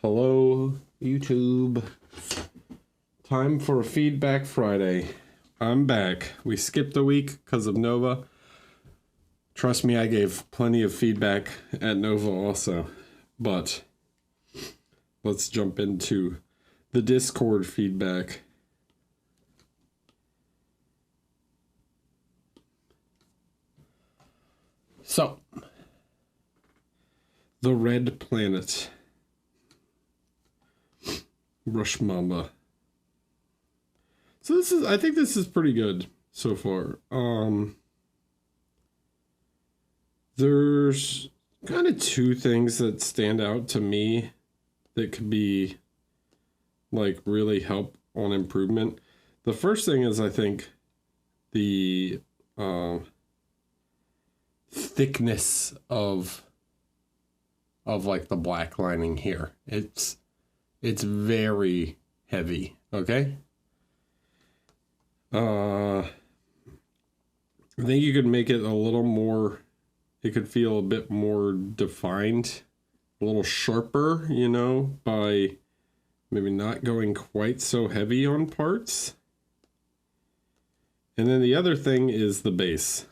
Hello, YouTube. Time for a Feedback Friday. I'm back. We skipped a week because of Nova. Trust me, I gave plenty of feedback at Nova also. But let's jump into the Discord feedback. So, the Red Planet. Rush Mamba. So I think this is pretty good so far. There's kind of two things that stand out to me that could be like really help on improvement. The first thing is I think the thickness of like the black lining here. It's very heavy, okay? I think you could make it a little more, it could feel a bit more defined, a little sharper, you know, by maybe not going quite so heavy on parts. And then the other thing is the base.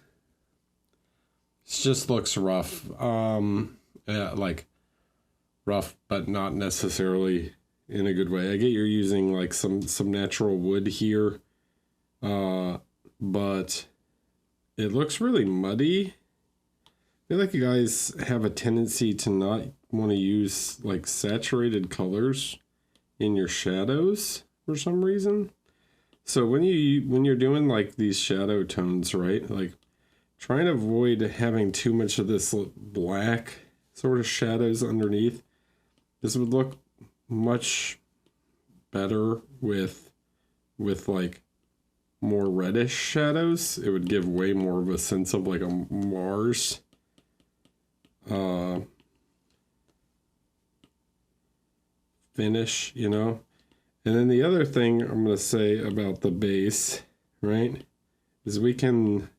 It just looks rough. Like rough, but not necessarily in a good way. I get you're using like some natural wood here, but it looks really muddy. I feel like you guys have a tendency to not want to use like saturated colors in your shadows for some reason. So when you're doing like these shadow tones, right? Like trying to avoid having too much of this black sort of shadows underneath. This would look much better with like more reddish shadows. It would give way more of a sense of like a Mars finish, you know. And then the other thing I'm going to say about the base, right, is we can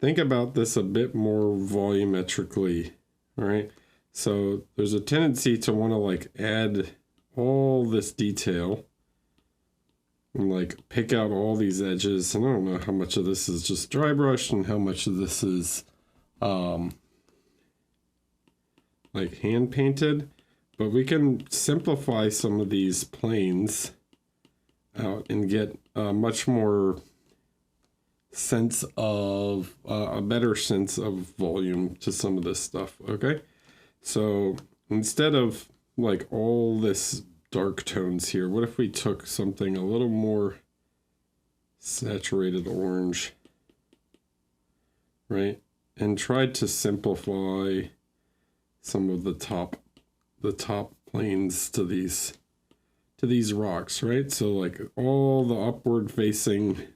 think about this a bit more volumetrically, right? So there's a tendency to want to like add all this detail and like pick out all these edges. And I don't know how much of this is just dry brush and how much of this is like hand painted. But we can simplify some of these planes out and get a much more sense of a better sense of volume to some of this stuff. Okay. So instead of like all this dark tones here, what if we took something a little more saturated orange, right? And tried to simplify some of the top planes to these rocks, right? So like all the upward facing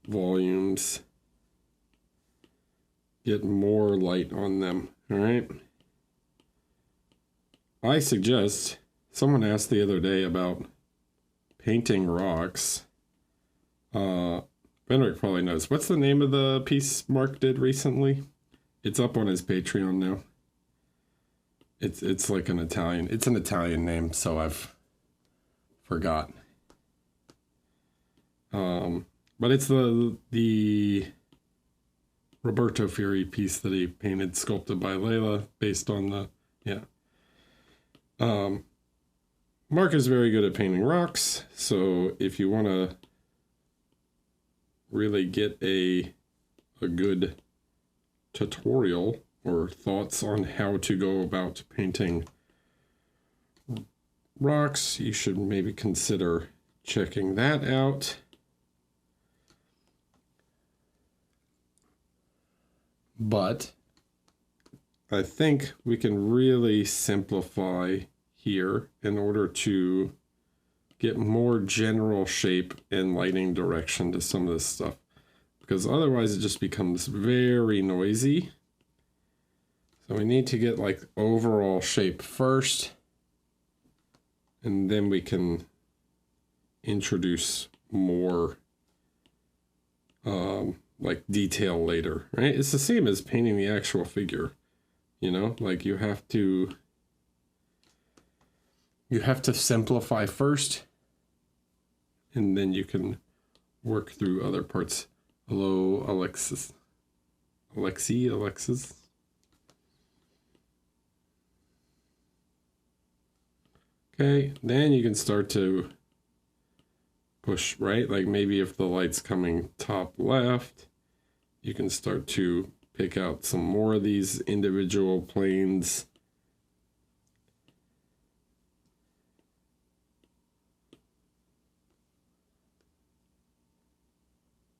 volumes get more light on them. All right. I suggest, someone asked the other day about painting rocks. Benrick probably knows. What's the name of the piece Mark did recently? It's up on his Patreon now. It's like an Italian name, so I've forgot. But it's the Roberto Fieri piece that he painted, sculpted by Layla, based on the, yeah. Mark is very good at painting rocks, so if you want to really get a good tutorial or thoughts on how to go about painting rocks, you should maybe consider checking that out. But I think we can really simplify here in order to get more general shape and lighting direction to some of this stuff, because otherwise it just becomes very noisy. So we need to get like overall shape first, and then we can introduce more like detail later, right? It's the same as painting the actual figure, you know, like you have to you have to simplify first, and then you can work through other parts. Hello, Alexis. Alexis. Okay, then you can start to push right. Like maybe if the light's coming top left, you can start to pick out some more of these individual planes.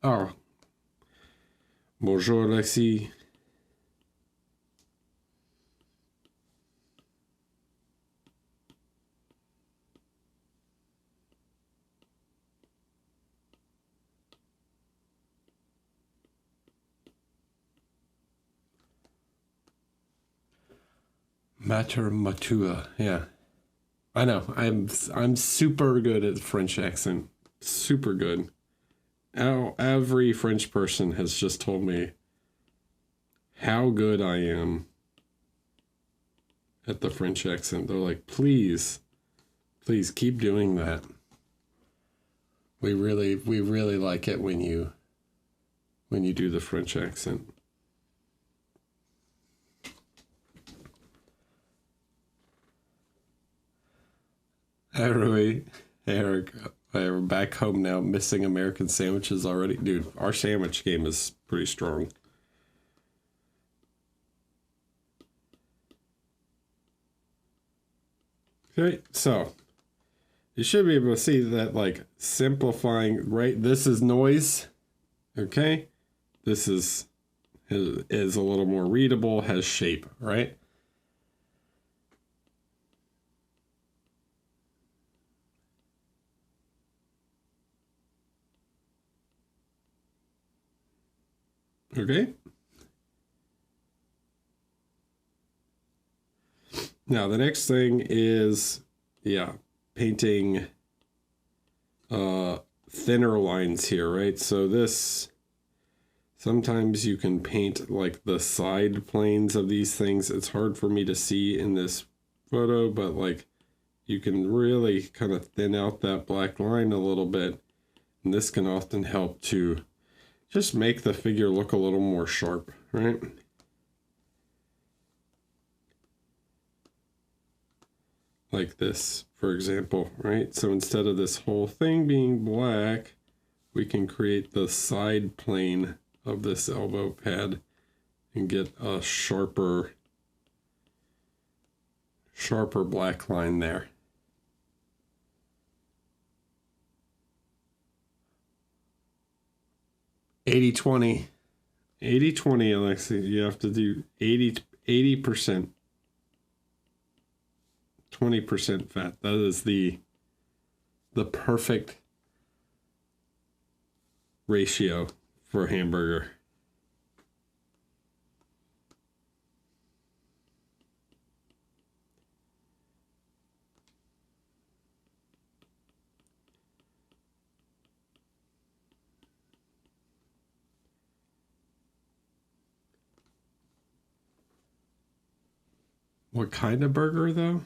Oh, bonjour, Alexis. Mater Matua, yeah. I know. I'm super good at French accent. Super good. Every French person has just told me how good I am at the French accent. They're like, please keep doing that. We really like it when you do the French accent. Hey, Eric, we're back home now, missing American sandwiches already. Dude, our sandwich game is pretty strong. Okay, so you should be able to see that, like, simplifying, right? This is noise, okay? This is a little more readable, has shape, right? Okay. Now the next thing is, yeah, painting thinner lines here, right? So this, sometimes you can paint like the side planes of these things. It's hard for me to see in this photo, but like you can really kind of thin out that black line a little bit. And this can often help to just make the figure look a little more sharp, right? Like this, for example, right? So instead of this whole thing being black, we can create the side plane of this elbow pad and get a sharper black line there. $80-20, Alexi. You have to do 80%, 20% fat. That is the perfect ratio for a hamburger. What kind of burger, though?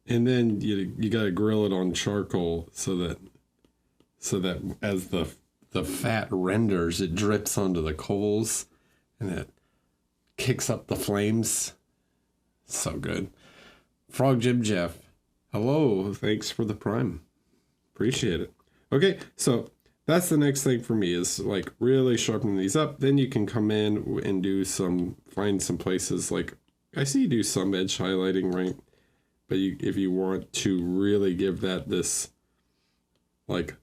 And then you got to grill it on charcoal so that as the fat renders, it drips onto the coals and it kicks up the flames. So good. Frog Jim Jeff, hello. Thanks for the prime. Appreciate it. Okay, so that's the next thing for me, is like really sharpening these up. Then you can come in and find some places, like I see you do some edge highlighting, right? But if you want to really give that this like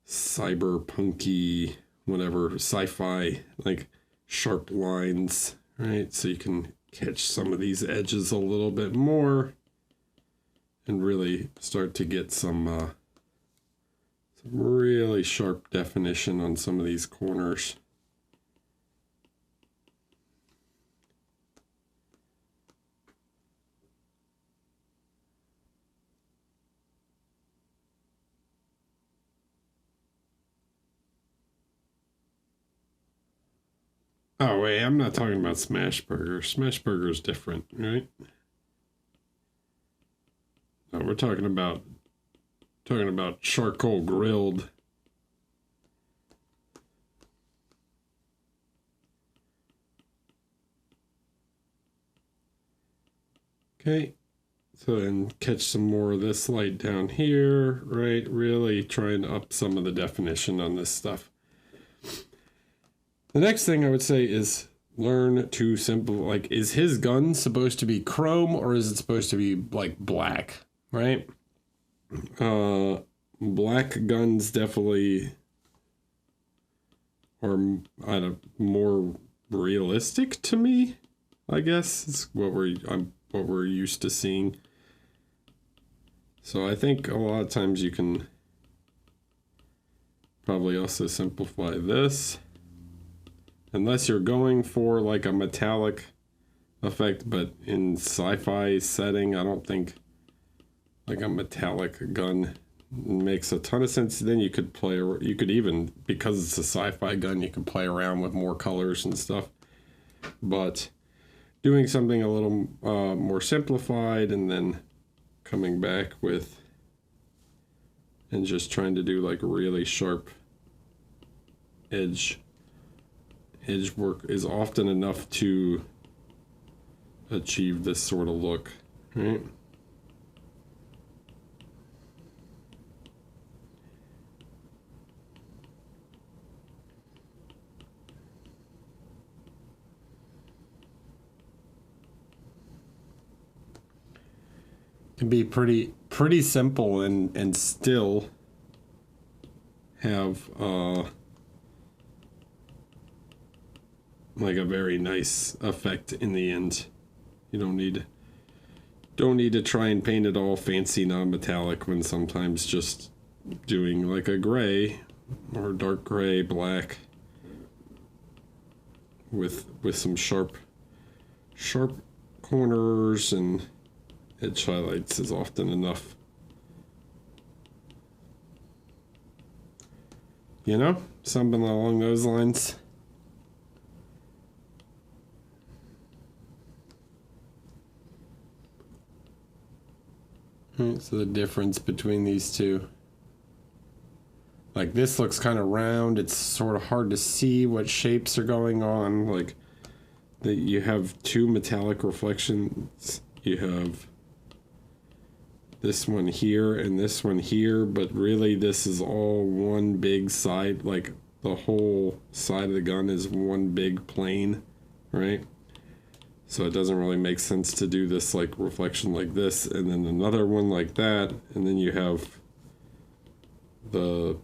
cyberpunky, whatever, sci-fi, like sharp lines, right? So you can catch some of these edges a little bit more and really start to get some really sharp definition on some of these corners. Oh wait, I'm not talking about smash burger. Smash burger is different, right? No, we're talking about charcoal grilled. Okay, so then catch some more of this light down here, right? Really trying to up some of the definition on this stuff. The next thing I would say is learn to like, is his gun supposed to be chrome or is it supposed to be like black, right? Black guns definitely are more realistic to me, I guess. It's what we're used to seeing. So I think a lot of times you can probably also simplify this. Unless you're going for like a metallic effect, but in sci-fi setting, I don't think like a metallic gun makes a ton of sense. Then you could even, because it's a sci-fi gun, you can play around with more colors and stuff. But doing something a little more simplified and then coming back with and just trying to do like really sharp edge work is often enough to achieve this sort of look, right? Can be pretty simple and still have like a very nice effect in the end. You don't need to try and paint it all fancy non-metallic when sometimes just doing like a gray or dark gray, black with some sharp corners and edge highlights is often enough. You know, something along those lines. Right, so the difference between these two. Like this looks kind of round. It's sort of hard to see what shapes are going on. Like that you have two metallic reflections. You have this one here and this one here, but really this is all one big side. Like the whole side of the gun is one big plane, right? So it doesn't really make sense to do this like reflection like this and then another one like that, and then you have the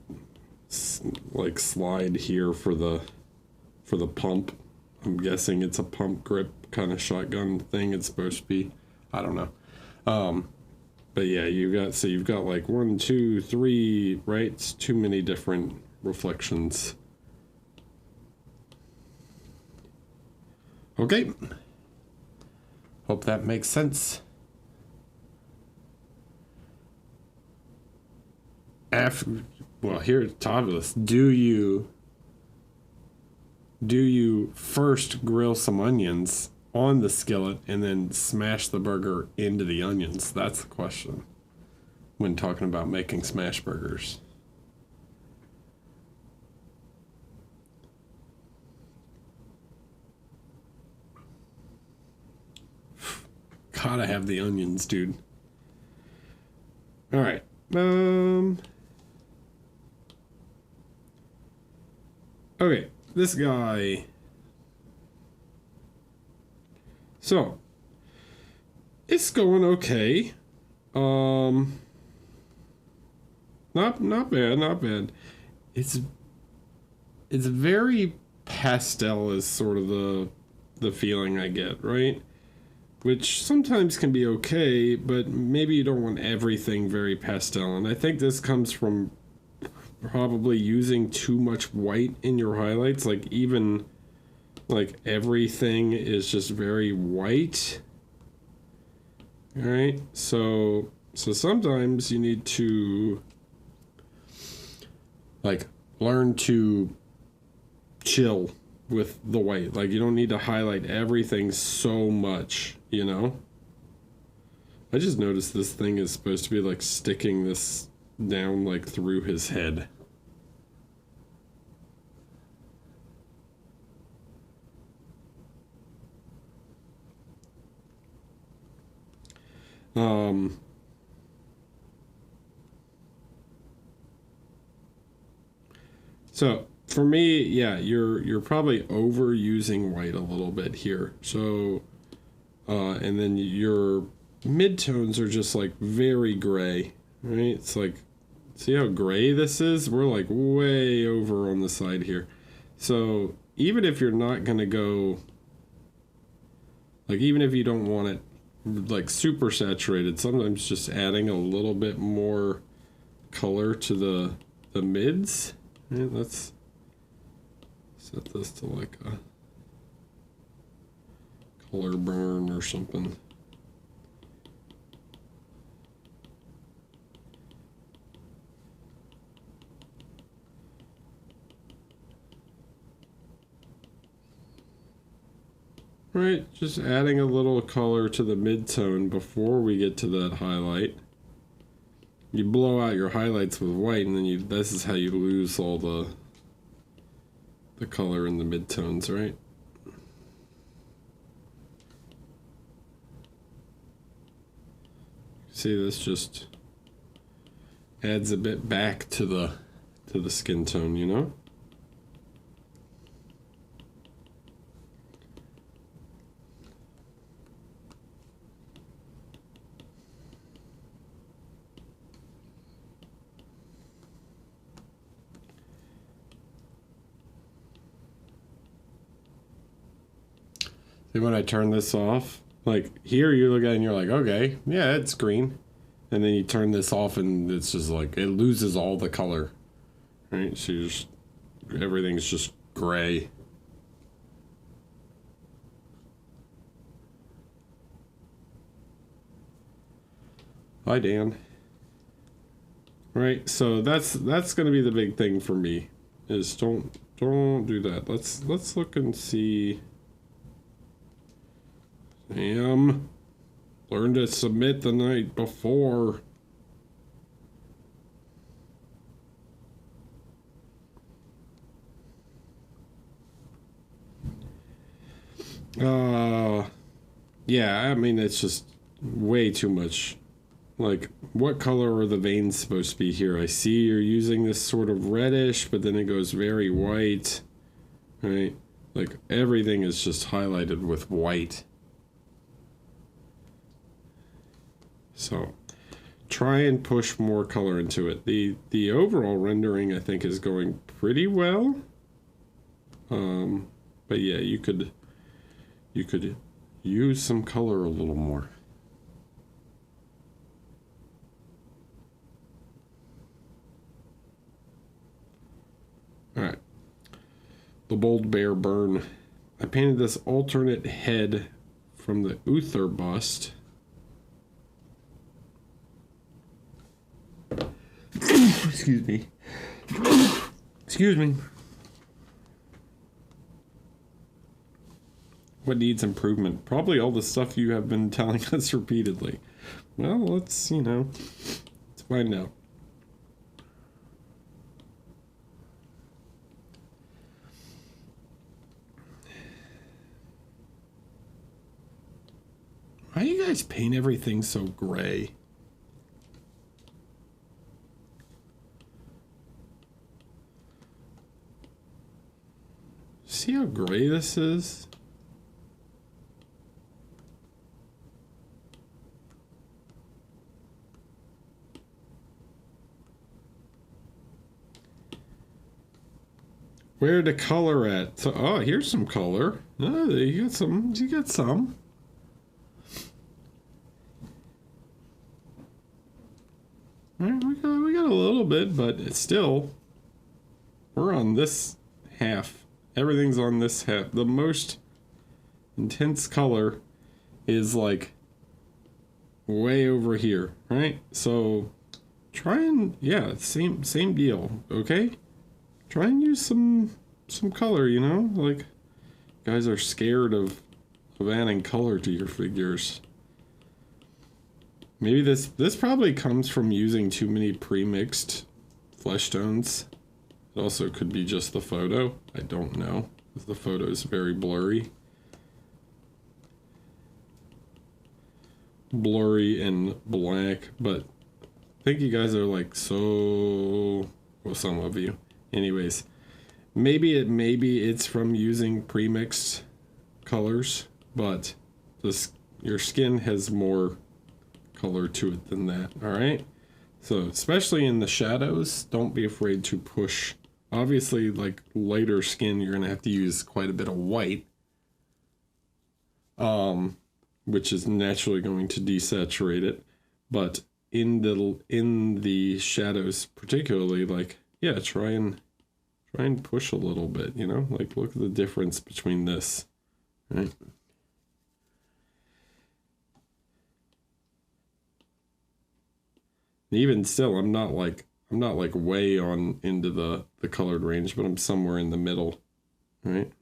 like slide here for the pump. I'm guessing it's a pump grip kind of shotgun thing. It's supposed to be. I don't know. But yeah, you've got like 1, 2, 3, right? It's too many different reflections. Okay. Hope that makes sense. Well, here at top of this, do you first grill some onions on the skillet and then smash the burger into the onions? That's the question when talking about making smash burgers. Gotta have the onions, dude. All right. Okay, this guy. So, it's going okay. Not bad. It's very pastel is sort of the feeling I get, right? Which sometimes can be okay, but maybe you don't want everything very pastel. And I think this comes from probably using too much white in your highlights. Like even like everything is just very white. All right. So sometimes you need to like learn to chill with the white. Like, you don't need to highlight everything so much, you know? I just noticed this thing is supposed to be like sticking this down like through his head. So for me, yeah, you're probably overusing white a little bit here. So, and then your midtones are just like very gray, right? It's like, see how gray this is? We're like way over on the side here. So even if you're not gonna go, like, even if you don't want it like super saturated, sometimes just adding a little bit more color to the mids. Yeah, let's set this to like a color burn or something. Right, just adding a little color to the midtone before we get to that highlight. You blow out your highlights with white, and then this is how you lose all the color in the midtones, right? See, this just adds a bit back to the skin tone, you know? See, when I turn this off, like here you look at it and you're like, okay, yeah, it's green. And then you turn this off and it's just like, it loses all the color, right? So everything's just gray. Hi, Dan. Right, so that's going to be the big thing for me, is don't do that. Let's look and see. Sam, learn to submit the night before. Yeah, I mean, it's just way too much. Like, what color are the veins supposed to be here? I see you're using this sort of reddish, but then it goes very white, right? Like, everything is just highlighted with white. So try and push more color into it. The overall rendering, I think, is going pretty well. But yeah, you could use some color a little more. All right. The Bold Bear Burn. I painted this alternate head from the Uther bust. Excuse me. Excuse me. What needs improvement? Probably all the stuff you have been telling us repeatedly. Well, let's find out. Why do you guys paint everything so gray? See how gray this is? Where to color at? So, oh, here's some color. Oh, you got some. You got some. All right, we got a little bit, but it's still. We're on this half. Everything's on this half. The most intense color is like way over here, right? So try and, yeah, same deal, okay? Try and use some color, you know? Like, guys are scared of adding color to your figures. Maybe this probably comes from using too many pre-mixed flesh tones. It also could be just the photo. I don't know, because the photo is very blurry. Blurry and black, but I think you guys are like so... Well, some of you. Anyways, maybe it's from using pre-mixed colors, but your skin has more color to it than that. All right, so especially in the shadows, don't be afraid to push. Obviously, like lighter skin, you're gonna have to use quite a bit of white, which is naturally going to desaturate it. But in the shadows particularly, like, yeah, try and push a little bit, you know, like look at the difference between this, right? Even still, I'm not like way on into the colored range, but I'm somewhere in the middle, right?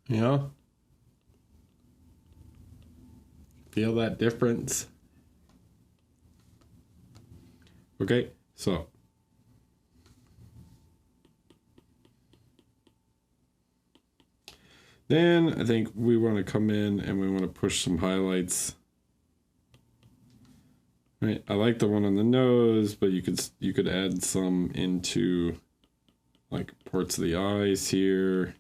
Yeah. Feel that difference? Okay, so then I think we want to come in and we want to push some highlights. Right, I like the one on the nose, but you could add some into like parts of the eyes here.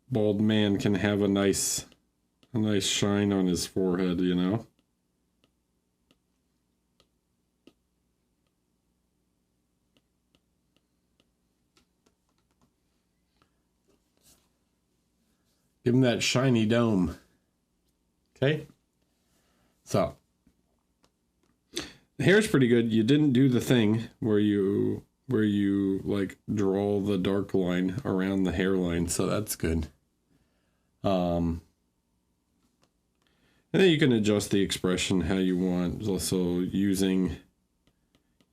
Bald man can have a nice shine on his forehead, you know. Give him that shiny dome. Okay. So the hair's pretty good. You didn't do the thing where you like draw the dark line around the hairline, so that's good. And then you can adjust the expression how you want. Also using,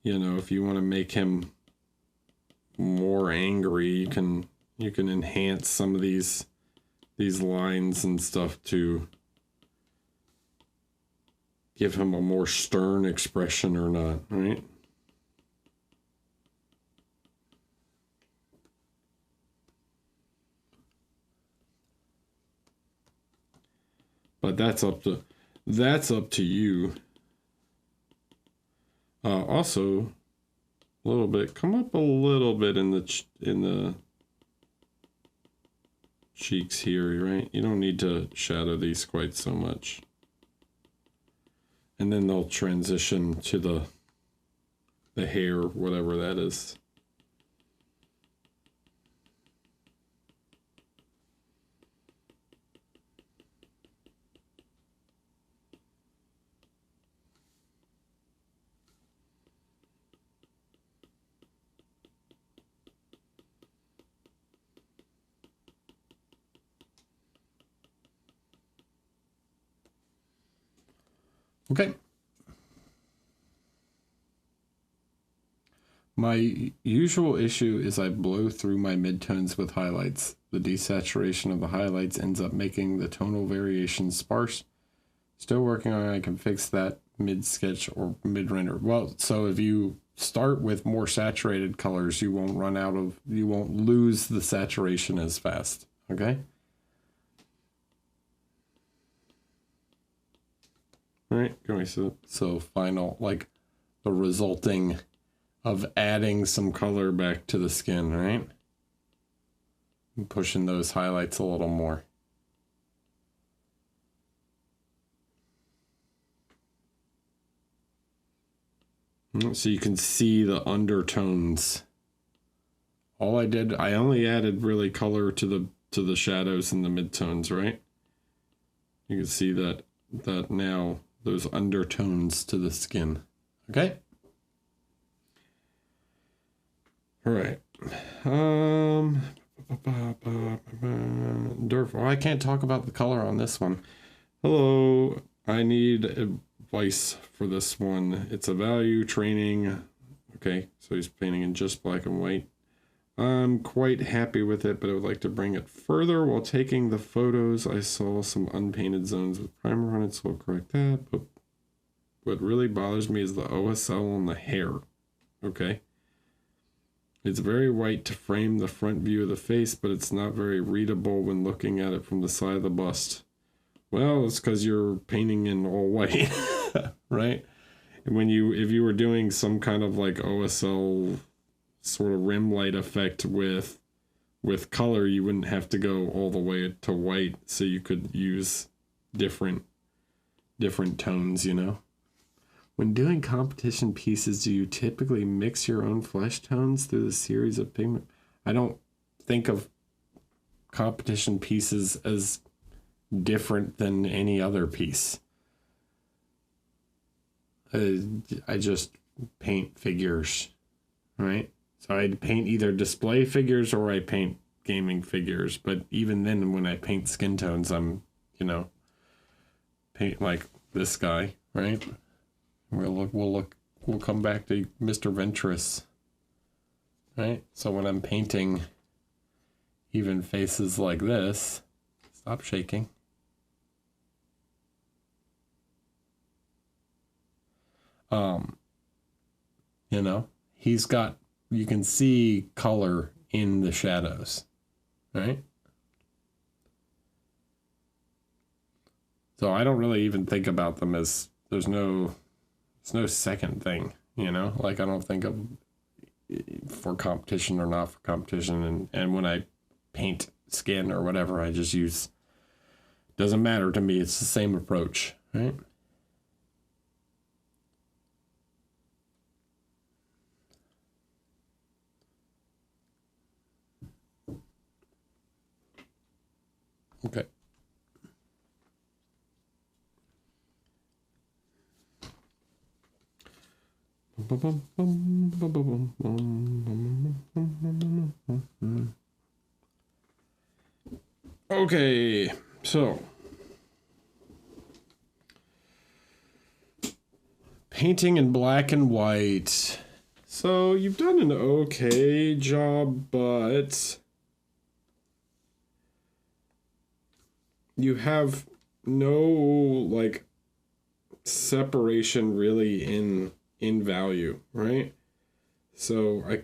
you know, if you want to make him more angry, you can enhance some of these lines and stuff to give him a more stern expression or not, right? But that's up to you. Also, a little bit, come up a little bit in the cheeks here, right? You don't need to shadow these quite so much. And then they'll transition to the hair, whatever that is. Okay. My usual issue is I blow through my midtones with highlights. The desaturation of the highlights ends up making the tonal variations sparse. Still working on it. I can fix that mid-sketch or mid-render. Well, so if you start with more saturated colors, you won't lose the saturation as fast. Okay? right? So final, like the resulting of adding some color back to the skin, right? And pushing those highlights a little more. So you can see the undertones. All I did, I only added really color to the shadows and the midtones, right? You can see that now those undertones to the skin. Okay. All right. Well, I can't talk about the color on this one. Hello, I need advice for this one. It's a value training. Okay, so he's painting in just black and white. I'm quite happy with it, but I would like to bring it further. While taking the photos, I saw some unpainted zones with primer on it, so I'll correct that. But what really bothers me is the OSL on the hair. Okay. It's very white to frame the front view of the face, but it's not very readable when looking at it from the side of the bust. Well, it's because you're painting in all white, right? And if you were doing some kind of like OSL sort of rim light effect with color, you wouldn't have to go all the way to white, so you could use different tones, you know. When doing competition pieces, do you typically mix your own flesh tones through the series of pigment? I don't think of competition pieces as different than any other piece. I just paint figures, right? So I paint either display figures or I paint gaming figures. But even then, when I paint skin tones, I'm, paint like this guy, right? We'll come back to Mr. Ventress, right? So when I'm painting even faces like this, stop shaking. He's got, you can see color in the shadows, right? So I don't really even think about them as there's no second thing, like I don't think of for competition or not for competition. And when I paint skin or whatever, I just use, doesn't matter to me. It's the same approach, right? Okay. Okay, so painting in black and white. So you've done an okay job, but you have no like separation really in value, right? So I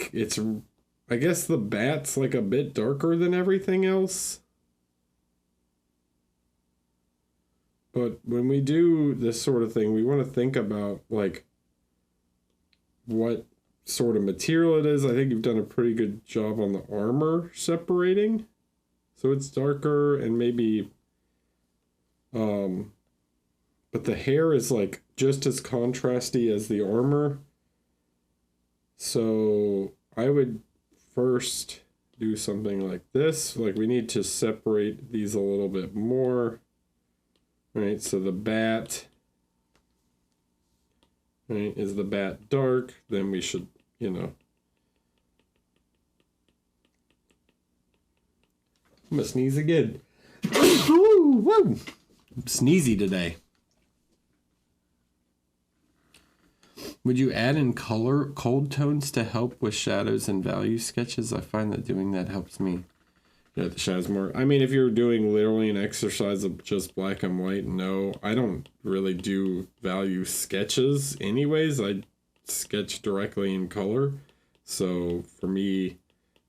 guess the bat's like a bit darker than everything else. But when we do this sort of thing, we want to think about like what sort of material it is. I think you've done a pretty good job on the armor separating. So it's darker and maybe but the hair is like just as contrasty as the armor. So I would first do something like this. Like we need to separate these a little bit more. Right, so the bat, right, is the bat dark? Then we should, I'm gonna sneeze again. Woo! I'm sneezy today. Would you add in cold tones to help with shadows and value sketches? I find that doing that helps me. Yeah, the shadows more. I mean, if you're doing literally an exercise of just black and white, no, I don't really do value sketches anyways. I sketch directly in color. So for me,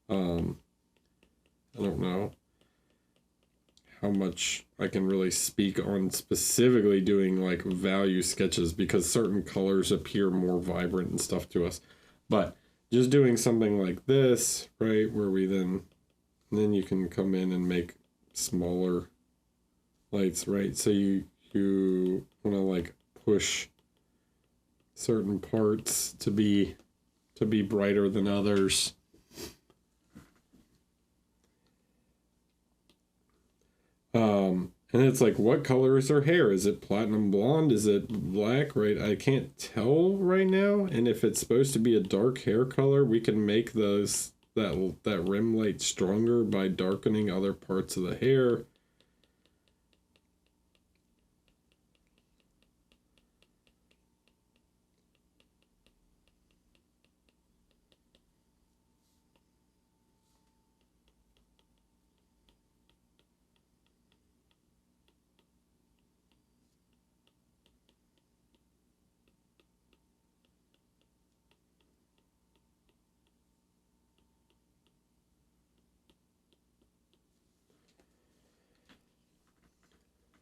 I don't know how much I can really speak on specifically doing like value sketches, because certain colors appear more vibrant and stuff to us. But just doing something like this, right, where we then you can come in and make smaller lights, right? So you want to like push certain parts to be brighter than others. And it's like, what color is her hair? Is it platinum blonde? Is it black, right? I can't tell right now. And if it's supposed to be a dark hair color, we can make that rim light stronger by darkening other parts of the hair.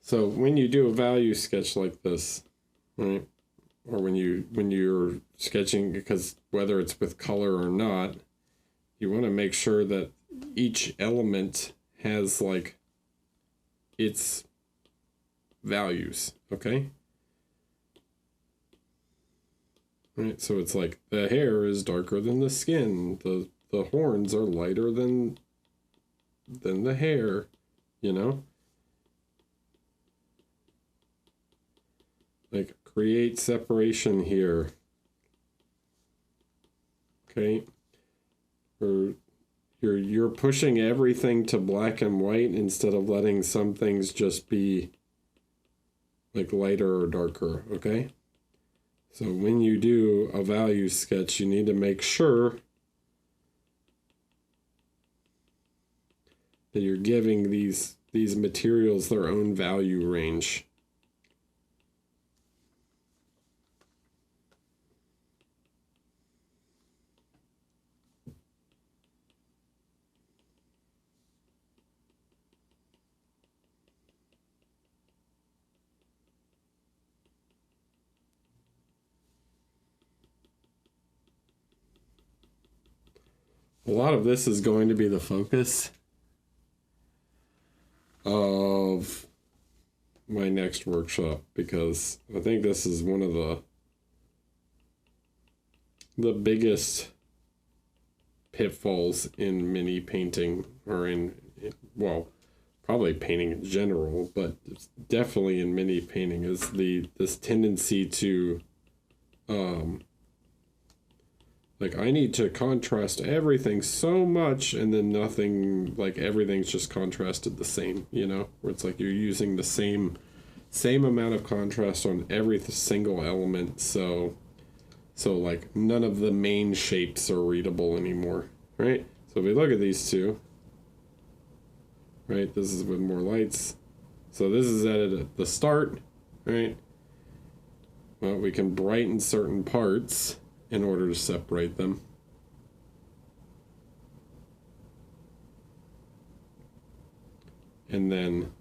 So when you do a value sketch like this, right, or when you're sketching, because whether it's with color or not, you want to make sure that each element has like its values, okay? Right, so it's like the hair is darker than the skin, the horns are lighter than the hair, you know? Like, create separation here. Okay? Or you're pushing everything to black and white instead of letting some things just be like lighter or darker, okay? So when you do a value sketch, you need to make sure that you're giving these materials their own value range. A lot of this is going to be the focus of my next workshop, because I think this is one of the biggest pitfalls in mini painting, or well, probably painting in general, but definitely in mini painting, is this tendency to like, I need to contrast everything so much, and then nothing, like everything's just contrasted the same, you know, where it's like you're using the same amount of contrast on every single element, so like none of the main shapes are readable anymore, right? So if we look at these two, right, this is with more lights, so this is at the start, right? Well, we can brighten certain parts in order to separate them. And then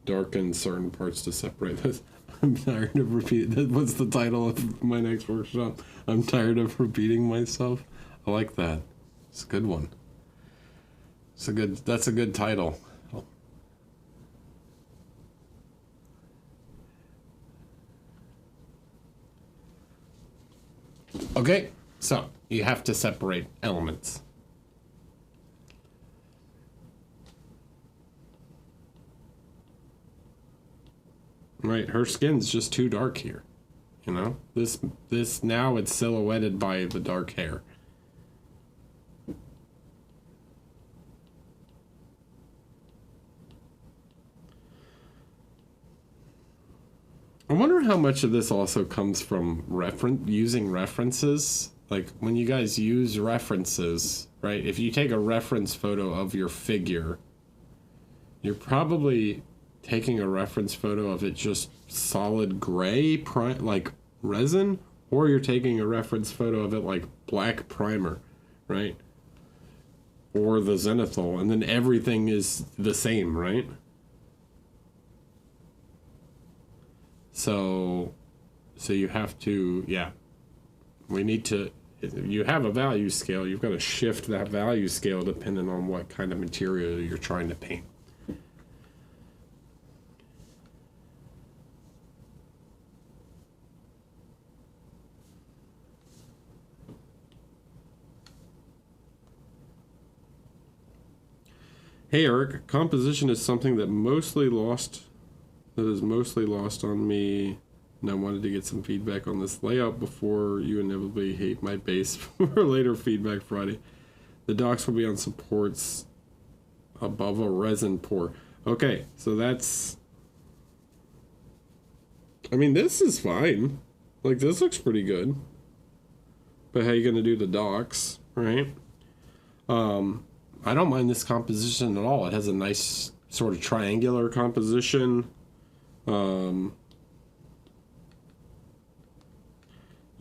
darken certain parts to separate this. I'm tired of repeating. What's the title of my next workshop? I'm tired of repeating myself. I like that. It's a good one. That's a good title. Okay, so you have to separate elements. Right, her skin's just too dark here. You know, this now it's silhouetted by the dark hair. I wonder how much of this also comes from using references. Like, when you guys use references, right? If you take a reference photo of your figure, you're probably taking a reference photo of it just solid gray, like resin, or you're taking a reference photo of it like black primer, right? Or the zenithal, and then everything is the same, right? So you have to, yeah, we need to, you have a value scale, you've got to shift that value scale depending on what kind of material you're trying to paint. Hey Eric, composition is something that is mostly lost on me, and I wanted to get some feedback on this layout before you inevitably hate my base for later feedback Friday. The docks will be on supports above a resin pour. Okay, so that's, I mean, this is fine. Like, this looks pretty good. But how are you going to do the docks, right? I don't mind this composition at all. It has a nice sort of triangular composition. You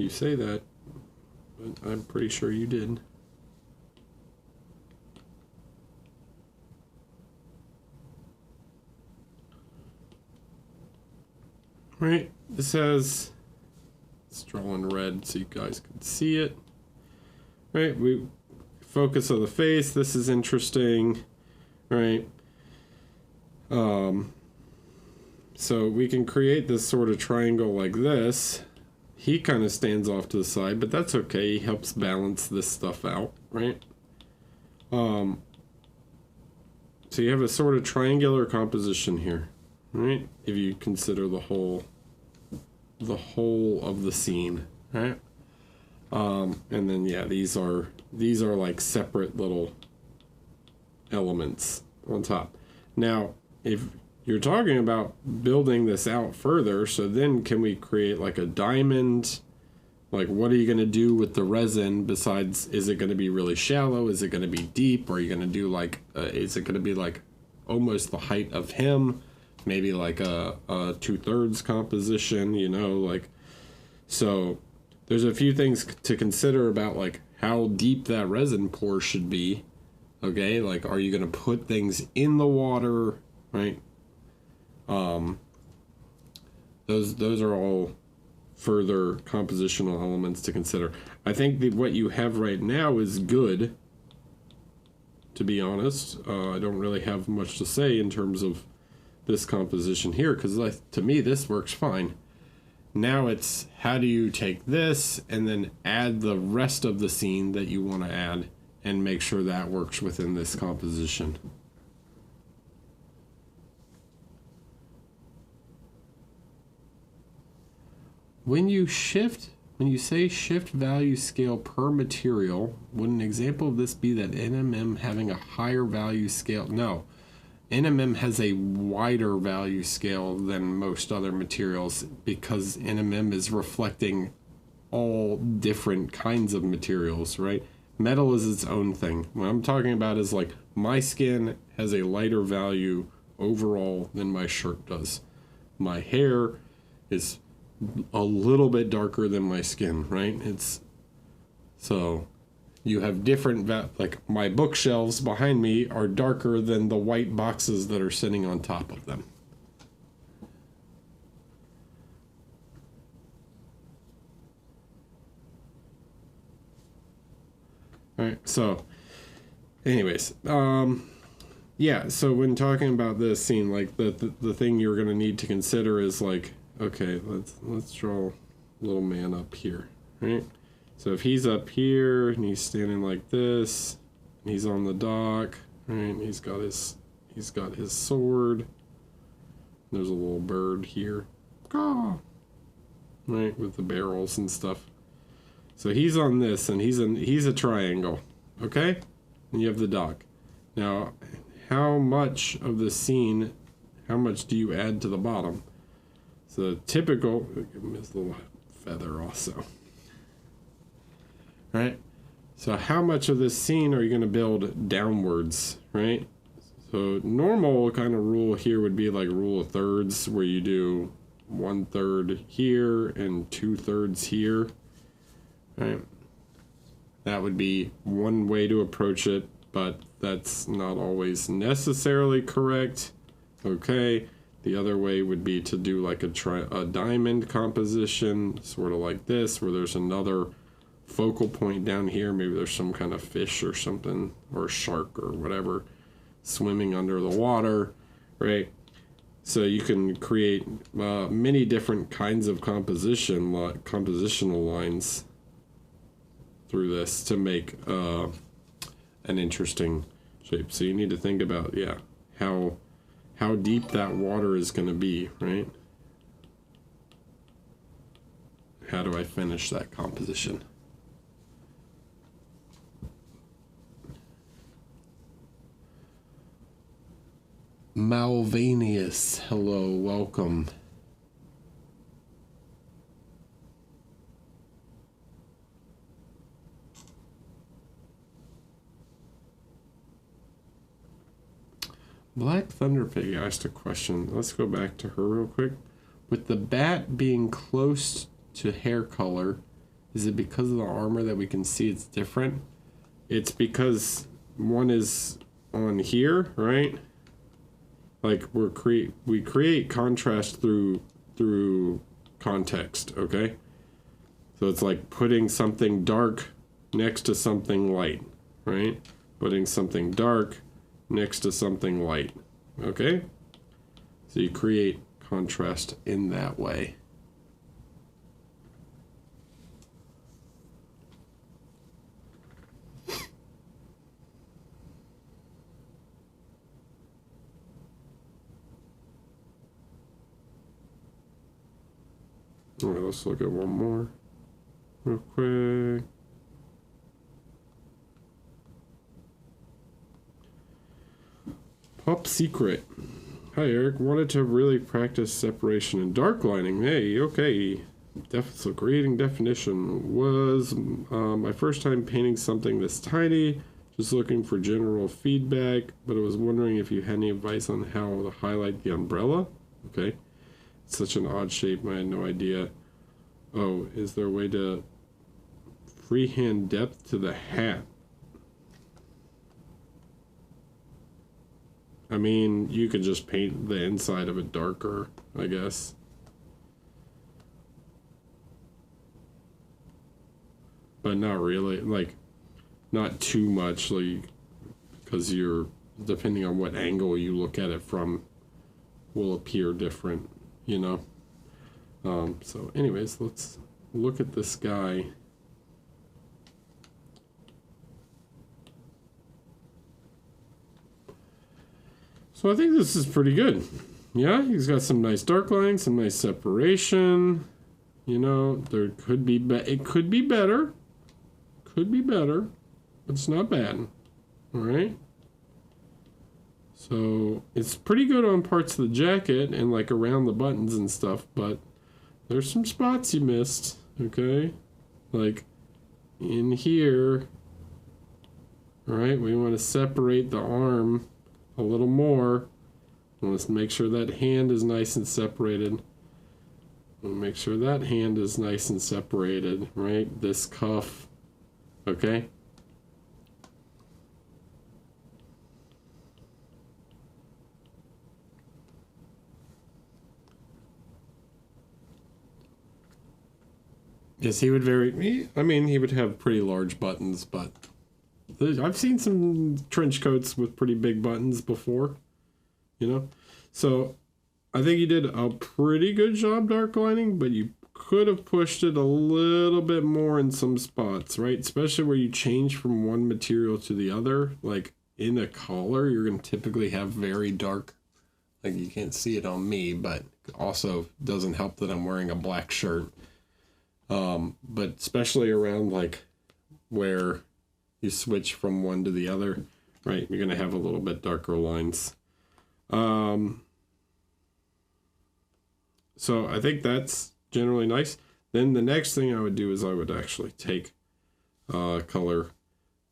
say that, but I'm pretty sure you did. Right, this has, let's draw in red so you guys can see it. Right, we focus on the face. This is interesting, right? So we can create this sort of triangle like this. He kind of stands off to the side, but that's okay. He helps balance this stuff out, right? So you have a sort of triangular composition here, right? If you consider the whole of the scene, right? And then yeah, these are like separate little elements on top. Now, if you're talking about building this out further, so then can we create like a diamond? Like, what are you going to do with the resin besides, is it going to be really shallow? Is it going to be deep? Or are you going to do like, is it going to be like almost the height of him? Maybe like a 2/3 composition, you know, like, so there's a few things to consider about like how deep that resin pour should be. Okay, like, are you going to put things in the water, right? Those are all further compositional elements to consider. I think what you have right now is good, to be honest. I don't really have much to say in terms of this composition here, because to me this works fine. Now it's, how do you take this and then add the rest of the scene that you want to add and make sure that works within this composition. When you say shift value scale per material, would an example of this be that NMM having a higher value scale? No. NMM has a wider value scale than most other materials because NMM is reflecting all different kinds of materials, right? Metal is its own thing. What I'm talking about is like, my skin has a lighter value overall than my shirt does. My hair is a little bit darker than my skin, right? It's, so you have different, like my bookshelves behind me are darker than the white boxes that are sitting on top of them. All right, so anyways, yeah, so when talking about this scene, like the thing you're going to need to consider is like, okay, let's draw a little man up here, right? So if he's up here and he's standing like this, and he's on the dock, right? And he's got his sword. There's a little bird here, right, with the barrels and stuff. So he's on this, and he's a triangle, okay? And you have the dock. Now, how much of the scene, how much do you add to the bottom? So typical, give him his little feather also. Right? So how much of this scene are you going to build downwards, right? So normal kind of rule here would be like rule of thirds, where you do 1/3 here and 2/3 here, right? That would be one way to approach it, but that's not always necessarily correct. Okay, The other way would be to do like a diamond composition, sort of like this, where there's another focal point down here. Maybe there's some kind of fish or something, or a shark or whatever, swimming under the water, right? So you can create many different kinds of compositional lines through this to make an interesting shape. So you need to think about, yeah, how deep that water is going to be, right? How do I finish that composition? Malvanius, hello, welcome. Black Thunderpig asked a question. Let's go back to her real quick. With the bat being close to hair color, is it because of the armor that we can see it's different? It's because one is on here, right? Like we create contrast through context, okay? So it's like putting something dark next to something light, right? Putting something dark next to something light, okay? So you create contrast in that way. All right, let's look at one more real quick. Pop Secret. Hi, Eric. Wanted to really practice separation and dark lining. Hey, okay. So grading definition was my first time painting something this tiny. Just looking for general feedback, but I was wondering if you had any advice on how to highlight the umbrella. Okay. It's such an odd shape, I had no idea. Oh, is there a way to freehand depth to the hat? I mean, you could just paint the inside of it darker, I guess. But not really, like, not too much, like, because you're, depending on what angle you look at it from, will appear different, you know? So anyways, let's look at this guy. So I think this is pretty good. Yeah, he's got some nice dark lines, some nice separation. You know, there could be, it could be better. Could be better, but it's not bad. All right. So it's pretty good on parts of the jacket and like around the buttons and stuff, but there's some spots you missed, okay? Like in here, all right, we want to separate the arm a little more. Let's make sure that hand is nice and separated. We'll make sure that hand is nice and separated, right? This cuff, okay? Yes, he would vary. I mean, he would have pretty large buttons, but I've seen some trench coats with pretty big buttons before, you know? So I think you did a pretty good job dark lining, but you could have pushed it a little bit more in some spots, right? Especially where you change from one material to the other. Like in a collar, you're going to typically have very dark, like you can't see it on me, but also doesn't help that I'm wearing a black shirt. But especially around like where you switch from one to the other, right? You're going to have a little bit darker lines. So I think that's generally nice. Then the next thing I would do is I would actually take color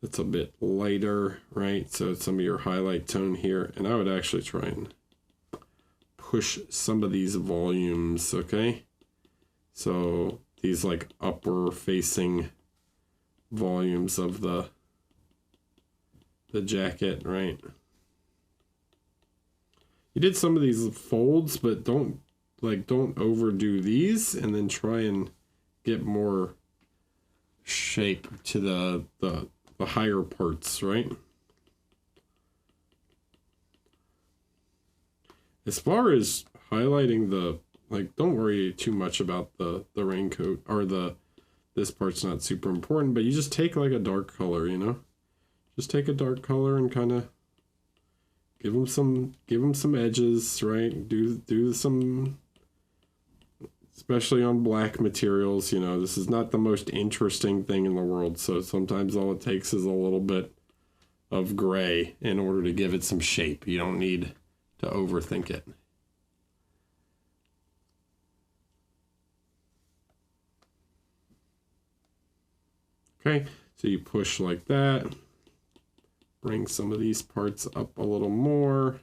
that's a bit lighter, right? So some of your highlight tone here, and I would actually try and push some of these volumes, okay? So these like upper facing volumes of the jacket, right? You did some of these folds, but don't overdo these, and then try and get more shape to the higher parts, right? As far as highlighting don't worry too much about the raincoat, or this part's not super important, but you just take like a dark color, you know? Just take a dark color and kind of give them some edges, right? Do some, especially on black materials, you know, this is not the most interesting thing in the world, so sometimes all it takes is a little bit of gray in order to give it some shape. You don't need to overthink it. Okay, so you push like that. Bring some of these parts up a little more.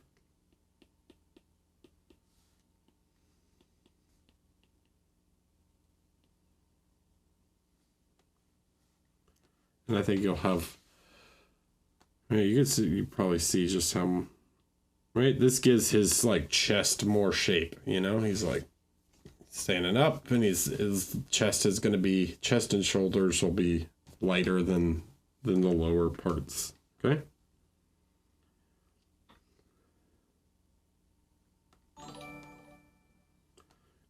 And I think you'll have, you probably see just how, right? This gives his like chest more shape, you know? He's like standing up, and his chest is going to be, chest and shoulders will be lighter than the lower parts. Okay.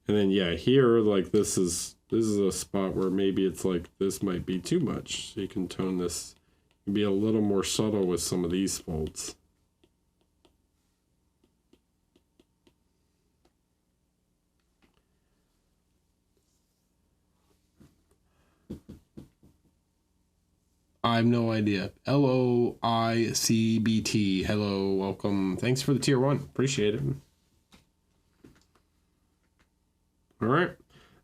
And then yeah, here, like this is a spot where maybe it's like this might be too much. So you can tone this, be a little more subtle with some of these folds. I have no idea. LOICBT. Hello, welcome. Thanks for the tier 1. Appreciate it. All right.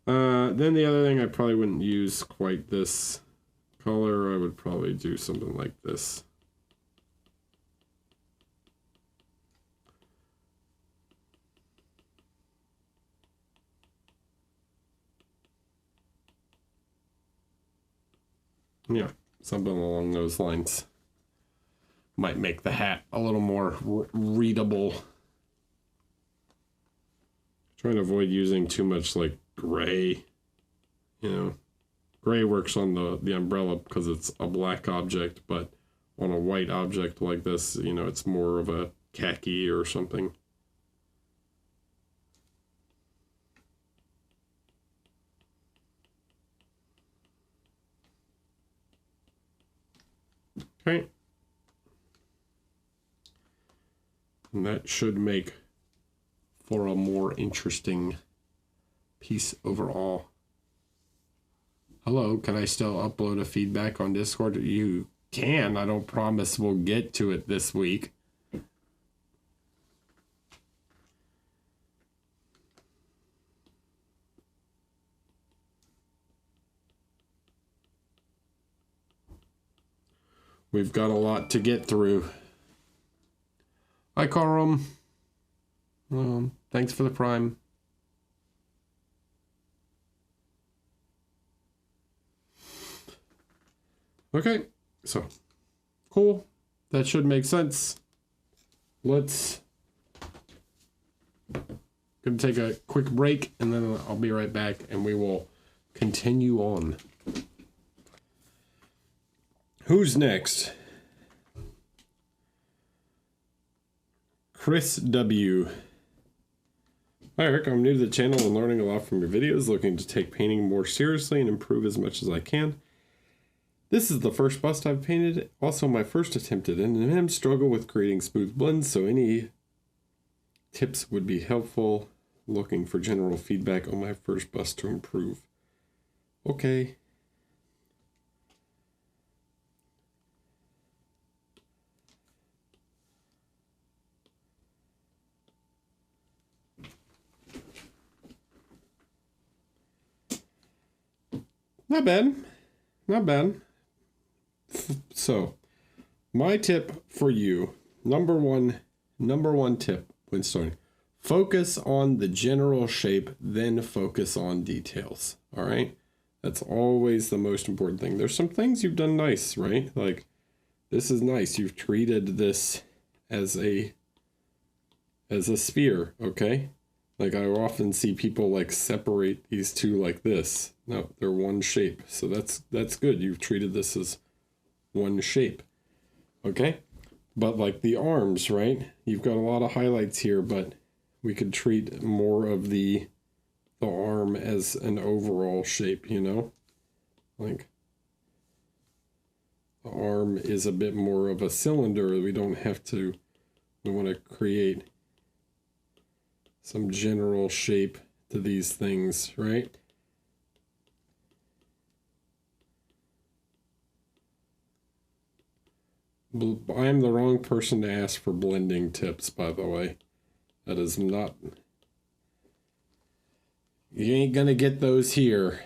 Then the other thing, I probably wouldn't use quite this color. I would probably do something like this. Yeah. Something along those lines might make the hat a little more readable. Trying to avoid using too much like gray, you know. Gray works on the umbrella because it's a black object, but on a white object like this, you know, it's more of a khaki or something. Okay. And that should make for a more interesting piece overall. Hello, can I still upload a feedback on Discord? You can. I don't promise we'll get to it this week. We've got a lot to get through. Hi, Karam. Thanks for the prime. Okay, so cool. That should make sense. Let's gonna take a quick break, and then I'll be right back, and we will continue on. Who's next? Chris W. Hi Eric, I'm new to the channel and learning a lot from your videos, looking to take painting more seriously and improve as much as I can. This is the first bust I've painted, also my first attempt at it, and I struggle with creating smooth blends, so any tips would be helpful. Looking for general feedback on my first bust to improve. Okay. Not bad. Not bad. So, my tip for you, number one tip when starting, focus on the general shape, then focus on details. All right. That's always the most important thing. There's some things you've done nice, right? Like this is nice. You've treated this as a as a sphere, okay? Like I often see people like separate these two like this. No, they're one shape. So that's good. You've treated this as one shape. Okay? But like the arms, right? You've got a lot of highlights here, but we could treat more of the arm as an overall shape, you know? Like the arm is a bit more of a cylinder. We don't have to, we want to create some general shape to these things, right? I'm the wrong person to ask for blending tips, by the way. That is not... You ain't gonna get those here.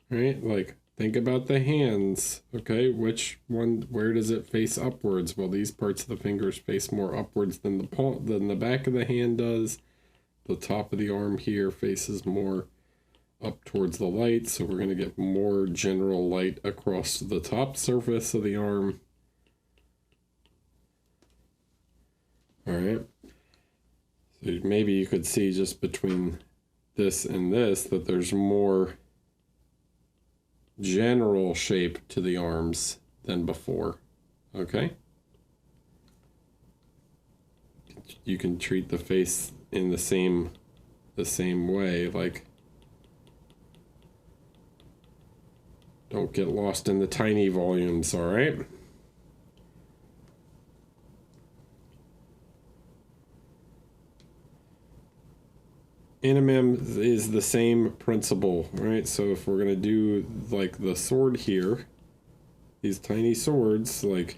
Right? Like, think about the hands. Okay, which one, where does it face upwards? Well, these parts of the fingers face more upwards than the palm, than the back of the hand does. The top of the arm here faces more up towards the light, so we're going to get more general light across the top surface of the arm. All right. So maybe you could see just between this and this that there's more general shape to the arms than before. Okay. You can treat the face in the same way, like don't get lost in the tiny volumes, all right? Animem is the same principle, right? So if we're gonna do like the sword here, these tiny swords, like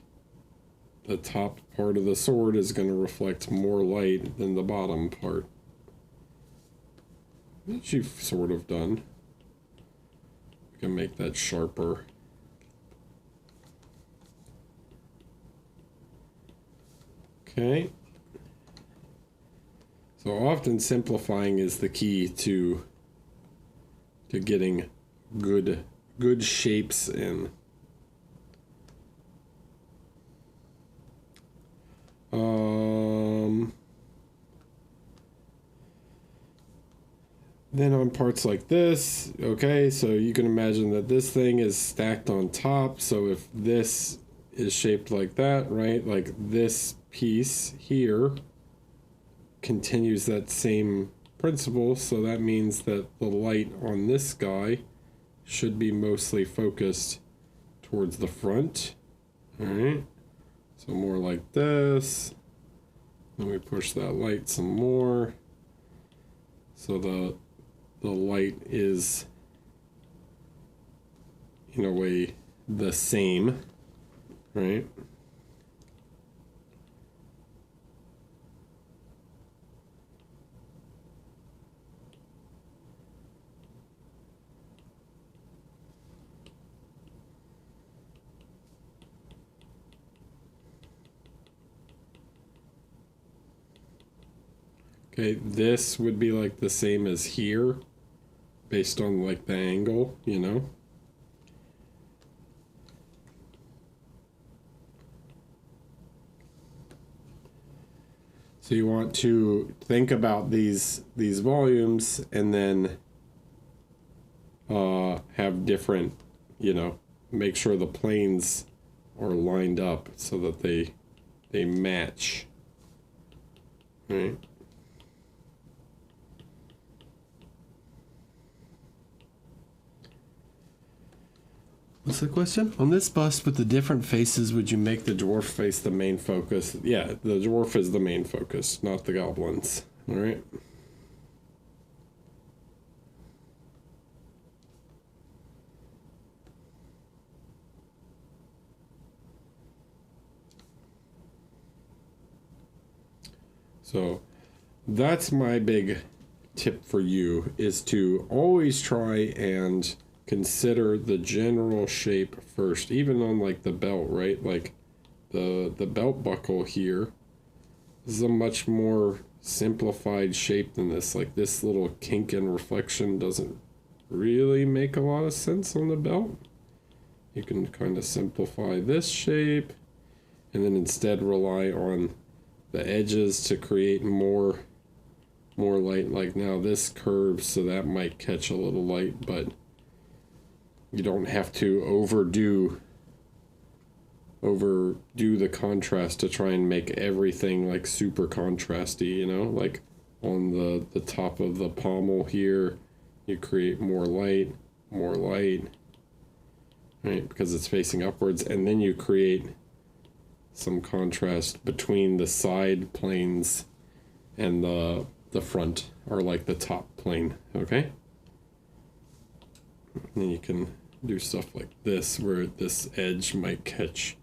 the top part of the sword is going to reflect more light than the bottom part. Which you've sort of done. We can make that sharper. Okay. So often simplifying is the key to getting good shapes in. Then on parts like this, okay, so you can imagine that this thing is stacked on top. So if this is shaped like that, right, like this piece here continues that same principle. So that means that the light on this guy should be mostly focused towards the front. All right. So more like this. Then we push that light some more. So the light is, in a way, the same, right? Okay, this would be like the same as here, based on like the angle, you know? So you want to think about these volumes and then have different, you know, make sure the planes are lined up so that they match, right? What's the question? On this bust with the different faces, would you make the dwarf face the main focus? Yeah, the dwarf is the main focus, not the goblins. All right. So that's my big tip for you, is to always try and consider the general shape first, even on like the belt, right? Like the belt buckle here is a much more simplified shape than this. Like this little kink and reflection doesn't really make a lot of sense on the belt. You can kind of simplify this shape and then instead rely on the edges to create more light. Like now this curves, so that might catch a little light, but you don't have to overdo the contrast to try and make everything like super contrasty, you know, like on the top of the pommel here, you create more light, right, because it's facing upwards, and then you create some contrast between the side planes and the front, or like the top plane, okay? And then you can do stuff like this, where this edge might catch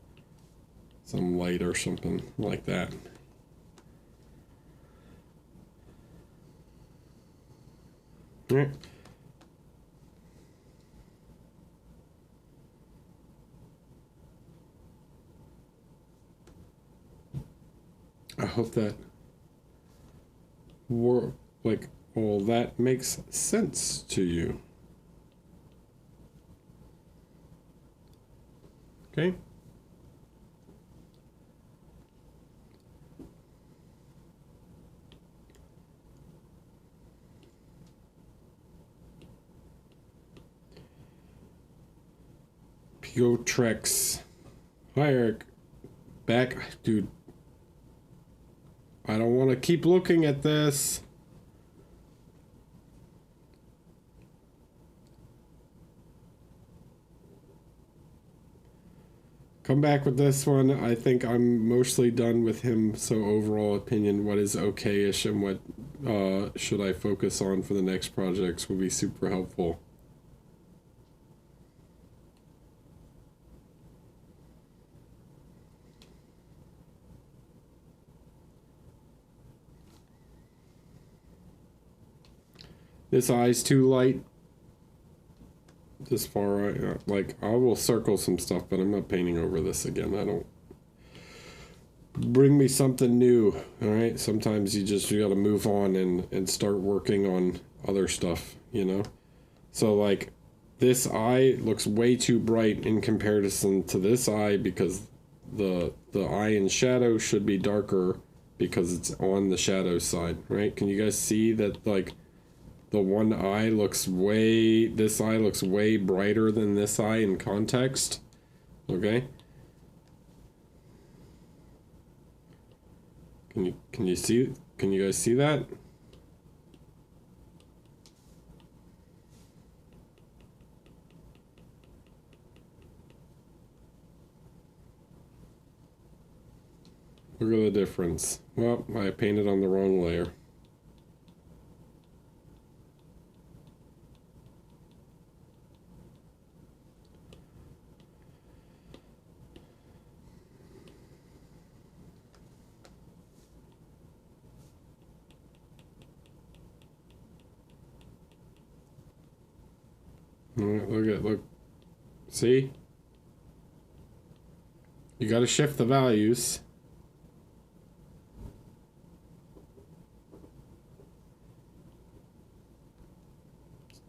some light or something like that. All right. I hope that all that makes sense to you. Okay. Trex. Hi, Eric. Back, dude. I don't want to keep looking at this. Come back with this one. I think I'm mostly done with him. So overall opinion, what is okay-ish and what should I focus on for the next projects will be super helpful. This eye's too light. This far, like, I will circle some stuff, but I'm not painting over this again. I don't. Bring me something new, all right? Sometimes you gotta move on and start working on other stuff, you know? So, like, this eye looks way too bright in comparison to this eye, because the eye in shadow should be darker because it's on the shadow side, right? Can you guys see that, like, the one eye looks this eye looks way brighter than this eye in context, okay? Can you guys see that? Look at the difference. Well, I painted on the wrong layer. Look. See? You got to shift the values.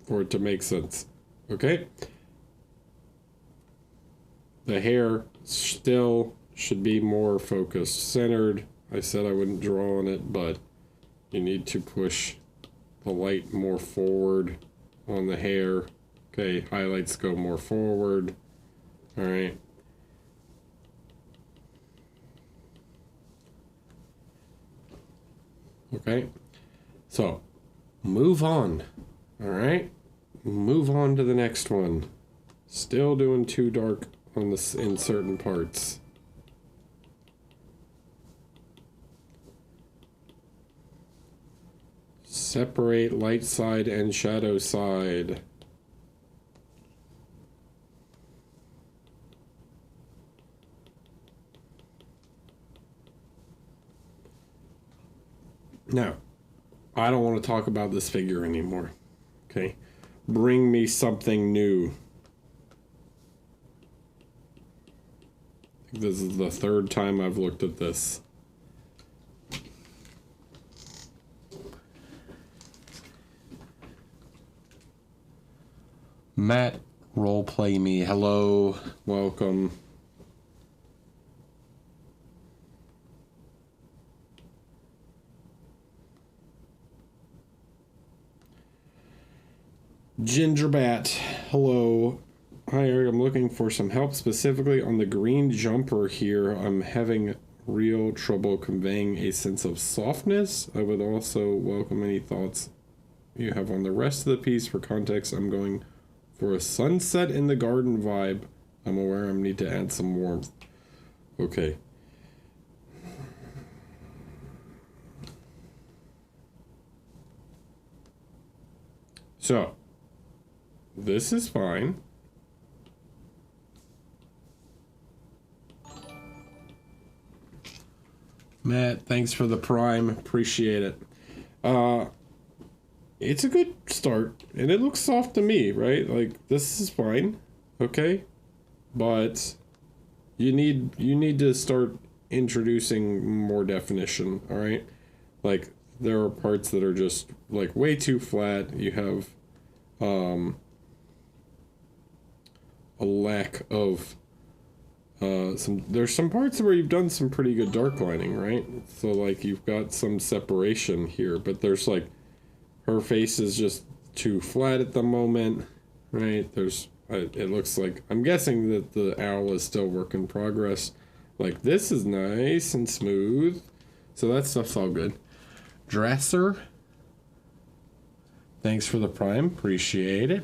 For it to make sense. Okay? The hair still should be more focused, centered. I said I wouldn't draw on it, but you need to push the light more forward on the hair. Okay, highlights go more forward. All right. Okay. So, move on. All right. Move on to the next one. Still doing too dark on this in certain parts. Separate light side and shadow side. Now, I don't want to talk about this figure anymore. Okay? Bring me something new. This is the third time I've looked at this. Matt, roleplay me. Hello, welcome. Gingerbat, hello. Hi Eric, I'm looking for some help specifically on the green jumper here. I'm having real trouble conveying a sense of softness. I would also welcome any thoughts you have on the rest of the piece. For context, I'm going for a sunset in the garden vibe. I'm aware I need to add some warmth. Okay. So, this is fine. Matt, thanks for the prime. Appreciate it. It's a good start, and it looks soft to me, right? Like, this is fine, okay? But you need to start introducing more definition, all right? Like, there are parts that are just, like, way too flat. You have a lack of there's some parts where you've done some pretty good dark lining, right? So like you've got some separation here, but there's like her face is just too flat at the moment, right? There's it looks like, I'm guessing that the owl is still work in progress. Like this is nice and smooth, so that stuff's all good. Dresser, thanks for the prime. Appreciate it.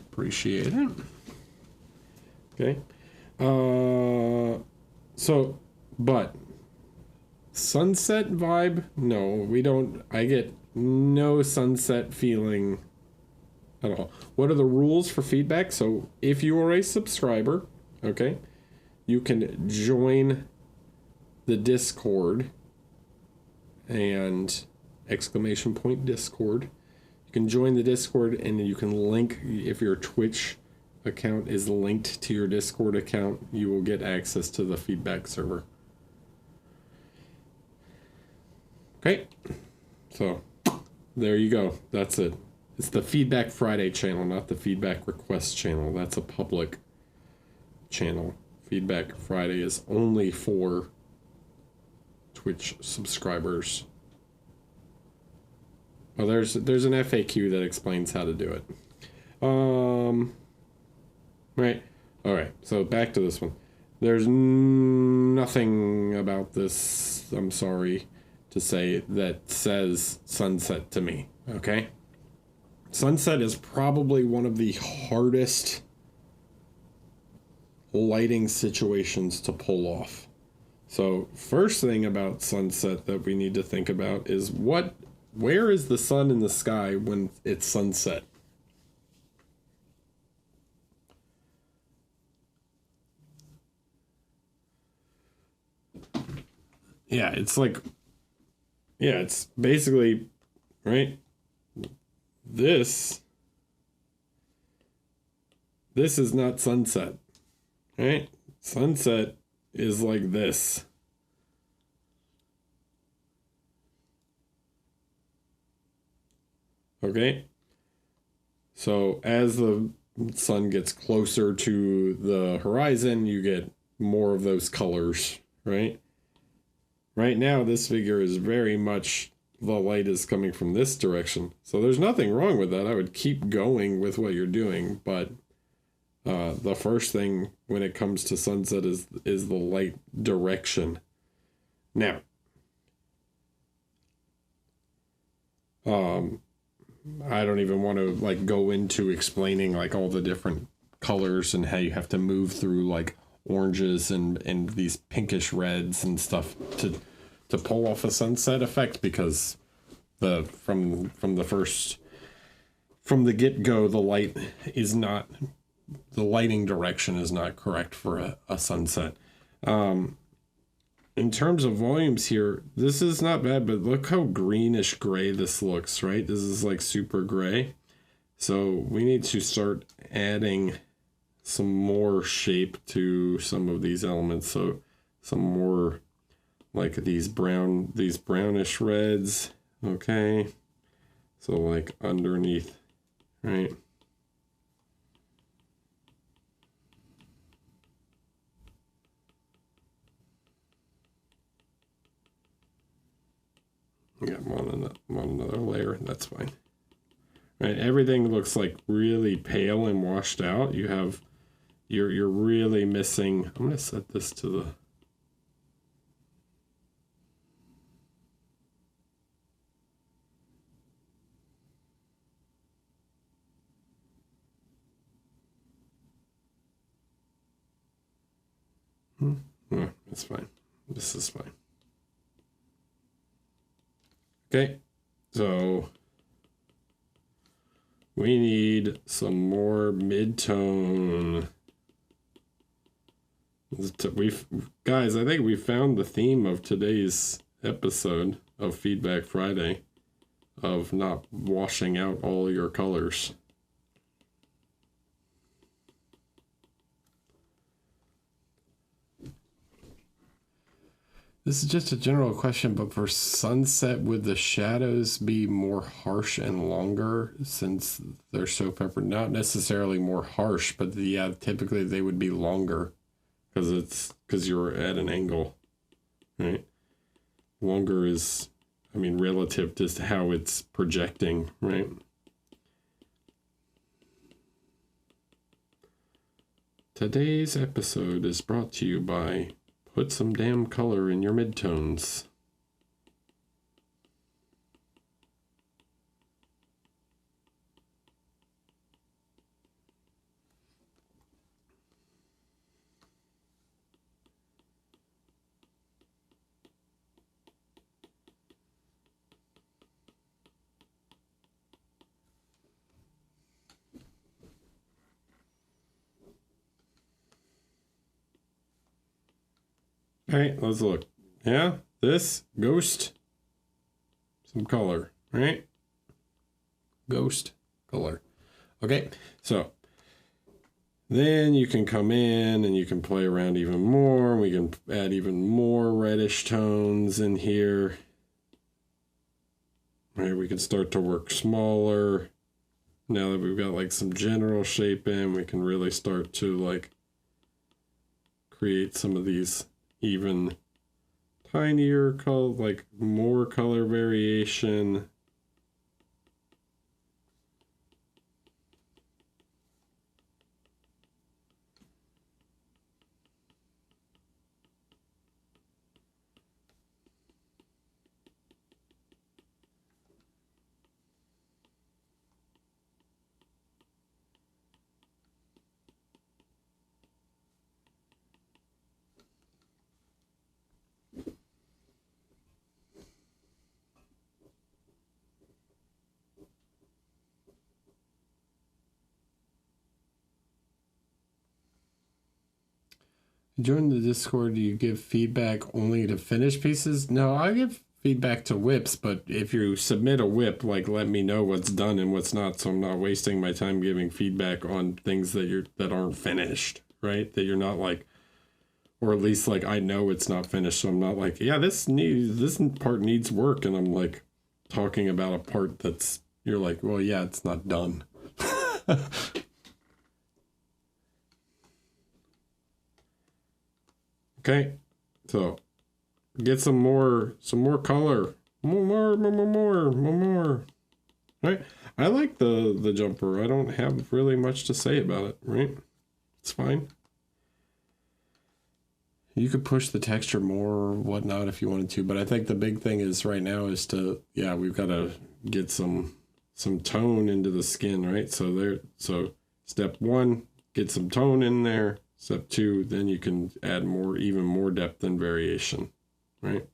Okay. So, but sunset vibe? No, we don't. I get no sunset feeling at all. What are the rules for feedback? So, if you are a subscriber, okay, you can join the Discord and exclamation point Discord. You can join the Discord and you can link, if your Twitch account is linked to your Discord account, you will get access to the feedback server. Okay, so there you go. That's it. It's the Feedback Friday channel, not the Feedback Request channel. That's a public channel. Feedback Friday is only for Twitch subscribers. Oh, there's an FAQ that explains how to do it. Right. All right. So back to this one. There's nothing about this, I'm sorry to say, that says sunset to me. Okay. Sunset is probably one of the hardest lighting situations to pull off. So first thing about sunset that we need to think about is where is the sun in the sky when it's sunset? Yeah, it's like, yeah, it's basically, right? This is not sunset, right? Sunset is like this. Okay? So as the sun gets closer to the horizon, you get more of those colors, right? Right now, this figure is very much, the light is coming from this direction. So there's nothing wrong with that. I would keep going with what you're doing, but the first thing when it comes to sunset is the light direction. Now, I don't even want to like go into explaining like all the different colors and how you have to move through like oranges and these pinkish reds and stuff to pull off a sunset effect, because from the get-go, the lighting direction is not correct for a sunset. In terms of volumes here, this is not bad, but look how greenish gray this looks, right? This is like super gray. So we need to start adding some more shape to some of these elements. So some more like these brownish reds. Okay. So like underneath, right? Yeah, I'm on another layer. That's fine. right? Everything looks like really pale and washed out. You're really missing. I'm gonna set this to the. No, it's fine. This is fine. Okay, so we need some more midtone. Guys, I think we found the theme of today's episode of Feedback Friday of not washing out all your colors. This is just a general question, but for sunset, would the shadows be more harsh and longer since they're so peppered? Not necessarily more harsh, but yeah, typically they would be longer because you're at an angle, right? Longer is, I mean, relative to how it's projecting, right? Today's episode is brought to you by Put Some Damn Color in Your Midtones. All right, let's look. Yeah, this ghost, some color, right? Ghost color. Okay, so then you can come in and you can play around even more. We can add even more reddish tones in here. Right, we can start to work smaller. Now that we've got like some general shape in, we can really start to like create some of these even tinier color, like more color variation. Join the Discord. Do you give feedback only to finished pieces? No, I give feedback to whips, but if you submit a whip, like let me know what's done and what's not, so I'm not wasting my time giving feedback on things that aren't finished, right? That you're not like, or at least like I know it's not finished, so I'm not like, yeah, this part needs work, and I'm like talking about a part that's you're like, well, yeah, it's not done. Okay, so get some more color, more. Right, I like the jumper. I don't have really much to say about it. Right, it's fine. You could push the texture more or whatnot if you wanted to, but I think the big thing is right now is to we've got to get some tone into the skin, right? So step one, get some tone in there. Step two, then you can add even more depth and variation, right?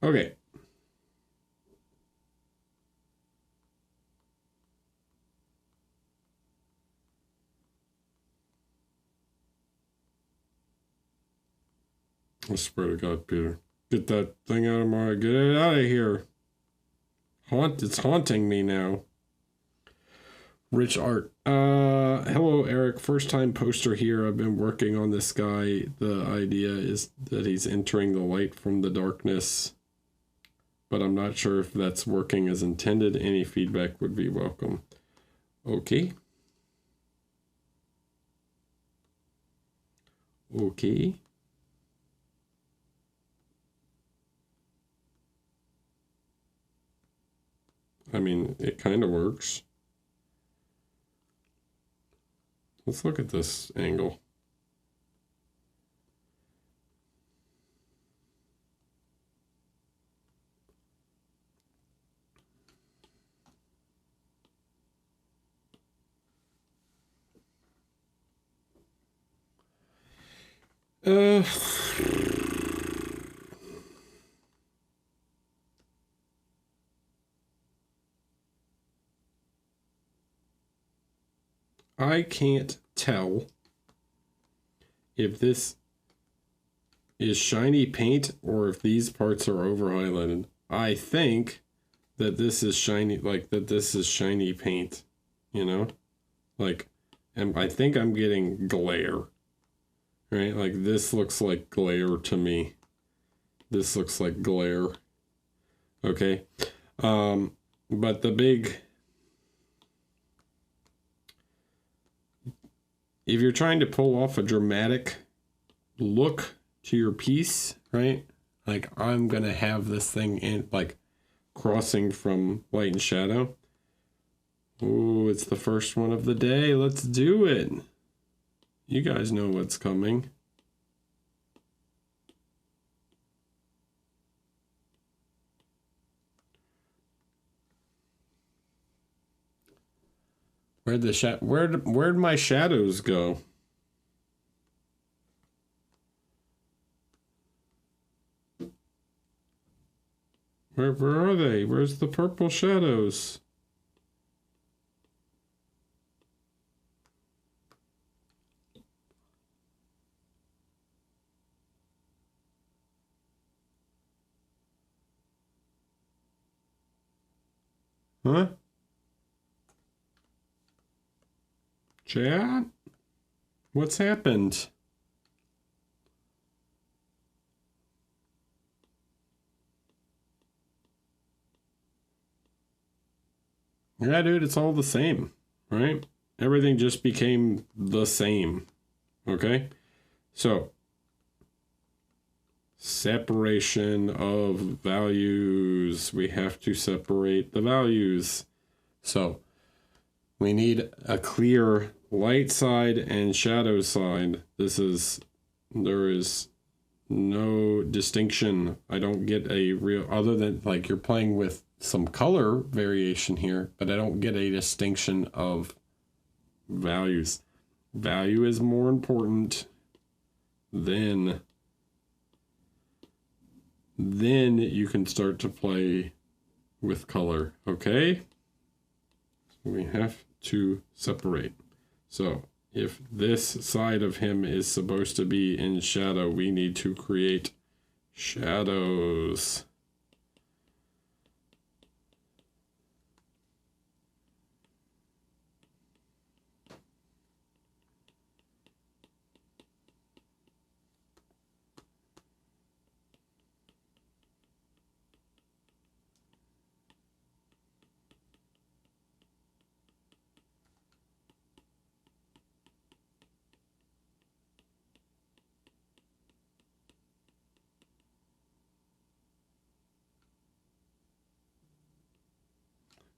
Okay. I swear to God, Peter. Get that thing out of my... Get it out of here. It's haunting me now. Rich Art. Hello, Eric. First time poster here. I've been working on this guy. The idea is that he's entering the light from the darkness. but I'm not sure if that's working as intended. Any feedback would be welcome. Okay. Okay. I mean, it kind of works. Let's look at this angle. I can't tell if this is shiny paint or if these parts are over highlighted. I think that this is shiny, like that this is shiny paint, you know, like, and I think I'm getting glare, right? Like this looks like glare to me. This looks like glare. Okay. But the big, if you're trying to pull off a dramatic look to your piece, right? Like I'm going to have this thing in like crossing from light and shadow. Oh, it's the first one of the day. Let's do it. You guys know what's coming. Where'd my shadows go? Where are they? Where's the purple shadows? Huh? Chat? What's happened? Yeah, dude, it's all the same, right? Everything just became the same, okay? So, separation of values. We have to separate the values. So, we need a clear light side and shadow side. There is no distinction. I don't get a real, other than like you're playing with some color variation here, but I don't get a distinction of values. Value is more important than then you can start to play with color, okay? So we have to separate. So if this side of him is supposed to be in shadow, we need to create shadows.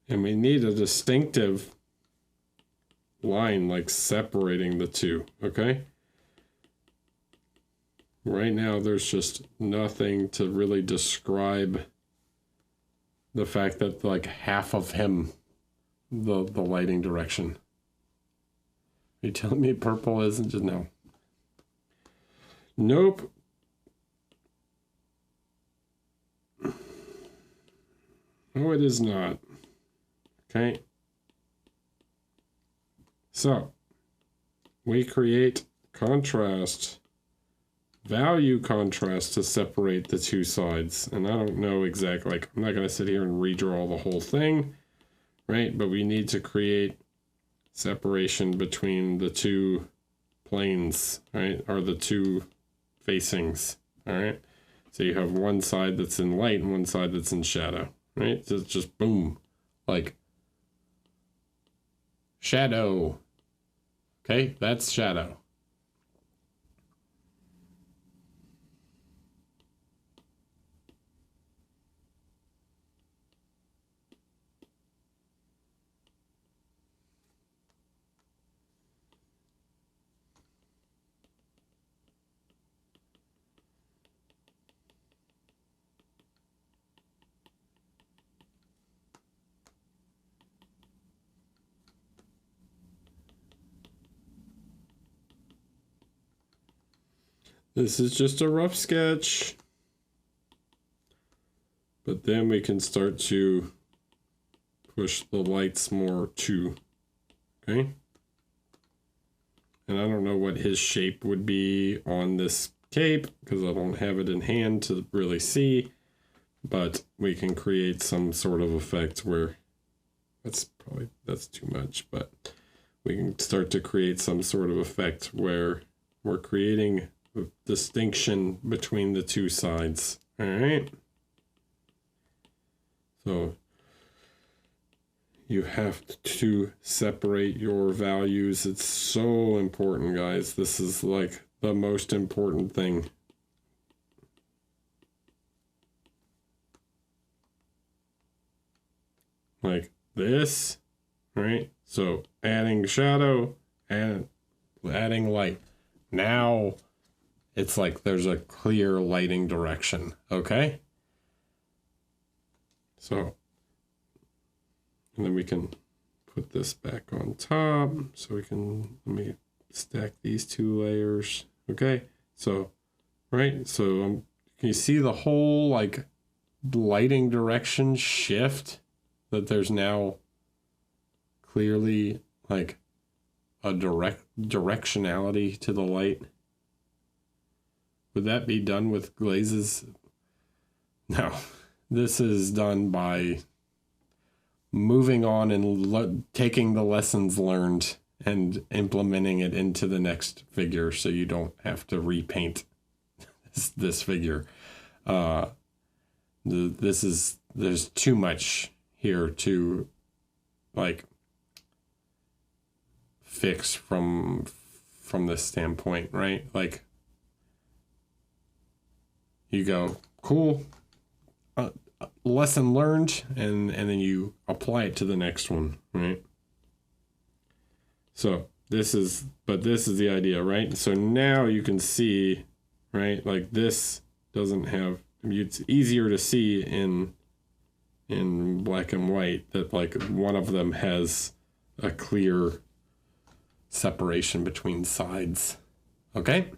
And we need a distinctive line like separating the two, okay? Right now, there's just nothing to really describe the fact that like half of him, the lighting direction. Are you telling me purple isn't just no? Nope. No, it is not. Okay. So we create contrast, value contrast to separate the two sides. And I don't know exactly, like I'm not going to sit here and redraw the whole thing, right? But we need to create separation between the two planes, right? Or the two facings, all right? So you have one side that's in light and one side that's in shadow, right? So it's just boom, like shadow. Okay, that's shadow. This is just a rough sketch, but then we can start to push the lights more too, okay? And I don't know what his shape would be on this cape because I don't have it in hand to really see, but we can create some sort of effect where that's too much, but we can start to create some sort of effect where we're creating a distinction between the two sides. All right. So you have to separate your values. It's so important, guys. This is like the most important thing. Like this, right? So adding shadow and adding light. Now it's like there's a clear lighting direction, okay? So, and then we can put this back on top. So we can, let me stack these two layers, okay? So, right, so can you see the whole like lighting direction shift? That there's now clearly like a directionality to the light. Would that be done with glazes? No, this is done by moving on and taking the lessons learned and implementing it into the next figure so you don't have to repaint this figure. There's too much here to like fix from this standpoint, right? Like you go, cool, lesson learned, and then you apply it to the next one, right? So this is the idea, right? So now you can see, right? Like this doesn't have, it's easier to see in black and white that like one of them has a clear separation between sides. Okay?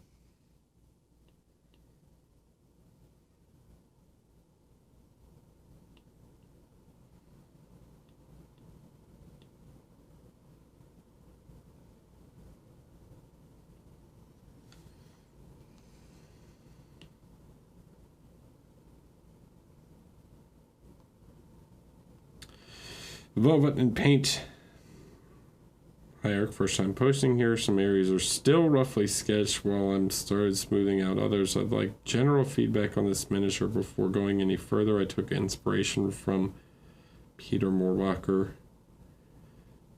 Velvet and paint. Hi Eric, first time posting here. Some areas are still roughly sketched while I'm started smoothing out others. I'd like general feedback on this miniature before going any further. I took inspiration from Peter Morwacher.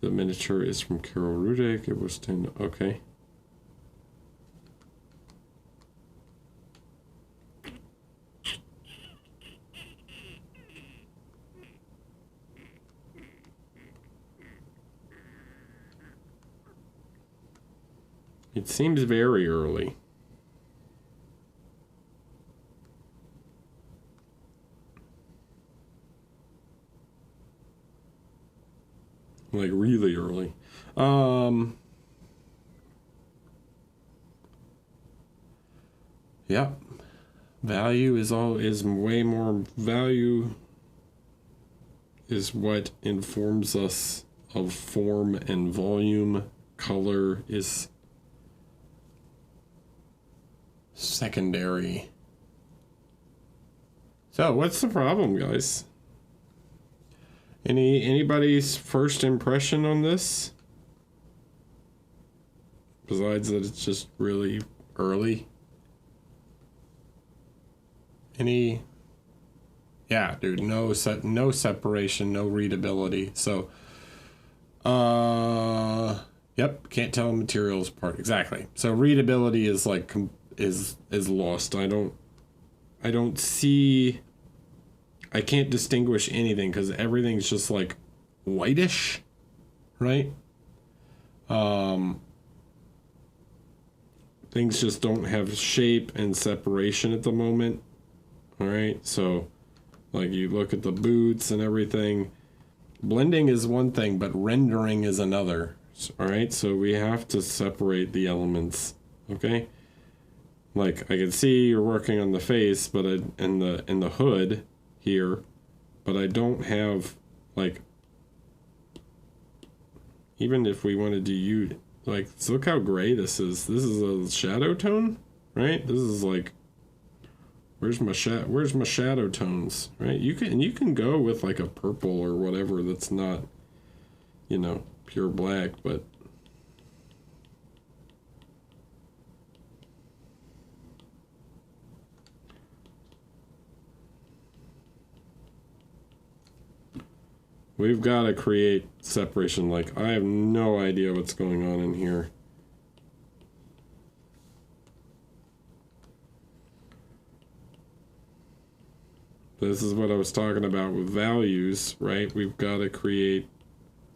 The miniature is from Carol Rudick. It was 10. Okay. It seems very early. Like really early. Yeah. Value is way more value is what informs us of form and volume. Color is secondary. So what's the problem, guys? Anybody's first impression on this? Besides that it's just really early. Any? Yeah, dude, no separation, no readability. So, yep, can't tell materials apart. Exactly. So readability is like is lost. I don't see. I can't distinguish anything because everything's just like whitish, right? Things just don't have shape and separation at the moment. All right, so like you look at the boots and everything. Blending is one thing, but rendering is another. All right, so we have to separate the elements. Okay, like I can see you're working on the face, but in the hood here, but I don't have like. Even if we wanted to use like, look how gray this is. This is a shadow tone, right? This is like, where's my shadow tones, right? You can go with like a purple or whatever that's not, you know, pure black, but we've got to create separation. Like, I have no idea what's going on in here. This is what I was talking about with values, right? We've got to create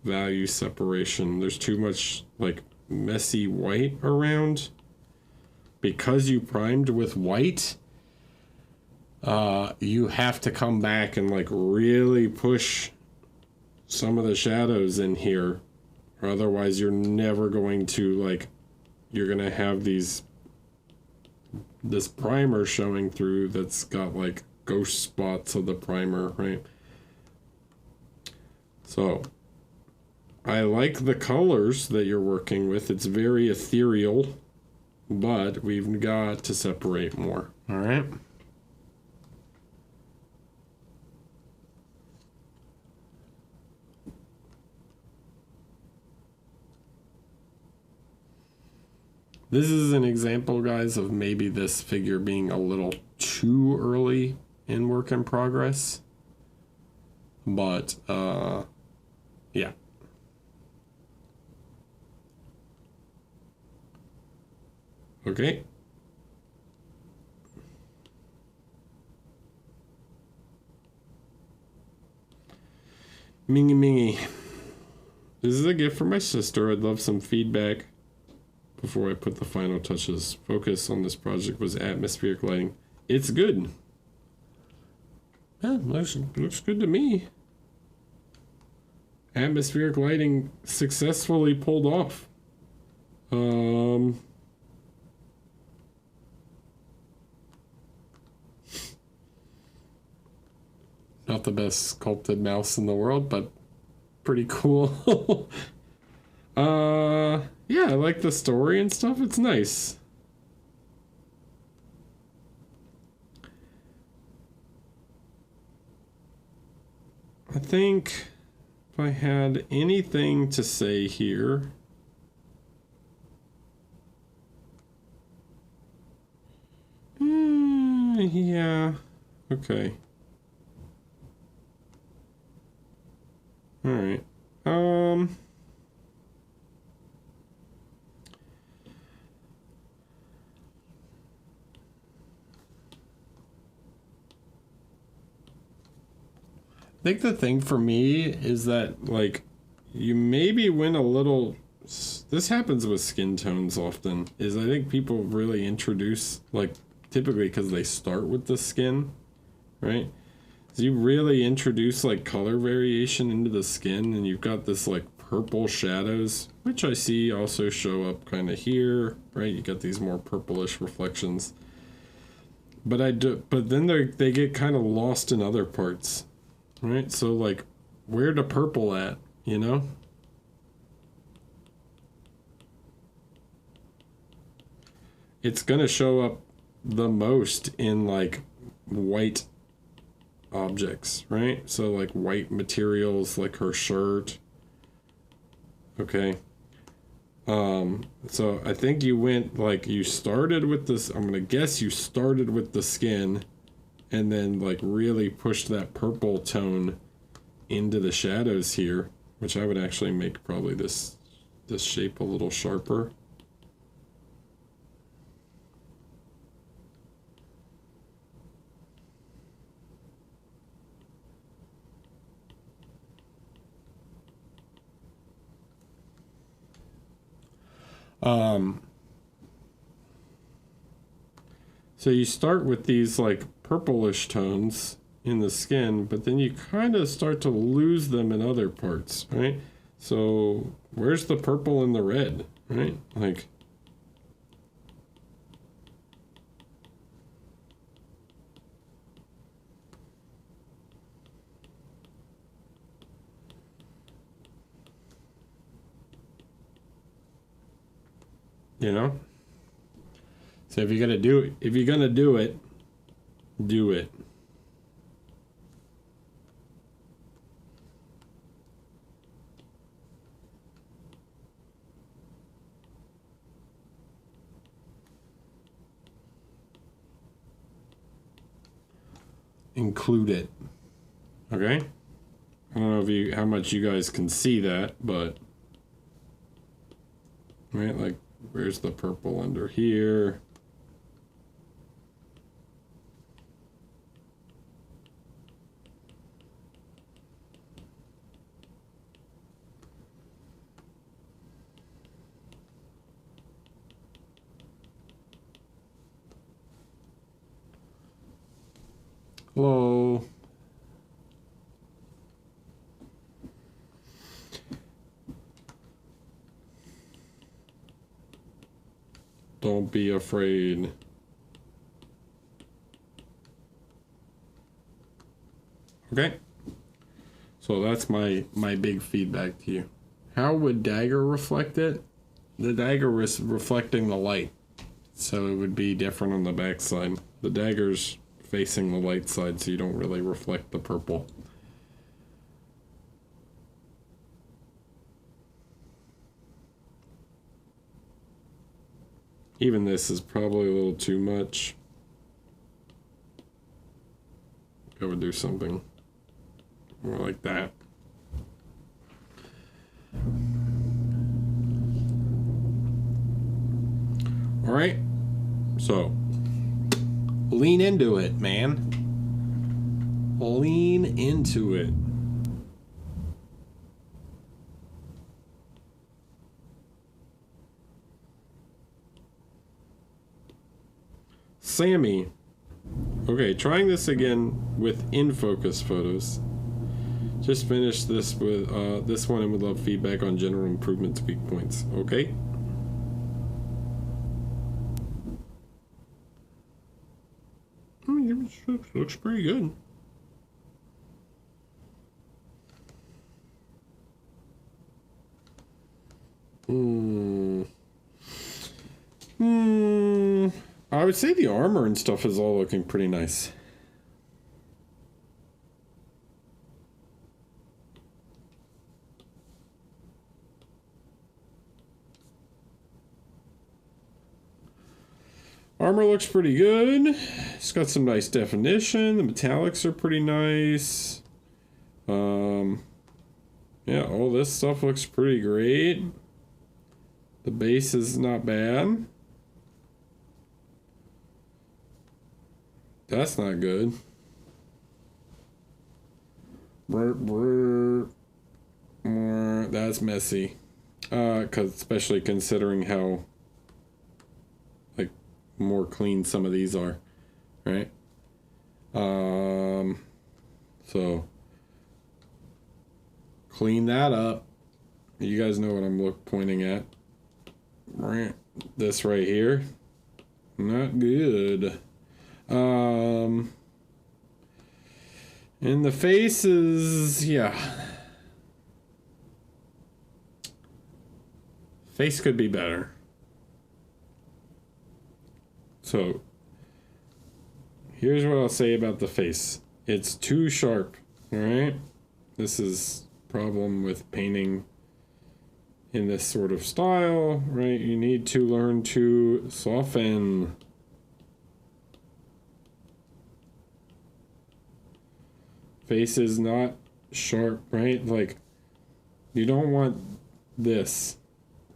value separation. There's too much like messy white around. Because you primed with white, you have to come back and like really push some of the shadows in here, or otherwise you're never going to like, you're gonna have this primer showing through that's got like ghost spots of the primer, right? So I like the colors that you're working with. It's very ethereal, but we've got to separate more. All right. This is an example, guys, of maybe this figure being a little too early in work in progress. But, yeah. Okay. Mingy Mingy. This is a gift for my sister. I'd love some feedback before I put the final touches. Focus on this project was atmospheric lighting. It's good. Yeah, looks good to me. Atmospheric lighting successfully pulled off. Not the best sculpted mouse in the world, but pretty cool. Yeah, I like the story and stuff. It's nice. I think if I had anything to say here, yeah, okay. All right. I think the thing for me is that, like, you maybe went a little. This happens with skin tones often. Is I think people really introduce, like, typically because they start with the skin, right? So you really introduce like color variation into the skin, and you've got this like purple shadows, which I see also show up kind of here, right? You got these more purplish reflections. But then they get kind of lost in other parts. Right, so like, where the purple at, you know? It's gonna show up the most in like white objects, right? So like white materials, like her shirt. Okay. So I think you went like, you started with this, I'm gonna guess you started with the skin, and then like really push that purple tone into the shadows here, which I would actually make probably this shape a little sharper. So you start with these like purplish tones in the skin, but then you kind of start to lose them in other parts, right? So where's the purple and the red, right? Like, you know? So if you're gonna do it, do it. Include it. Okay? I don't know how much you guys can see that, but right, like where's the purple under here? Hello. Don't be afraid. Okay. So that's my big feedback to you. How would dagger reflect it? The dagger is reflecting the light, so it would be different on the back side. The dagger's facing the light side, so you don't really reflect the purple. Even this is probably a little too much. I would do something more like that. All right, so lean into it, man. Lean into it. Sammy. Okay, trying this again with in-focus photos. Just finished this with this one and would love feedback on general improvements, weak points. Okay. Looks pretty good. I would say the armor and stuff is all looking pretty nice. Armor looks pretty good. It's got some nice definition. The metallics are pretty nice. Yeah, all this stuff looks pretty great. The base is not bad. That's not good. That's messy. Especially considering how like more clean some of these are, right? So clean that up. You guys know what I'm pointing at. This right here, not good. And the faces, yeah. Face could be better. So, here's what I'll say about the face. It's too sharp, alright? This is problem with painting in this sort of style, right? You need to learn to soften. face is not sharp, right? Like, you don't want this.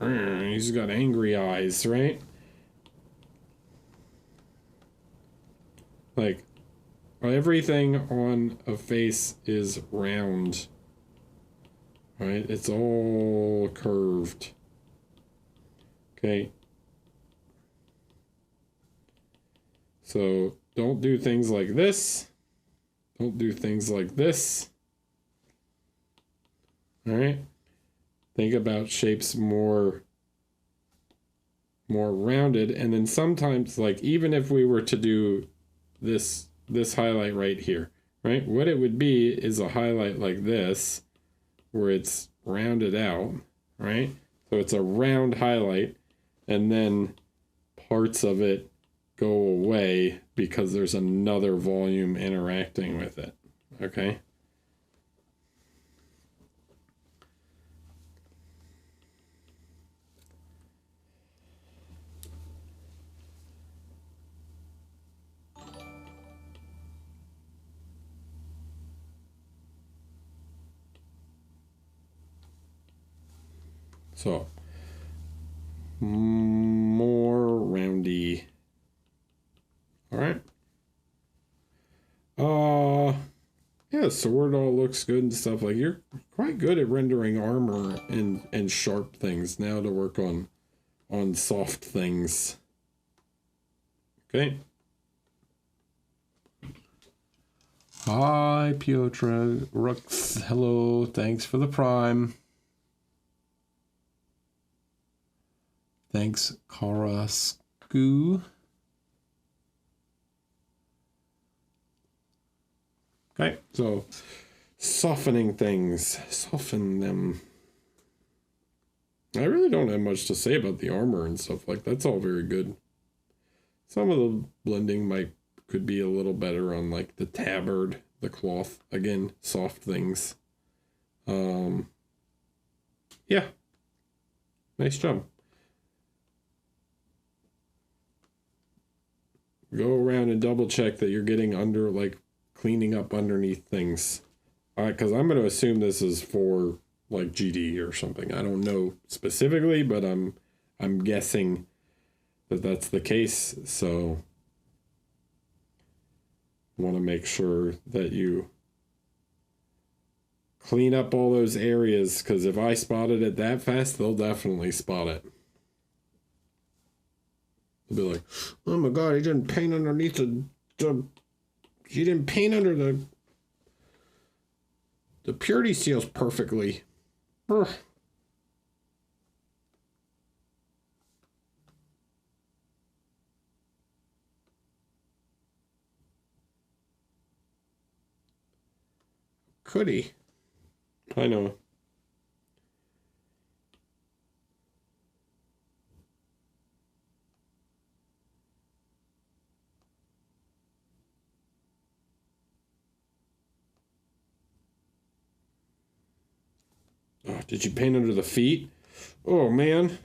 He's got angry eyes, right? Like, everything on a face is round, right? It's all curved. Okay. So don't do things like this. Don't do things like this. All right. Think about shapes more rounded, and then sometimes, like, even if we were to do this highlight right here, right? What it would be is a highlight like this, where it's rounded out, right? So it's a round highlight, and then parts of it go away because there's another volume interacting with it, okay? So, more roundy. All right. Yeah, sword all looks good and stuff. Like, you're quite good at rendering armor and sharp things. Now to work on soft things. Okay. Hi, Piotr Rux. Hello. Thanks for the prime. Thanks, Karasku. Okay, so softening things, soften them. I really don't have much to say about the armor and stuff. Like, that's all very good. Some of the blending could be a little better on, like, the tabard, the cloth. Again, soft things. Yeah. Nice job. Go around and double check that you're getting under, like, cleaning up underneath things. Because I'm going to assume this is for, like, GD or something. I don't know specifically, but I'm guessing that that's the case. So want to make sure that you clean up all those areas, because if I spotted it that fast, they'll definitely spot it. They'll be like, oh my god, he didn't paint underneath he didn't paint under the purity seals perfectly. Ugh. Could he? I know. Oh, did you paint under the feet? Oh, man.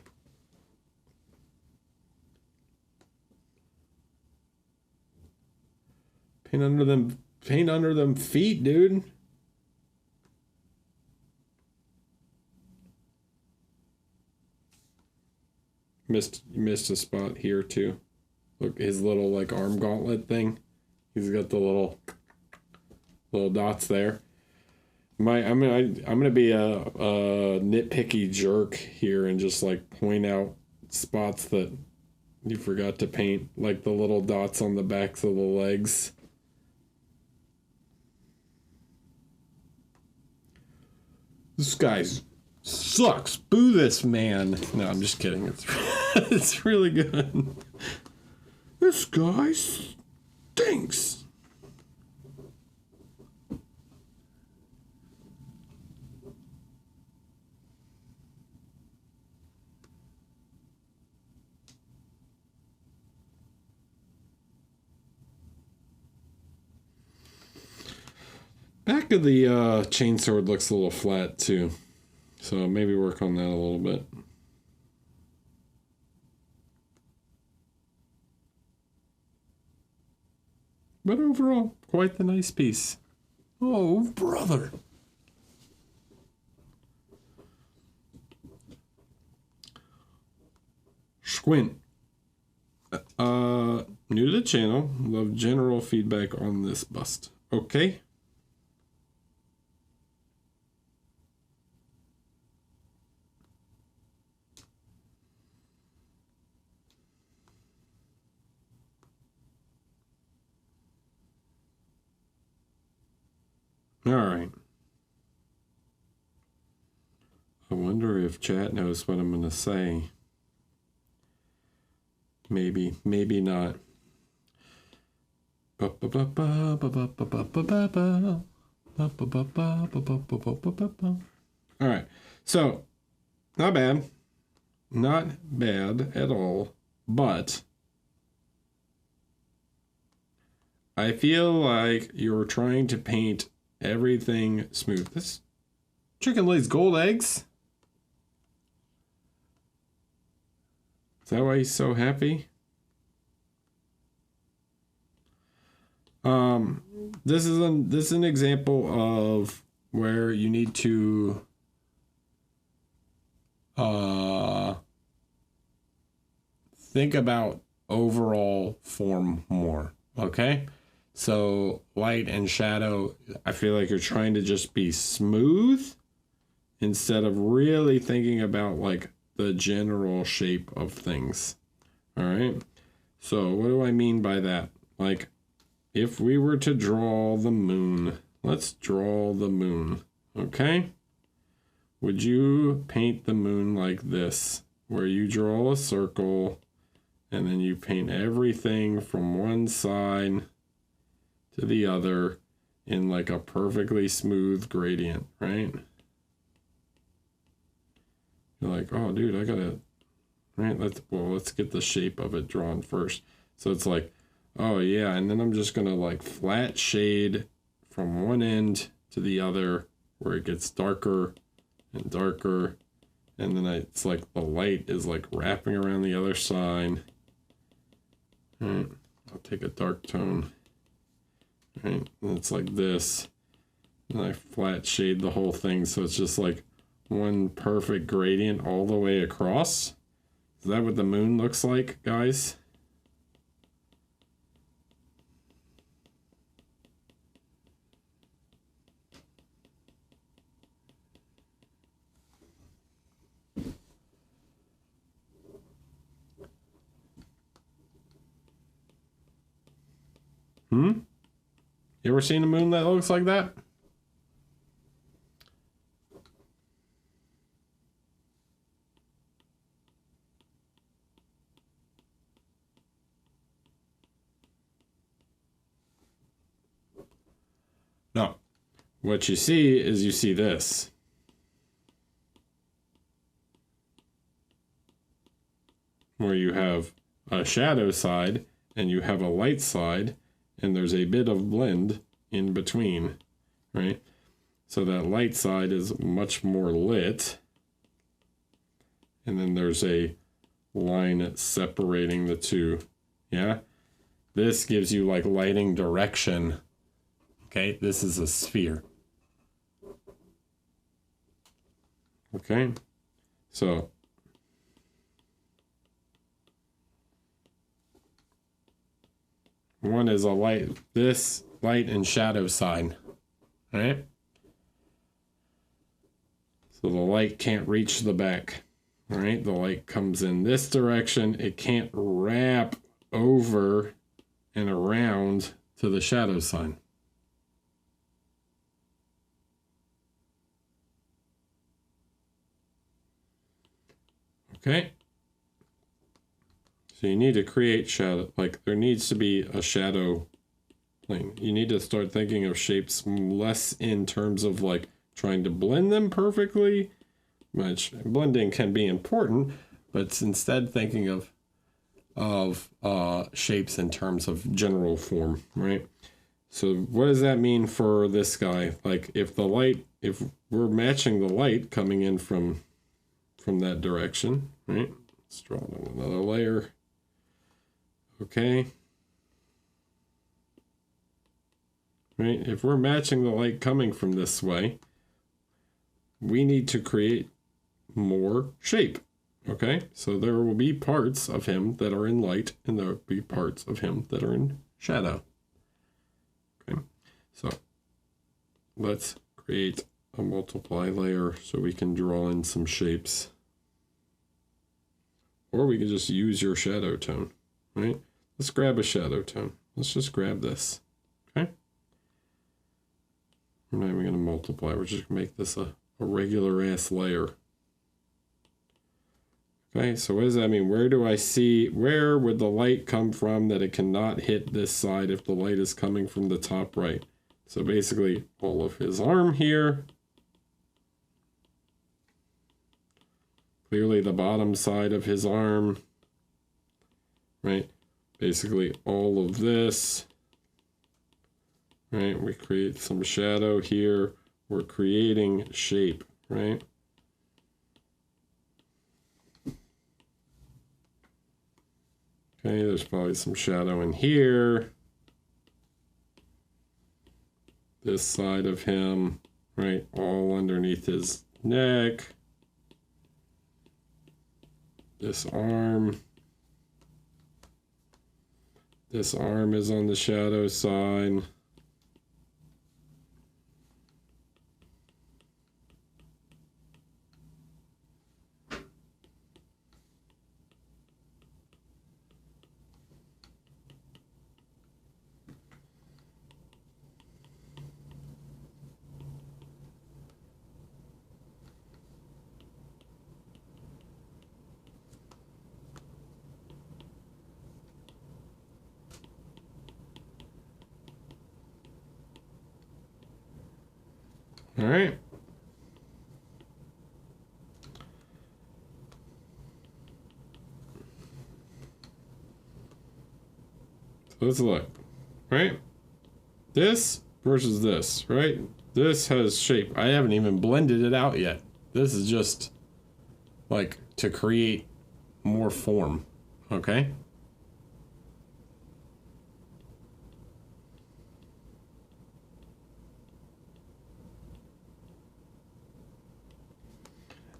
Paint under them feet, dude. Missed a spot here too. Look, his little, like, arm gauntlet thing. He's got the little dots there. I'm gonna be a nitpicky jerk here and just, like, point out spots that you forgot to paint, like the little dots on the backs of the legs. This guy sucks. Boo this man. No, I'm just kidding. It's really good. This guy stinks. Back of the chainsword looks a little flat too, so maybe work on that a little bit. But overall, quite the nice piece. Oh, brother. Squint. New to the channel. Love general feedback on this bust. Okay. All right. I wonder if chat knows what I'm going to say. Maybe, maybe not. All right. So, not bad. Not bad at all. But I feel like you're trying to paint everything smooth. This chicken lays gold eggs. Is that why he's so happy? This is an example of where you need to think about overall form more. Okay, so light and shadow, I feel like you're trying to just be smooth instead of really thinking about like the general shape of things. All right, so what do I mean by that? Like, if we were to draw the moon, let's draw the moon, okay? Would you paint the moon like this, where you draw a circle and then you paint everything from one side to the other in like a perfectly smooth gradient, right? You're like, oh dude, I gotta, right? Let's get the shape of it drawn first. So it's like, oh yeah, and then I'm just gonna like flat shade from one end to the other where it gets darker and darker, and then it's like the light is like wrapping around the other side. All right, I'll take a dark tone. All right, and it's like this, and I flat shade the whole thing so it's just like one perfect gradient all the way across. Is that what the moon looks like, guys? You ever seen a moon that looks like that? No. What you see is you see this. Where you have a shadow side and you have a light side, and there's a bit of blend in between, right? So that light side is much more lit, and then there's a line separating the two. Yeah, this gives you like lighting direction. Okay, this is a sphere. Okay, so one is a light, this light and shadow side, right? So the light can't reach the back, right? The light comes in this direction. It can't wrap over and around to the shadow side. Okay. So you need to create shadow, like there needs to be a shadow plane. You need to start thinking of shapes less in terms of like trying to blend them perfectly, which blending can be important, but instead thinking of shapes in terms of general form, right? So what does that mean for this guy? Like if we're matching the light coming in from that direction, right? Let's draw another layer. Okay. right? If we're matching the light coming from this way, we need to create more shape. Okay, so there will be parts of him that are in light, and there will be parts of him that are in shadow. Okay, so let's create a multiply layer so we can draw in some shapes. Or we can just use your shadow tone, right? Let's grab a shadow tone. Let's just grab this, okay? We're not even going to multiply. We're just going to make this a regular ass layer. Okay, so what does that mean? Where do I see, where would the light come from that it cannot hit this side if the light is coming from the top right? So basically all of his arm here. Clearly the bottom side of his arm, right? Basically all of this, right? We create some shadow here. We're creating shape, right? Okay, there's probably some shadow in here. This side of him, right? All underneath his neck. This arm. This arm is on the shadow side. All right. So let's look, right? This versus this, right? This has shape. I haven't even blended it out yet. This is just like to create more form, okay?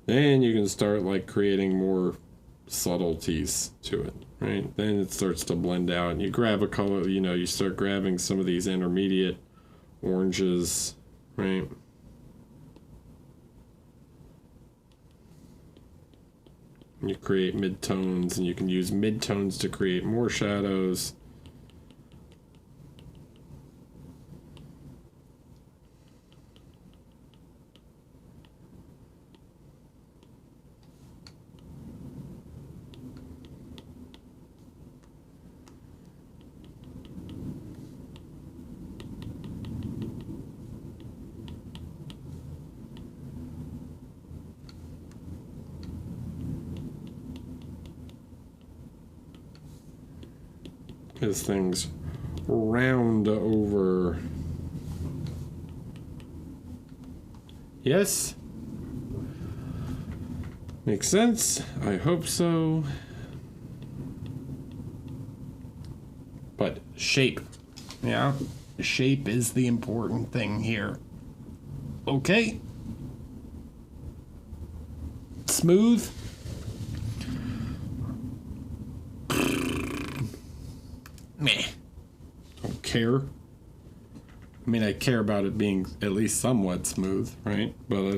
Then you can start like creating more subtleties to it, right? Then it starts to blend out and you grab a color, you know, you start grabbing some of these intermediate oranges, right? And you create midtones, and you can use midtones to create more shadows. As things round over. Yes? Makes sense? I hope so. But shape. Yeah, shape is the important thing here. Okay. Smooth. Meh. Don't care. I mean, I care about it being at least somewhat smooth, right? But I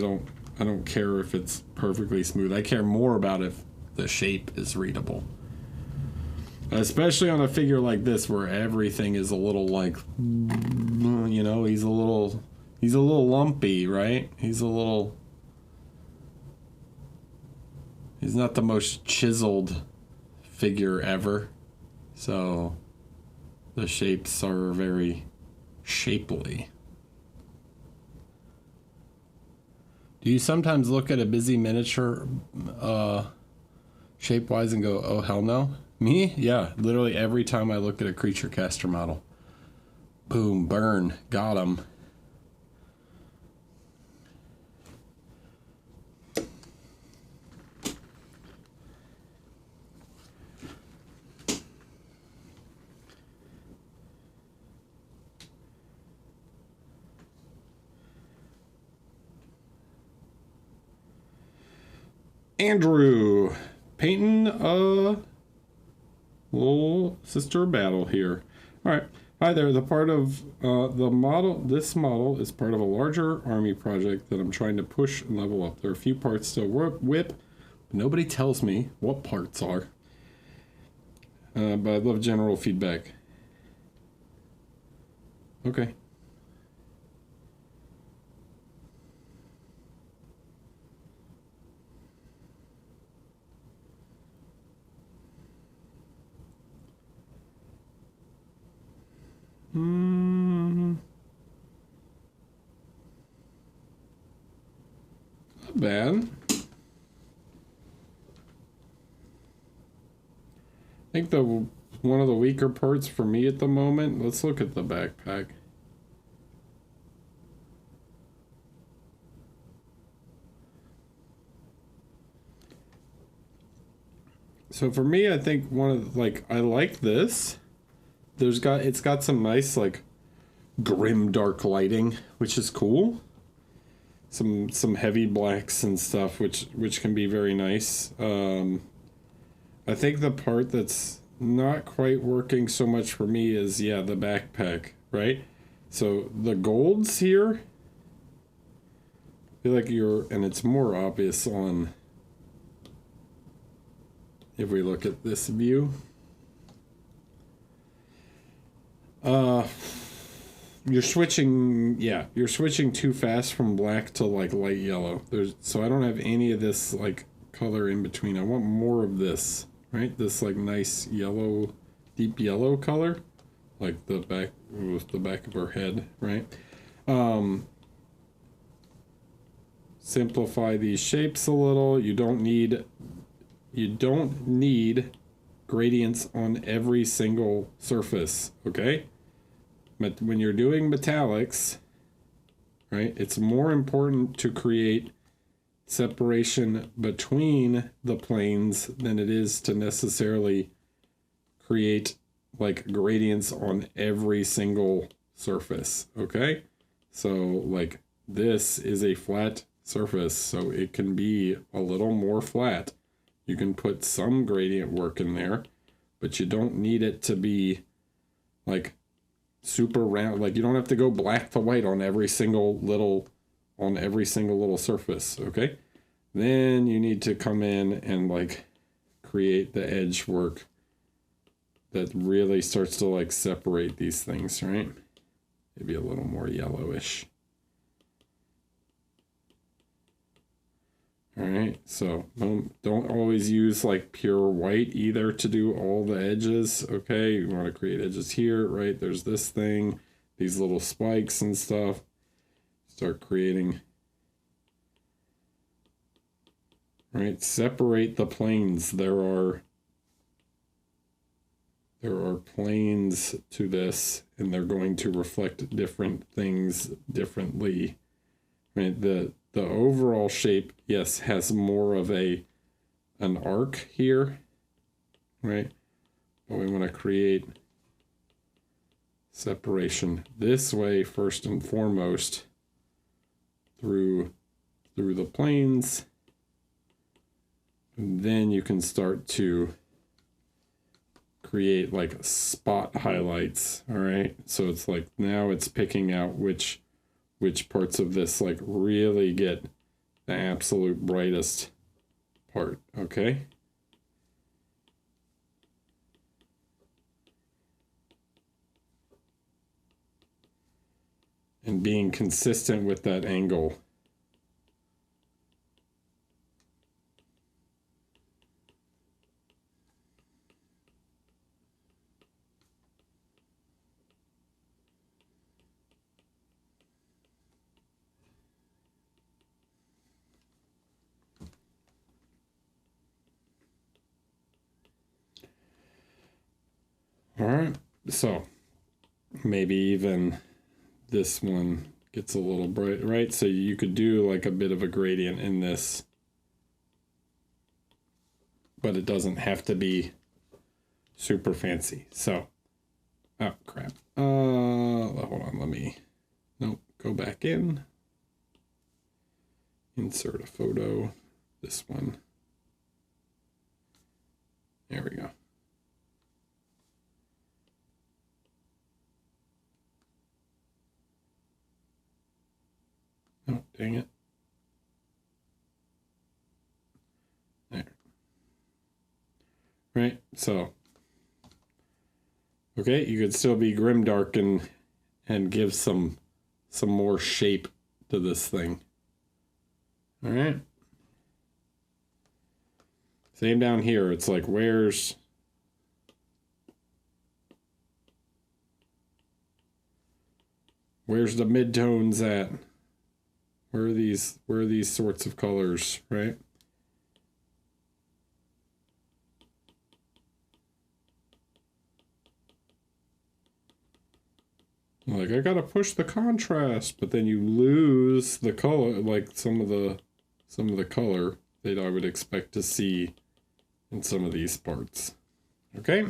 don't care if it's perfectly smooth. I care more about if the shape is readable. Especially on a figure like this where everything is a little like, you know, he's a little lumpy, right? He's not the most chiseled figure ever. So the shapes are very shapely. Do you sometimes look at a busy miniature shape-wise and go, oh, hell no? Me? Yeah, literally every time I look at a creature caster model. Boom, burn, got him. Andrew, painting a little sister battle here. All right. Hi there. The part of the model, this model is part of a larger army project that I'm trying to push and level up. There are a few parts to whip. Nobody tells me what parts are. But I'd love general feedback. Okay. Not bad. I think one of the weaker parts for me at the moment, let's look at the backpack. So for me, I think one of I like this. It's got some nice grim dark lighting, which is cool. Some heavy blacks and stuff, which can be very nice. I think the part that's not quite working so much for me is the backpack, right? So the golds here, I feel like and it's more obvious on if we look at this view. You're switching too fast from black to light yellow. So I don't have any of this color in between. I want more of this, right? This nice yellow, deep yellow color, like the back of her head, right? Simplify these shapes a little. You don't need gradients on every single surface, okay? But when you're doing metallics, right, it's more important to create separation between the planes than it is to necessarily create gradients on every single surface, okay? So this is a flat surface, so it can be a little more flat. You can put some gradient work in there, but you don't need it to be super round. You don't have to go black to white on every single little surface, okay? Then you need to come in and create the edge work that really starts to separate these things, right? Maybe a little more yellowish. All right, so don't always use pure white either to do all the edges, okay? You want to create edges here, right? There's this thing, these little spikes and stuff. Start creating, right? Separate the planes. There are planes to this, and they're going to reflect different things differently, right? The overall shape, yes, has more of an arc here, right? But we want to create separation this way first and foremost through the planes. And then you can start to create spot highlights, all right? So it's now it's picking out which parts of this really get the absolute brightest part, okay? And being consistent with that angle. All right, so maybe even this one gets a little bright, right? So you could do a bit of a gradient in this, but it doesn't have to be super fancy. So, oh crap. Hold on, go back in. Insert a photo, this one. There we go. Oh, dang it. There. Right, so. Okay, you could still be grimdark and give some more shape to this thing. All right. Same down here. It's like, where's the midtones at? Where are these sorts of colors, right? Like, I gotta push the contrast, but then you lose the color, like some of the color that I would expect to see in some of these parts. Okay?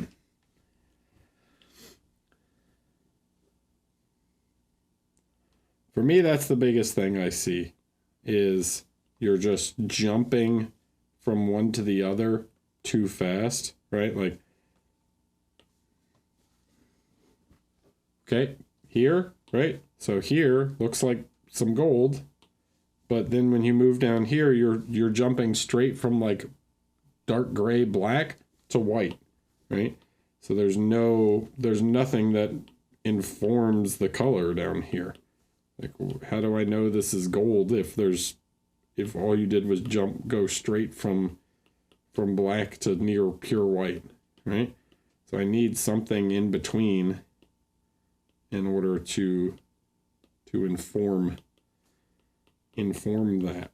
For me, that's the biggest thing I see, is you're just jumping from one to the other too fast, right? Like, okay, here, right? So here looks like some gold, but then when you move down here, you're jumping straight from like dark gray, black to white, right? So there's nothing that informs the color down here. Like, how do I know this is gold if all you did was go straight from black to near pure white, right? So I need something in between in order to inform that.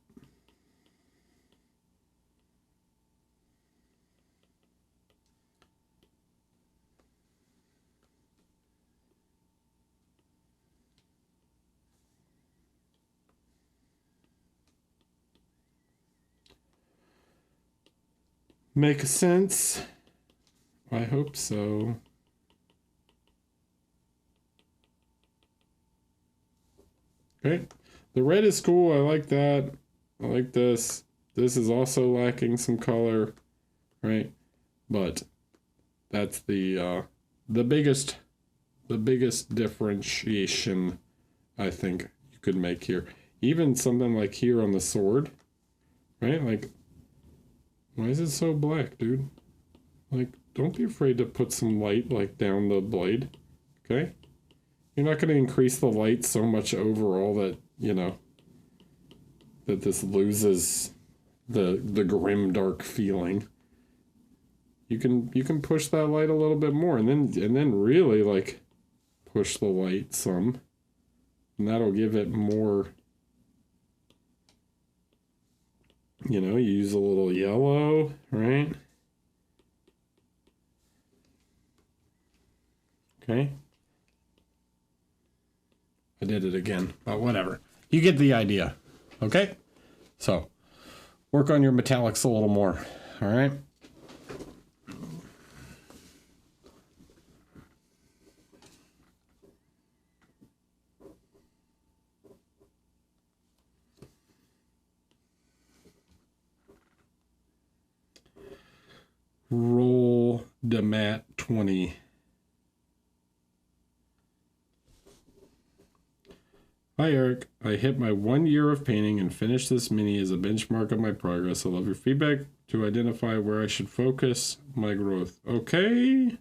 Make sense? I hope so. Okay. The red is cool. I like that. I like this. This is also lacking some color, right? But that's the biggest differentiation I think you could make here. Even something like here on the sword, right? Like, why is it so black, dude? Like, don't be afraid to put some light, like, down the blade, okay? You're not going to increase the light so much overall that, you know, that this loses the grim dark feeling. You can push that light a little bit more, and then really, like, push the light some, and that'll give it more. You know, you use a little yellow, right? Okay. I did it again, but whatever. You get the idea, okay? So, work on your metallics a little more, all right? Roll the mat 20. Hi Eric, I hit my 1 year of painting and finished this mini as a benchmark of my progress. I love your feedback to identify where I should focus my growth. Okay.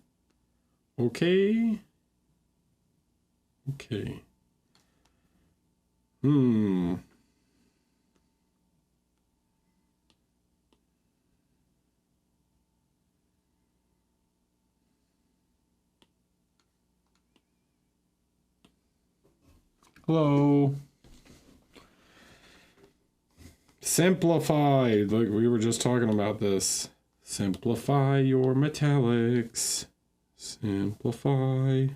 Hello. Simplified. Look, we were just talking about this. Simplify your metallics. Simplify.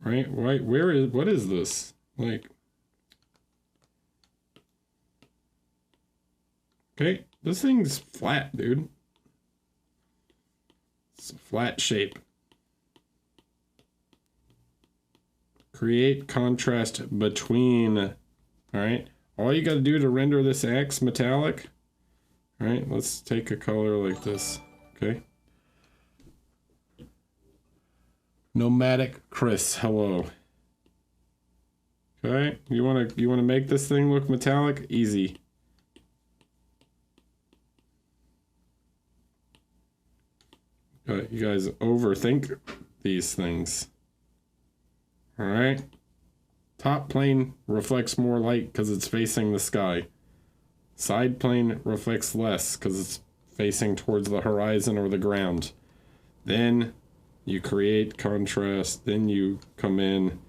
Right? What is this? Like, okay, this thing's flat, dude. It's a flat shape. Create contrast between, all right? All you got to do to render this X metallic, all right? Let's take a color like this, okay? Nomadic Chris, hello. Okay, you wanna make this thing look metallic? Easy. You guys overthink these things. All right. Top plane reflects more light because it's facing the sky. Side plane reflects less because it's facing towards the horizon or the ground. Then you create contrast. Then you come in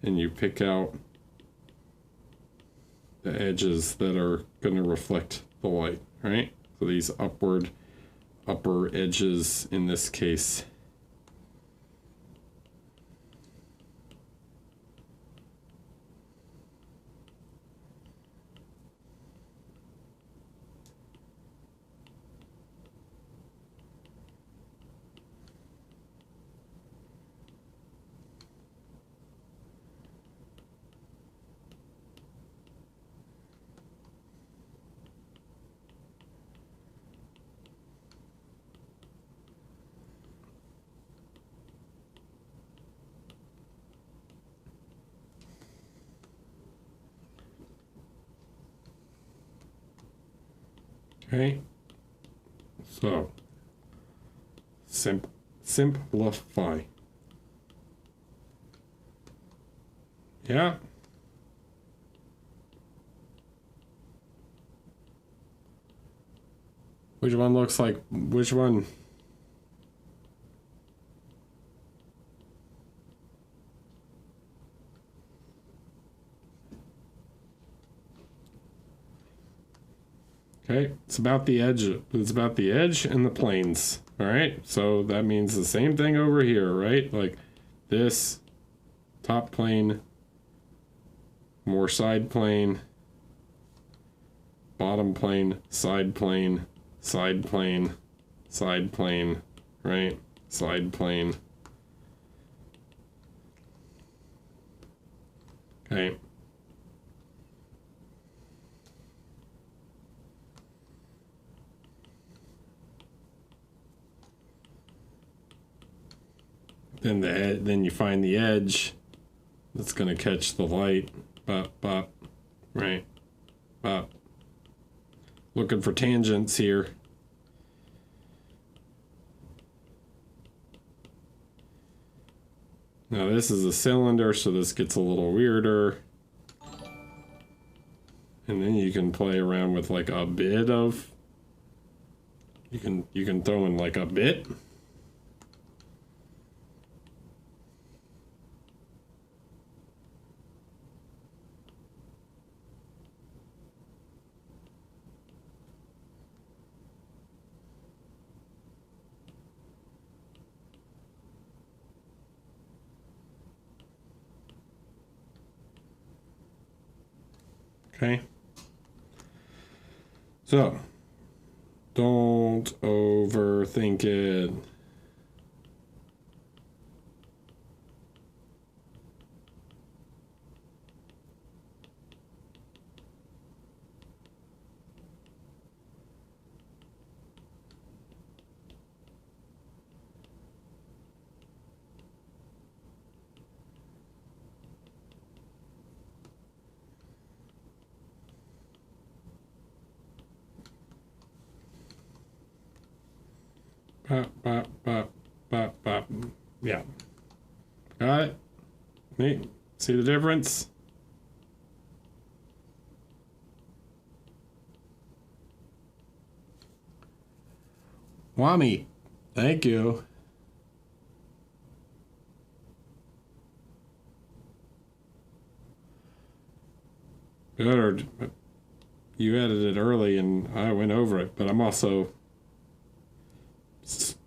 and you pick out the edges that are going to reflect the light, right? So these upper edges in this case. Okay, so simplify. Yeah. Which one looks like which one? Okay, it's about the edge. It's about the edge and the planes. All right, so that means the same thing over here, right? Like this top plane, more side plane, bottom plane, side plane, side plane, side plane, right? Side plane. Okay. Then you find the edge that's going to catch the light. Bop, bop. Right. Bop. Looking for tangents here. Now this is a cylinder, so this gets a little weirder. And then you can play around with like a bit of... You can throw in like a bit. Okay. So, don't overthink it. Bop, bop, bop, bop, bop. Yeah. Got it? Neat. See the difference? Wami, thank you. Good. You edited it early and I went over it, but I'm also...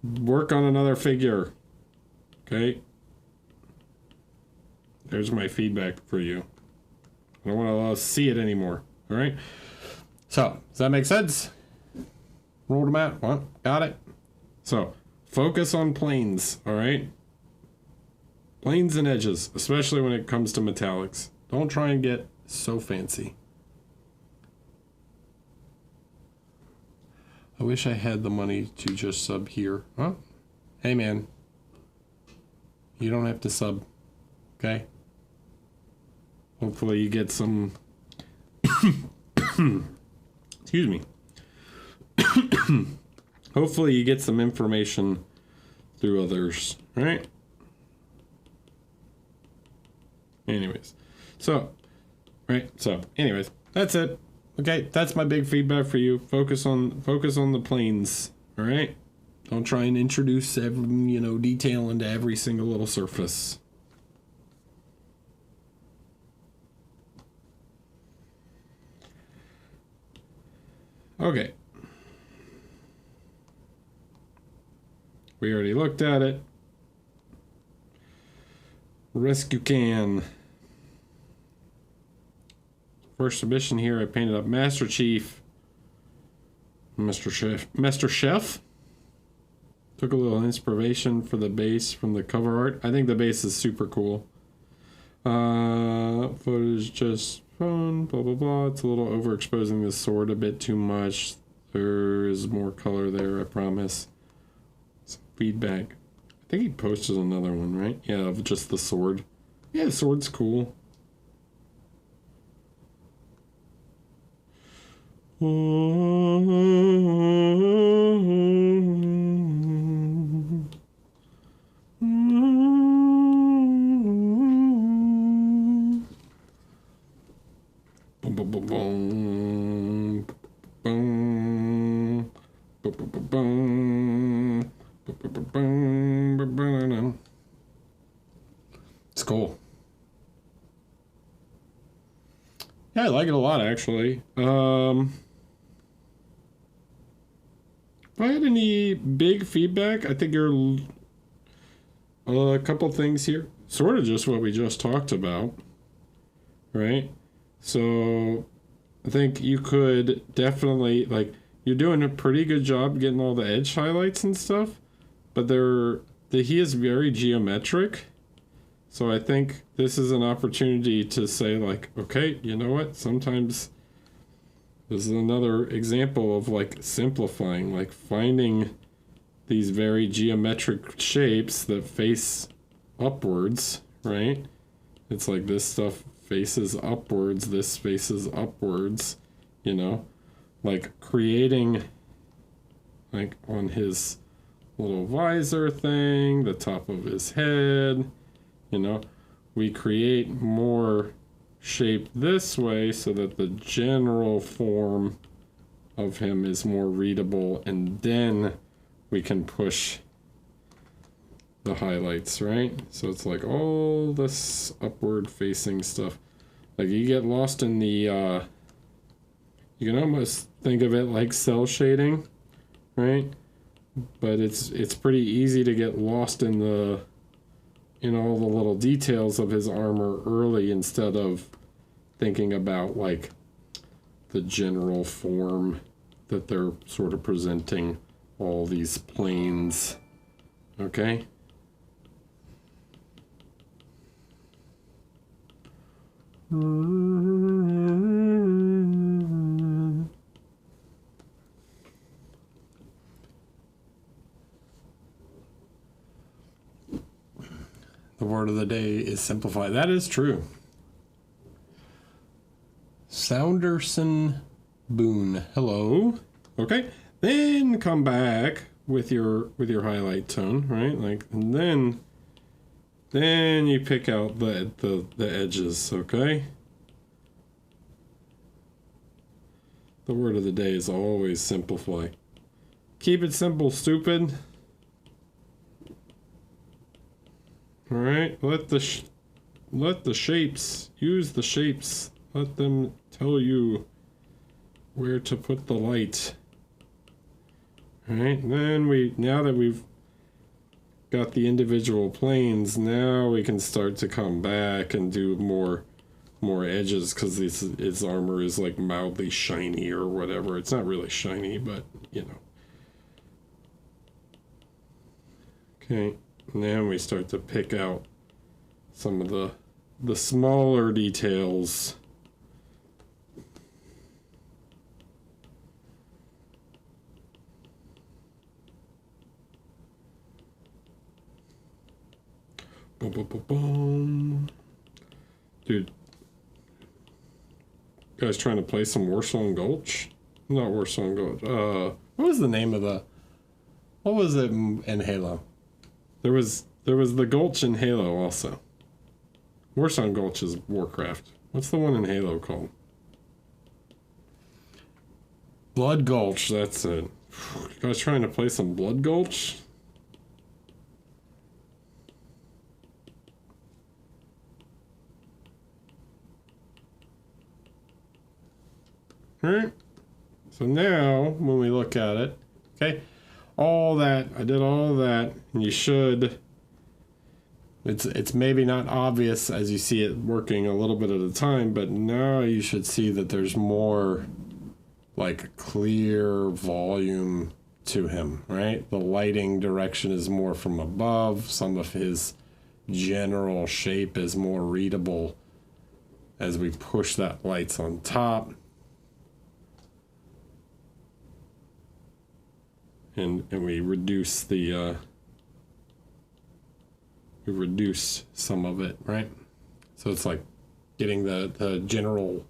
Work on another figure. Okay? There's my feedback for you. I don't want to see it anymore. All right? So, does that make sense? Rolled them out. What? Got it? So, focus on planes. All right? Planes and edges, especially when it comes to metallics. Don't try and get so fancy. I wish I had the money to just sub here. Huh? Hey, man. You don't have to sub. Okay? Hopefully you get some... Excuse me. Hopefully you get some information through others, right? Anyways. Anyways, that's it. Okay, that's my big feedback for you. Focus on the planes, all right? Don't try and introduce every, detail into every single little surface. Okay. We already looked at it. Rescue can. First submission here, I painted up Master Chief. Master Chef. Took a little inspiration for the base from the cover art. I think the base is super cool. Footage just fun, blah, blah, blah. It's a little overexposing the sword a bit too much. There is more color there, I promise. Some feedback. I think he posted another one, right? Yeah, of just the sword. Yeah, the sword's cool. It's cool. Yeah, I like it a lot, actually. If I had any big feedback, I think you're a couple things here. Sort of just what we just talked about, right? So I think you could definitely, you're doing a pretty good job getting all the edge highlights and stuff, but he is very geometric. So I think this is an opportunity to say, okay, you know what? Sometimes this is another example of simplifying, finding these very geometric shapes that face upwards, right? It's like this stuff faces upwards, this faces upwards, creating on his little visor thing, the top of his head, we create more shape this way so that the general form of him is more readable, and then we can push the highlights, right? So it's all this upward facing stuff. You get lost in the you can almost think of it like cell shading, right? But it's pretty easy to get lost in all the little details of his armor early, instead of thinking about the general form that they're sort of presenting all these planes. Okay? The word of the day is simplify. That is true. Sounderson Boone. Hello. Okay. Then come back with your highlight tone, right? And then you pick out the edges, okay? The word of the day is always simplify. Keep it simple, stupid. All right, let the shapes, use the shapes. Let them tell you where to put the light. All right, then now that we've got the individual planes, now we can start to come back and do more edges, because its armor is mildly shiny or whatever. It's not really shiny, but Okay. Now we start to pick out some of the smaller details. Boom, boom, boom, boom. Dude. You guys trying to play some Warsong Gulch? Not Warsong Gulch. What was the name of the... What was it in Halo? There was the Gulch in Halo also. Warsong Gulch is Warcraft. What's the one in Halo called? Blood Gulch, that's it. You guys trying to play some Blood Gulch? Alright. So now, when we look at it, okay, all that, I did all that, and you should, it's maybe not obvious as you see it working a little bit at a time, but now you should see that there's more like clear volume to him, right? The lighting direction is more from above. Some of his general shape is more readable as we push that lights on top. And we reduce the we reduce some of it, right? So it's like getting the general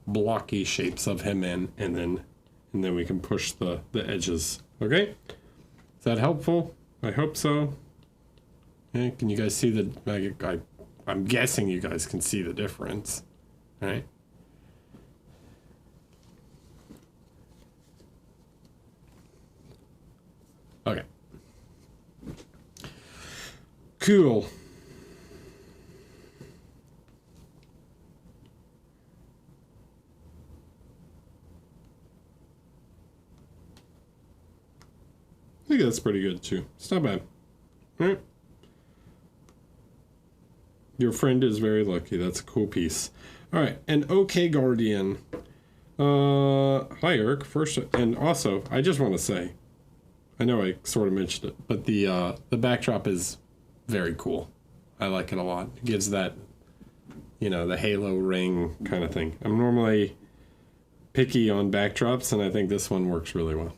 blocky shapes of him in, and then we can push the edges. Okay, is that helpful? I hope so. Okay, can you guys see the? I'm guessing you guys can see the difference, right? Okay. Cool. I think that's pretty good too. It's not bad. All right. Your friend is very lucky. That's a cool piece. All right. And OK Guardian. Hi Eric. First, and also, I just want to say, I know I sort of mentioned it, but the backdrop is very cool. I like it a lot. It gives that, the halo ring kind of thing. I'm normally picky on backdrops, and I think this one works really well.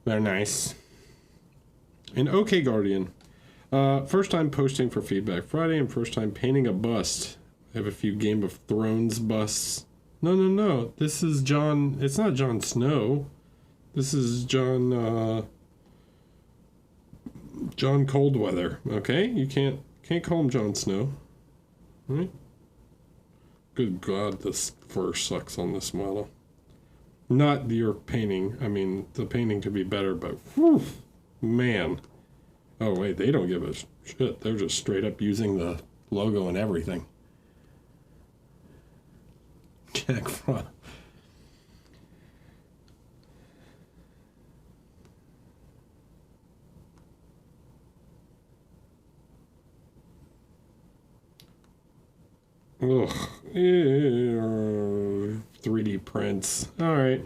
They're nice. And OK Guardian. First time posting for Feedback Friday and first time painting a bust. I have a few Game of Thrones busts. No. This is Jon. It's not Jon Snow. This is Jon Coldweather. Okay, you can't call him Jon Snow. Right? Good God, this fur sucks on this model. Not your painting. I mean, the painting could be better, but whew, man. Oh wait, they don't give a shit. They're just straight up using the logo and everything. Jack Frost. Ugh. 3D prints. All right.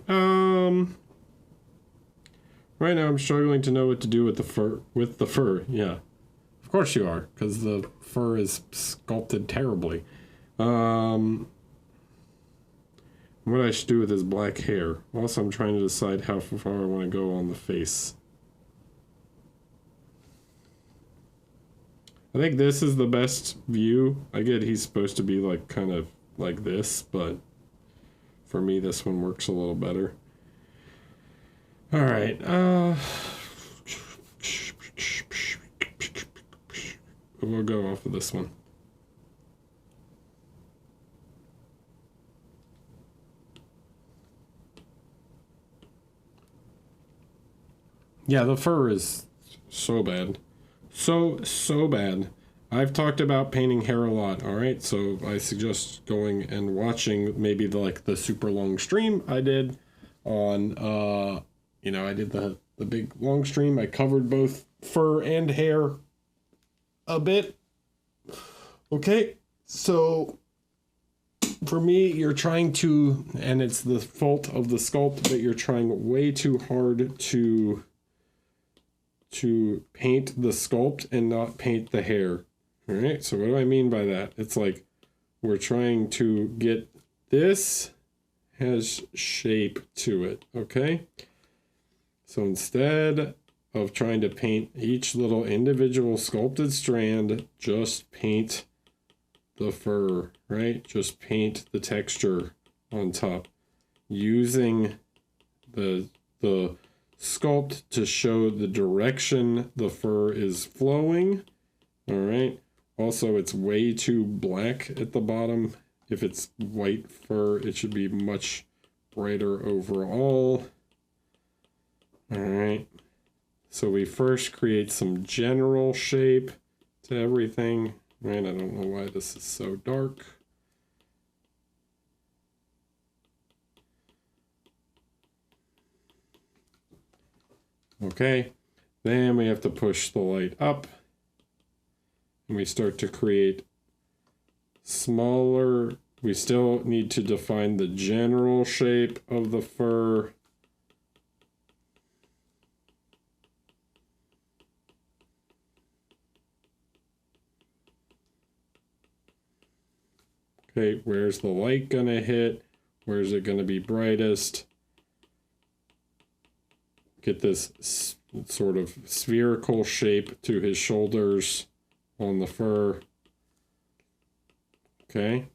Right now I'm struggling to know what to do with the fur. Yeah. Of course you are, because the fur is sculpted terribly. What I should do with his black hair. Also, I'm trying to decide how far I want to go on the face. I think this is the best view. I get he's supposed to be like kind of like this, but for me this one works a little better. All right. We'll go off of this one. Yeah, the fur is so bad. So bad. I've talked about painting hair a lot, all right? So I suggest going and watching maybe the super long stream I did on, I did the big long stream. I covered both fur and hair a bit. Okay, so for me, you're trying to, and it's the fault of the sculpt, but you're trying way too hard to paint the sculpt and not paint the hair. All right, so what do I mean by that? It's like we're trying to get this has shape to it, okay? So instead of trying to paint each little individual sculpted strand. Just paint the fur, right? Just paint the texture on top, using the sculpt to show the direction the fur is flowing. All right. Also, it's way too black at the bottom. If it's white fur, it should be much brighter overall. All right. So we first create some general shape to everything. Right. I don't know why this is so dark. Okay. Then we have to push the light up. And we start to create smaller. We still need to define the general shape of the fur. Okay, where's the light gonna hit? Where's it gonna be brightest? Get this sort of spherical shape to his shoulders on the fur. Okay.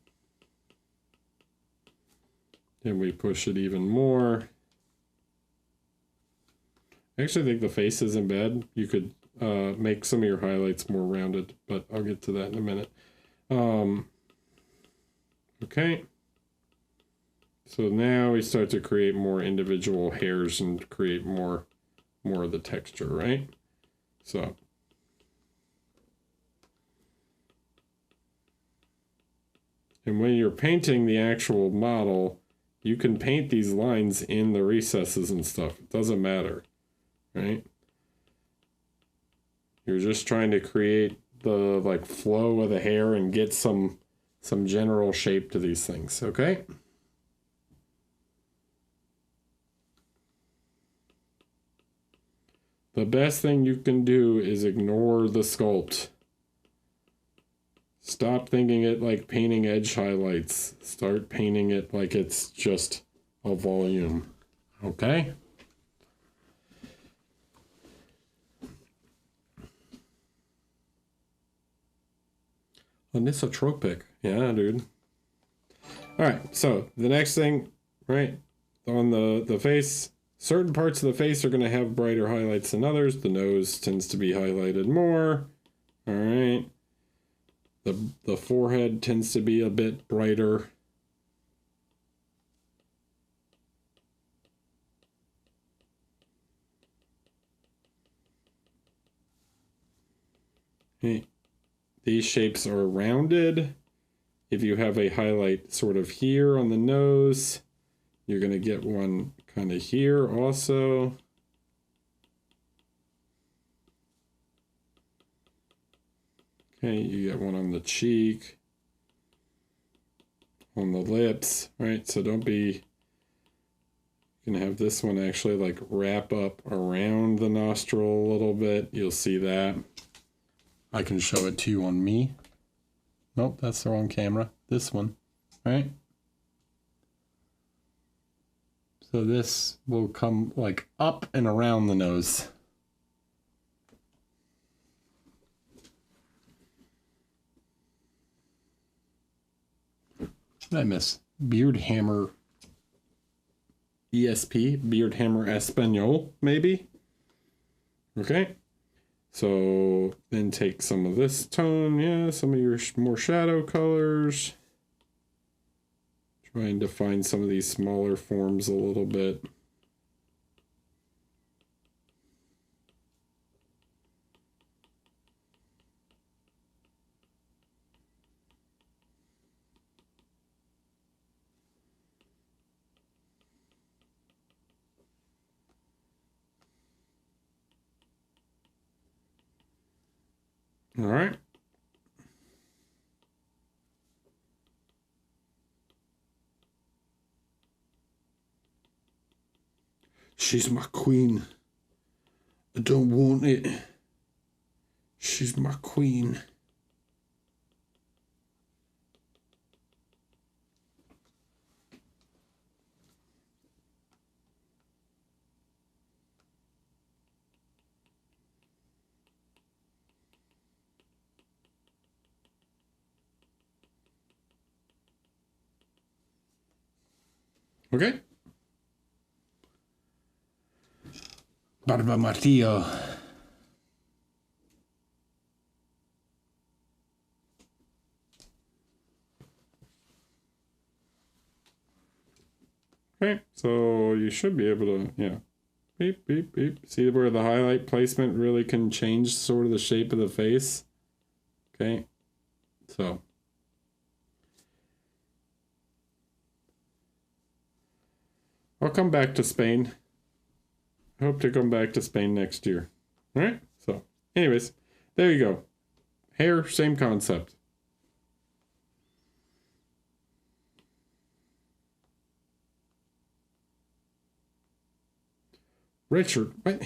Then we push it even more. I actually think the face isn't bad. You could make some of your highlights more rounded, but I'll get to that in a minute. Okay. So now we start to create more individual hairs and create more of the texture, right? So and when you're painting the actual model, you can paint these lines in the recesses and stuff. It doesn't matter, right? You're just trying to create the like flow of the hair and get some general shape to these things, okay? The best thing you can do is ignore the sculpt. Stop thinking it like painting edge highlights. Start painting it like it's just a volume. Okay? Anisotropic. Yeah, dude. Alright, so the next thing, right? On the face, certain parts of the face are going to have brighter highlights than others. The nose tends to be highlighted more. Alright. The forehead tends to be a bit brighter. Okay. These shapes are rounded. If you have a highlight sort of here on the nose, you're going to get one kind of here also. Okay, you get one on the cheek, on the lips, right? So don't be, you can have this one actually like wrap up around the nostril a little bit. You'll see that. I can show it to you on me. Nope, that's the wrong camera. This one, right? So this will come like up and around the nose. What did I miss? Beard Hammer ESP, Beard Hammer Espanol, maybe? Okay. So then take some of this tone, yeah, some of your more shadow colors. Try and define some of these smaller forms a little bit. All right. She's my queen. I don't want it. She's my queen. Okay. Barba Martillo. Okay, so you should be able to, yeah. Beep, beep, beep. See where the highlight placement really can change sort of the shape of the face? Okay, so. I'll come back to Spain. I hope to come back to Spain next year. All right, so anyways, there you go. Hair, same concept. Richard, what?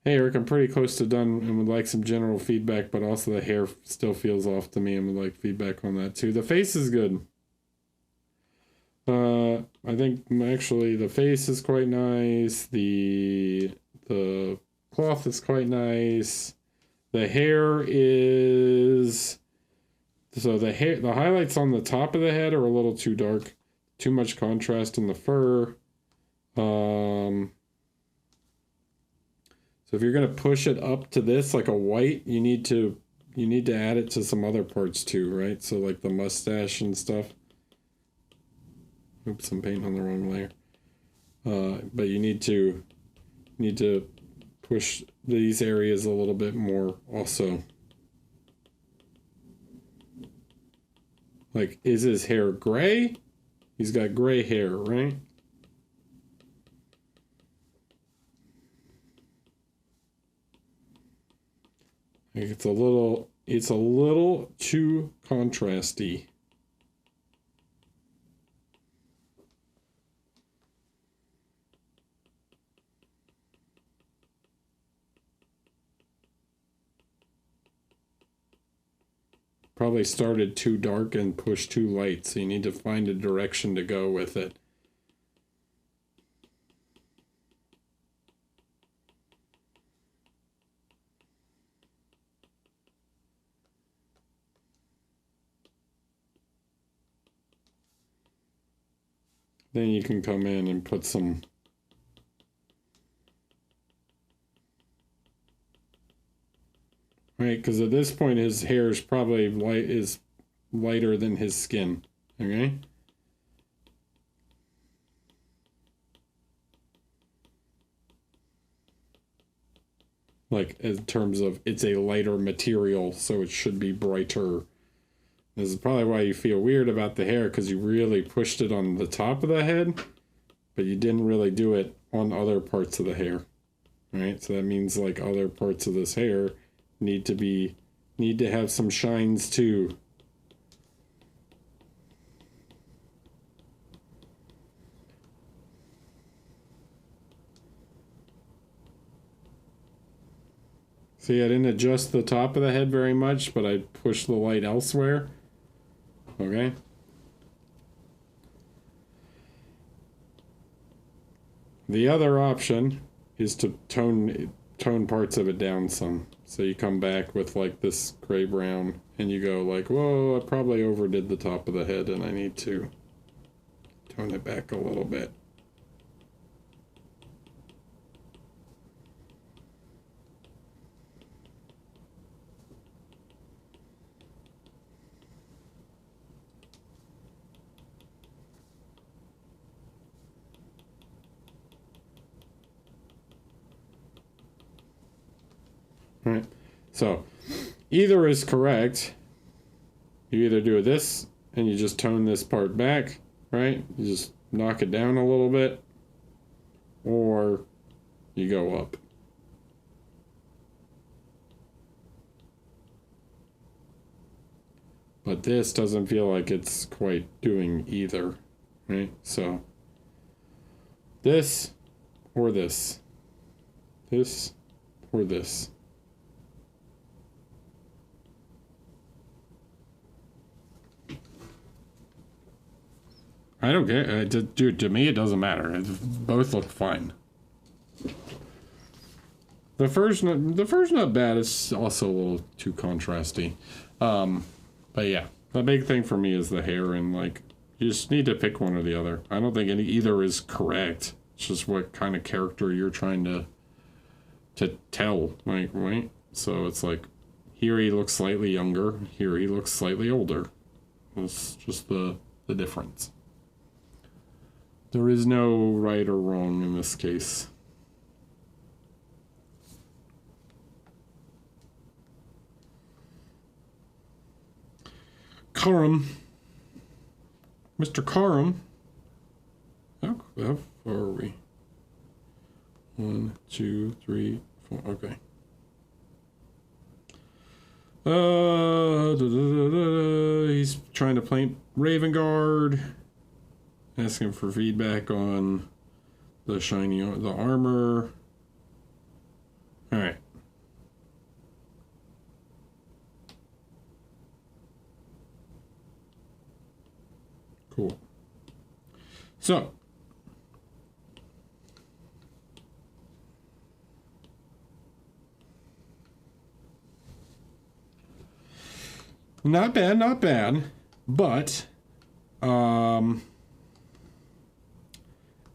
Hey Eric, I'm pretty close to done and would like some general feedback, but also the hair still feels off to me and would like feedback on that too. The face is good. I think actually the face is quite nice. The cloth is quite nice. The hair is, so the highlights on the top of the head are a little too dark. Too much contrast in the fur. So if you're gonna push it up to this like a white, you need to add it to some other parts too, right? So like the mustache and stuff. Oops, I'm painting on the wrong layer. But you need to push these areas a little bit more also. Like, is his hair gray? He's got gray hair, right? Like it's a little too contrasty. Probably started too dark and pushed too light, so you need to find a direction to go with it. Then you can come in and put some right, because at this point his hair is probably lighter than his skin. Okay. Like in terms of it's a lighter material, so it should be brighter. This is probably why you feel weird about the hair, because you really pushed it on the top of the head, but you didn't really do it on other parts of the hair. Right? So that means like other parts of this hair need to have some shines too. See, I didn't adjust the top of the head very much, but I pushed the light elsewhere. Okay. The other option is to tone parts of it down some. So you come back with like this gray brown and you go like, whoa, I probably overdid the top of the head and I need to tone it back a little bit. Right. So either is correct. You either do this and you just tone this part back, right? You just knock it down a little bit, or you go up. But this doesn't feel like it's quite doing either, right? So this or this. This or this. I don't care. Dude, to me, it doesn't matter. Both look fine. The first not bad. It's also a little too contrasty. But yeah. The big thing for me is the hair, and like, you just need to pick one or the other. I don't think either is correct. It's just what kind of character you're trying to tell, like, right? So it's like, here he looks slightly younger, here he looks slightly older. It's just the difference. There is no right or wrong in this case. Karam. Mr. Karam. How far are we? 1, 2, 3, 4. Okay. He's trying to paint Raven Guard. Asking for feedback on the the armor. All right. Cool. So, not bad, but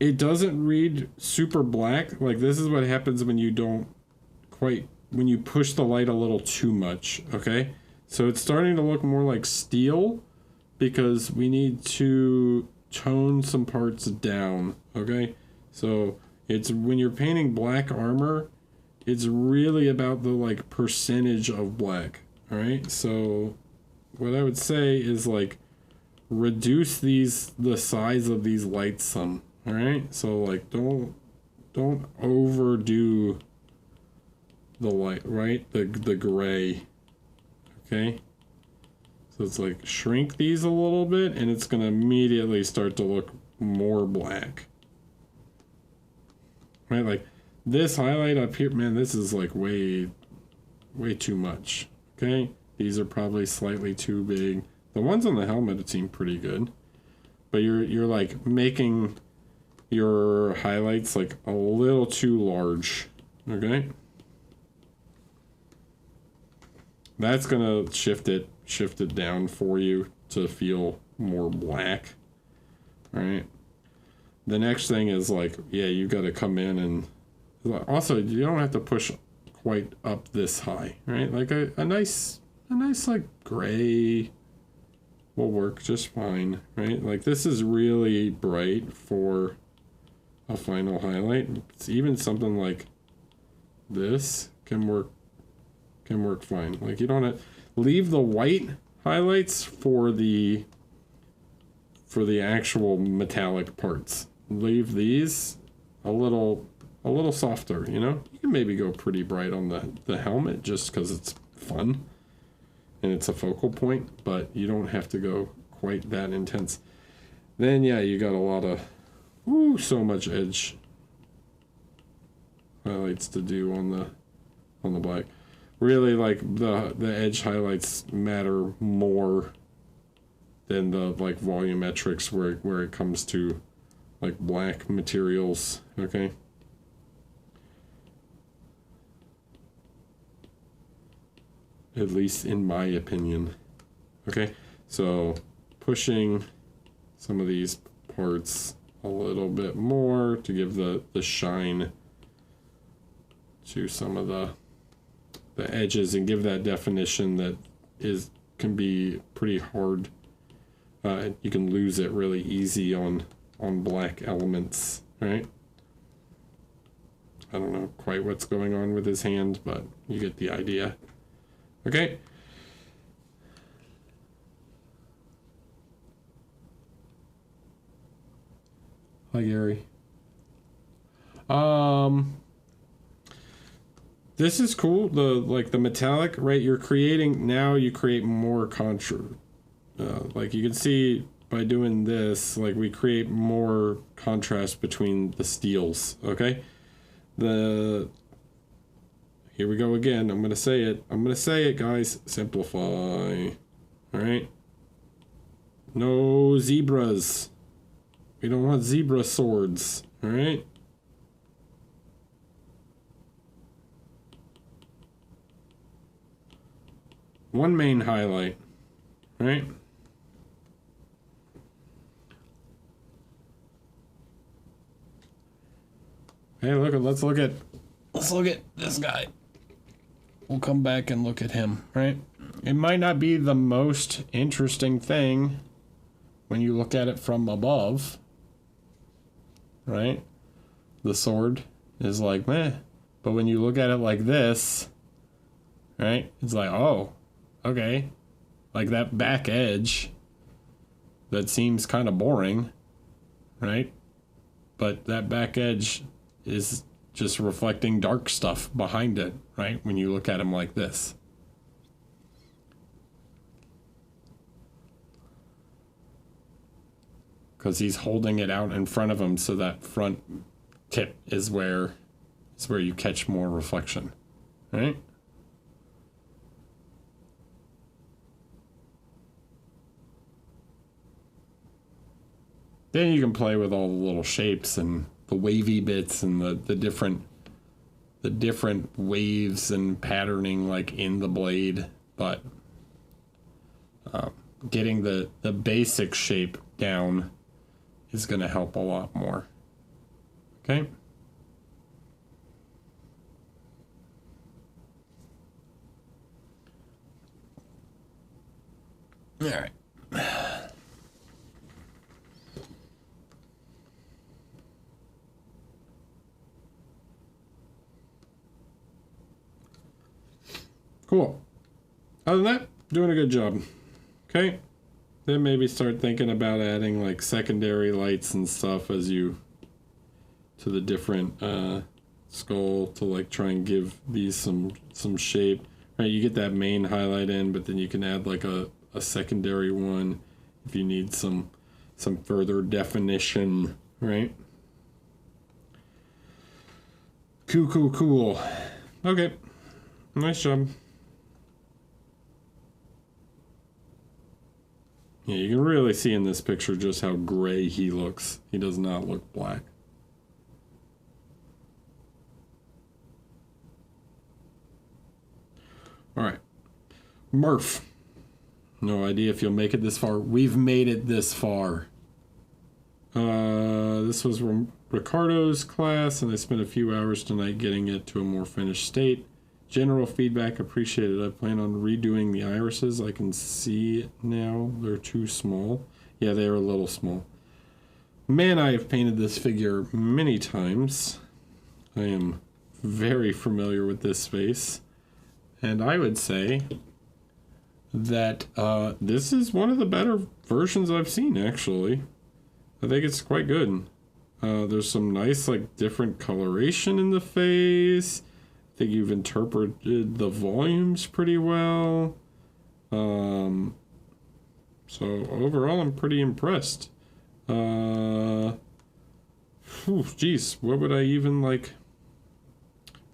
it doesn't read super black. Like, this is what happens when you don't quite, when you push the light a little too much, okay? So it's starting to look more like steel, because we need to tone some parts down, okay? So it's, when you're painting black armor, it's really about the like percentage of black, all right? So what I would say is like, reduce the size of these lights some, all right? So like, don't overdo the light, right? The gray, okay? So it's like, shrink these a little bit, and it's going to immediately start to look more black. Right? Like, this highlight up here, man, this is like way too much. Okay? These are probably slightly too big. The ones on the helmet seem pretty good. But you're like making your highlights like a little too large. Okay? That's going to shift it down for you to feel more black. All right. The next thing is like, yeah, you got to come in, and also you don't have to push quite up this high, right? Like a nice like gray will work just fine, right? Like, this is really bright for a final highlight. It's even something like this can work fine. Like, you don't have to leave the white highlights for the actual metallic parts. Leave these a little softer, you know? You can maybe go pretty bright on the helmet just because it's fun and it's a focal point, but you don't have to go quite that intense. Then yeah, you got a lot of so much edge highlights to do on the black. Really, like, the edge highlights matter more than the like volumetrics where it comes to like black materials, okay? At least in my opinion. Okay, so pushing some of these parts a little bit more to give the shine to some of the edges and give that definition that can be pretty hard. You can lose it really easy on black elements, right? I don't know quite what's going on with his hand, but you get the idea. Okay. Hi, Gary. This is cool. The metallic, right? You create more like, you can see by doing this, like, we create more contrast between the steels, okay? Here we go again. I'm going to say it, guys. Simplify. All right? No zebras. We don't want zebra swords, all right? One main highlight, right? Hey, let's look at this guy. We'll come back and look at him, right? It might not be the most interesting thing when you look at it from above, right? The sword is like, meh. But when you look at it like this, right? It's like, oh, okay. Like that back edge that seems kind of boring, right? But that back edge is just reflecting dark stuff behind it, right? When you look at him like this. Because he's holding it out in front of him, so that front tip is where you catch more reflection, right? Then you can play with all the little shapes and the wavy bits and the different waves and patterning like in the blade, but getting the basic shape down is going to help a lot more. Okay. All right. Cool. Other than that, doing a good job. Okay. Then maybe start thinking about adding like secondary lights and stuff as you to the different skull to like try and give these some shape. Right, you get that main highlight in, but then you can add like a secondary one if you need some further definition, right? Cool. Okay. Nice job. Yeah, you can really see in this picture just how gray he looks. He does not look black. All right. Murph. No idea if you'll make it this far. We've made it this far. This was Ricardo's class, and I spent a few hours tonight getting it to a more finished state. General feedback appreciated. I plan on redoing the irises. I can see now they're too small. Yeah, they are a little small. Man, I have painted this figure many times. I am very familiar with this face. And I would say that this is one of the better versions I've seen, actually. I think it's quite good. There's some nice, like, different coloration in the face. I think you've interpreted the volumes pretty well. So overall, I'm pretty impressed. Geez, what would I even, like,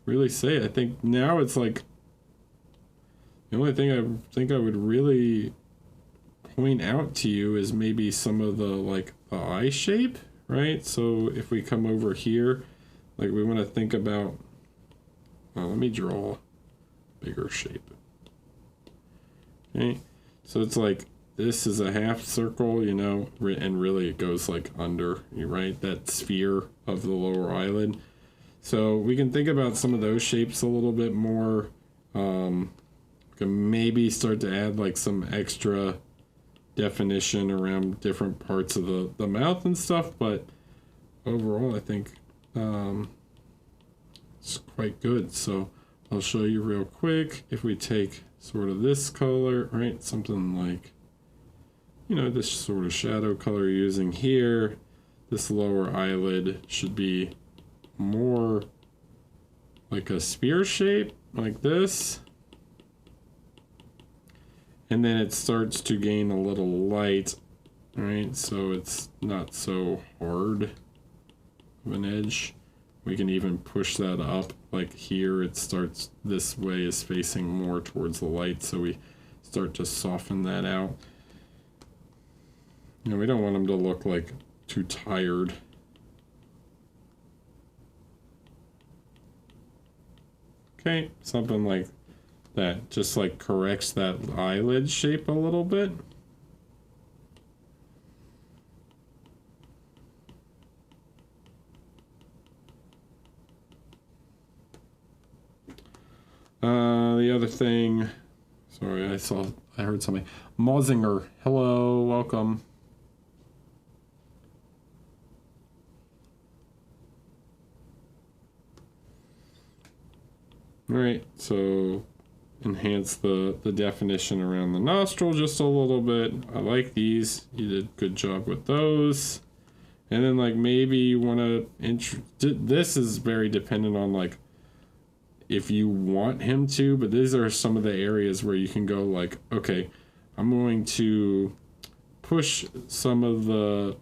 really say? I think now it's, like, the only thing I think I would really point out to you is maybe some of the, like, the eye shape, right? So if we come over here, like, we want to think about... let me draw a bigger shape. Okay, so it's like this is a half circle, you know, and really it goes like under, right? That sphere of the lower eyelid. So we can think about some of those shapes a little bit more. We can maybe start to add like some extra definition around different parts of the mouth and stuff, but overall I think it's quite good. So I'll show you real quick. If we take sort of this color, right, something like, you know, this sort of shadow color you're using here, this lower eyelid should be more like a spear shape, like this. And then it starts to gain a little light, right? So it's not so hard of an edge. We can even push that up, like here it starts, this way is facing more towards the light, so we start to soften that out. You know, we don't want them to look like too tired. Okay, something like that, just like corrects that eyelid shape a little bit. other thing. Sorry, I heard something. Mozinger, hello, welcome. All right, so enhance the definition around the nostril just a little bit. I like these. You did a good job with those. And then like maybe you want to this is very dependent on like if you want him to, but these are some of the areas where you can go like, okay, I'm going to push some of the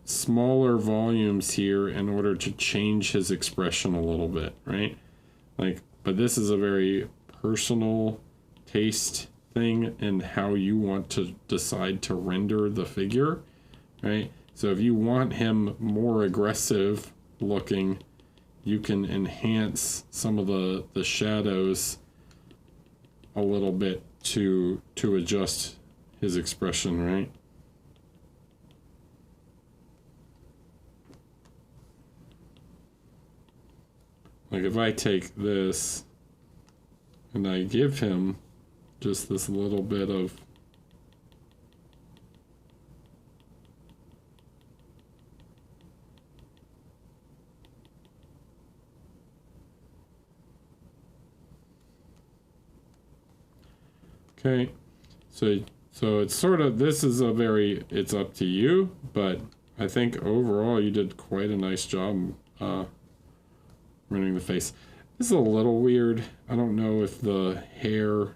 smaller volumes here in order to change his expression a little bit, right? Like, but this is a very personal taste thing and how you want to decide to render the figure, right? So if you want him more aggressive looking, you can enhance some of the shadows a little bit to adjust his expression, right? Like if I take this and I give him just this little bit of okay, so it's sort of, this is a very, it's up to you, but I think overall you did quite a nice job rendering the face. This is a little weird. I don't know if the hair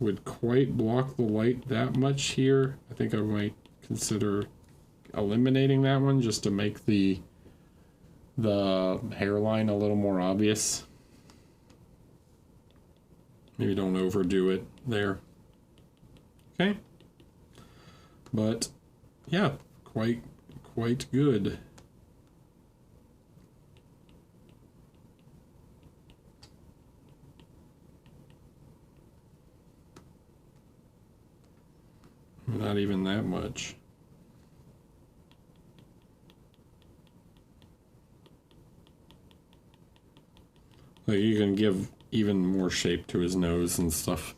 would quite block the light that much here. I think I might consider eliminating that one just to make the hairline a little more obvious. Maybe don't overdo it there. Okay. But yeah, quite good. Not even that much. Like you can give even more shape to his nose and stuff.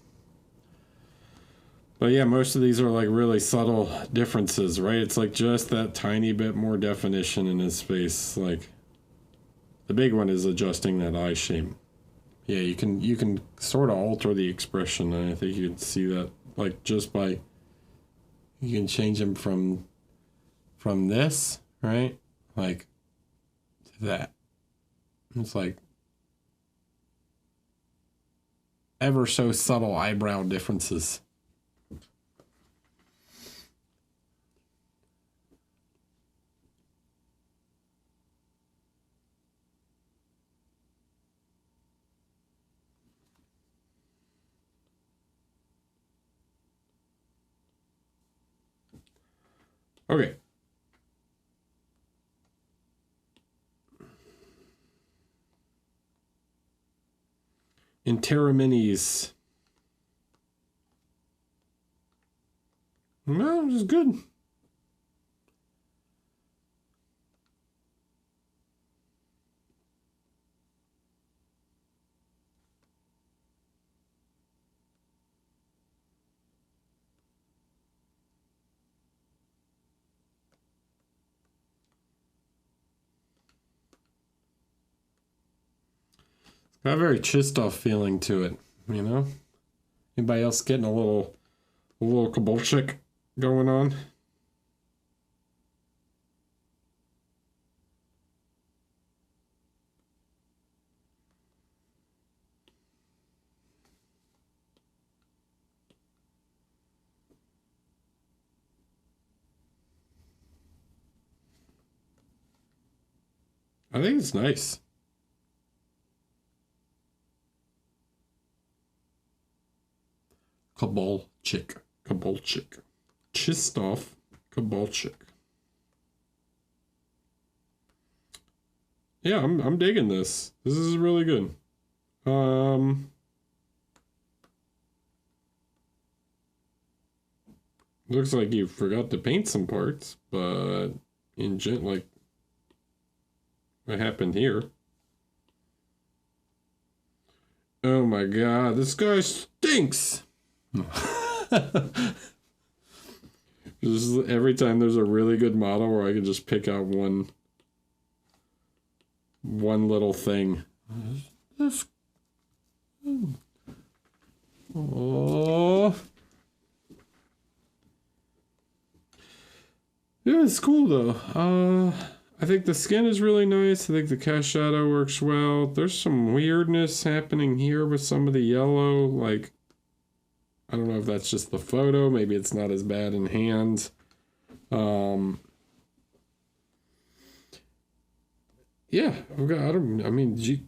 But yeah, most of these are like really subtle differences, right? It's like just that tiny bit more definition in his face. Like the big one is adjusting that eye shape. Yeah, you can sort of alter the expression, and I think you can see that like just by you can change him from this, right? Like to that. It's like ever so subtle eyebrow differences. Okay. Interaminis. No, this is good. Got a very Chistoff feeling to it, you know? Anybody else getting a little Kobolchik going on? I think it's nice. Kobolchik. Chistoff Kobolchik. Yeah, I'm digging this. This is really good. Looks like you forgot to paint some parts, but like what happened here? Oh my god, this guy stinks. Just every time there's a really good model where I can just pick out one little thing. Oh. Yeah, it's cool though. I think the skin is really nice. I think the cast shadow works well. There's some weirdness happening here with some of the yellow. Like, I don't know if that's just the photo. Maybe it's not as bad in hand. Yeah,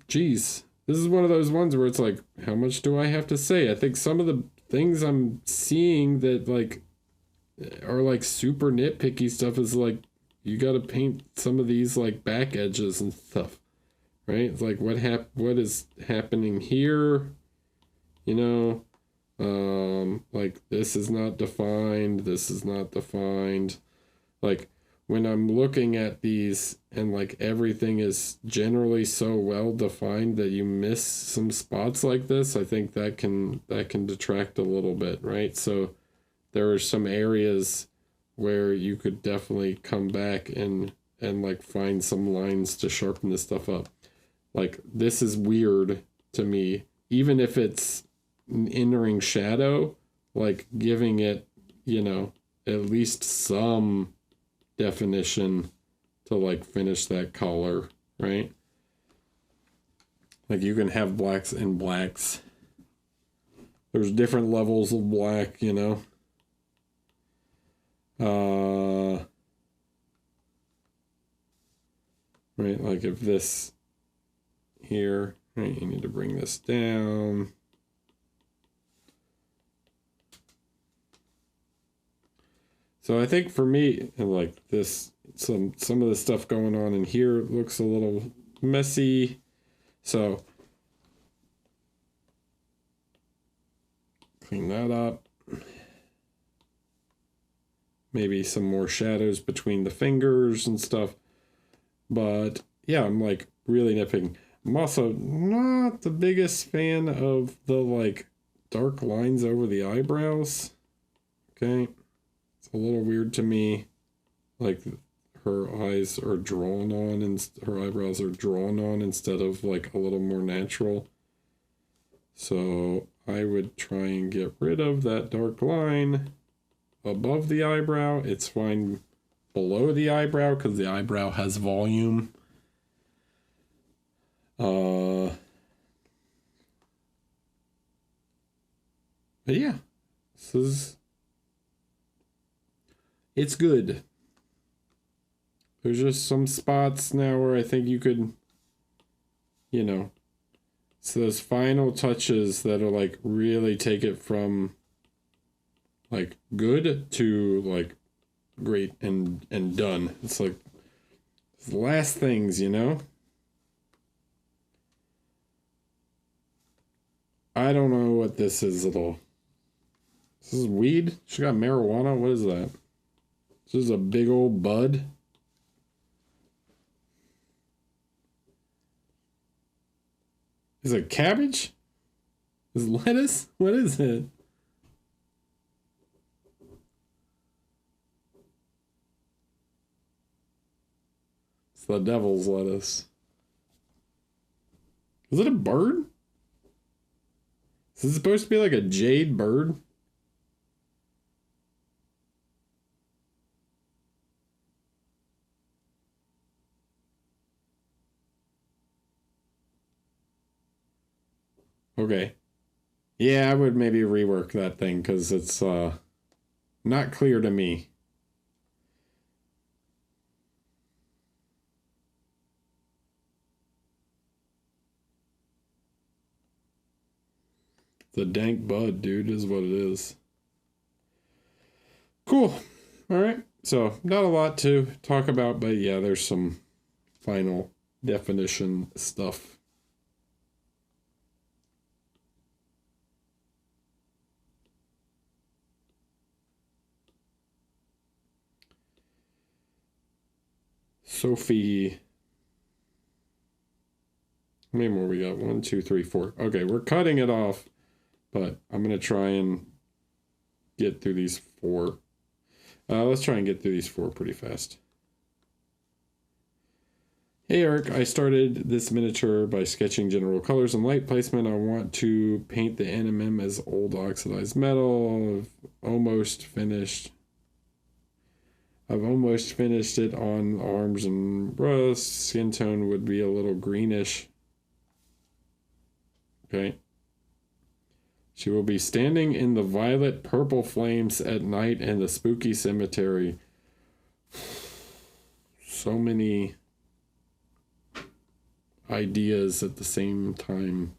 geez. This is one of those ones where it's like, how much do I have to say? I think some of the things I'm seeing that like are like super nitpicky stuff is like, you got to paint some of these like back edges and stuff, right? It's like what is happening here, you know? Like this is not defined, this is not defined. Like when I'm looking at these and like everything is generally so well defined that you miss some spots like this, I think that can detract a little bit, right? So there are some areas where you could definitely come back and like find some lines to sharpen this stuff up. Like this is weird to me, even if it's entering shadow, like giving it, you know, at least some definition to like finish that color, right? Like you can have blacks and blacks. There's different levels of black, you know. Right, like if this here, right, you need to bring this down. So I think for me, like this, some of the stuff going on in here looks a little messy. So clean that up. Maybe some more shadows between the fingers and stuff. But yeah, I'm like really nitpicking. I'm also not the biggest fan of the like dark lines over the eyebrows. Okay. It's a little weird to me. Like her eyes are drawn on and her eyebrows are drawn on instead of like a little more natural. So I would try and get rid of that dark line above the eyebrow. It's fine below the eyebrow because the eyebrow has volume. But yeah, it's good. There's just some spots now where I think you could, you know, it's those final touches that are like really take it from like good to like great and done. It's like it's the last things, you know? I don't know what this is at all. This is weed? She got marijuana? What is that? This is a big old bud. Is it cabbage? Is it lettuce? What is it? It's the devil's lettuce. Is it a bird? Is it supposed to be like a jade bird? Okay. Yeah, I would maybe rework that thing because it's not clear to me. The dank bud, dude, is what it is. Cool. All right. So, not a lot to talk about, but yeah, there's some final definition stuff. Sophie. How many more we got? 1, 2, 3, 4. Okay, we're cutting it off, but I'm going to try and get through these 4. Let's try and get through these 4 pretty fast. Hey Eric, I started this miniature by sketching general colors and light placement. I want to paint the NMM as old oxidized metal. I've almost finished it on arms and breasts. Skin tone would be a little greenish. Okay. She will be standing in the violet purple flames at night in the spooky cemetery. So many ideas at the same time.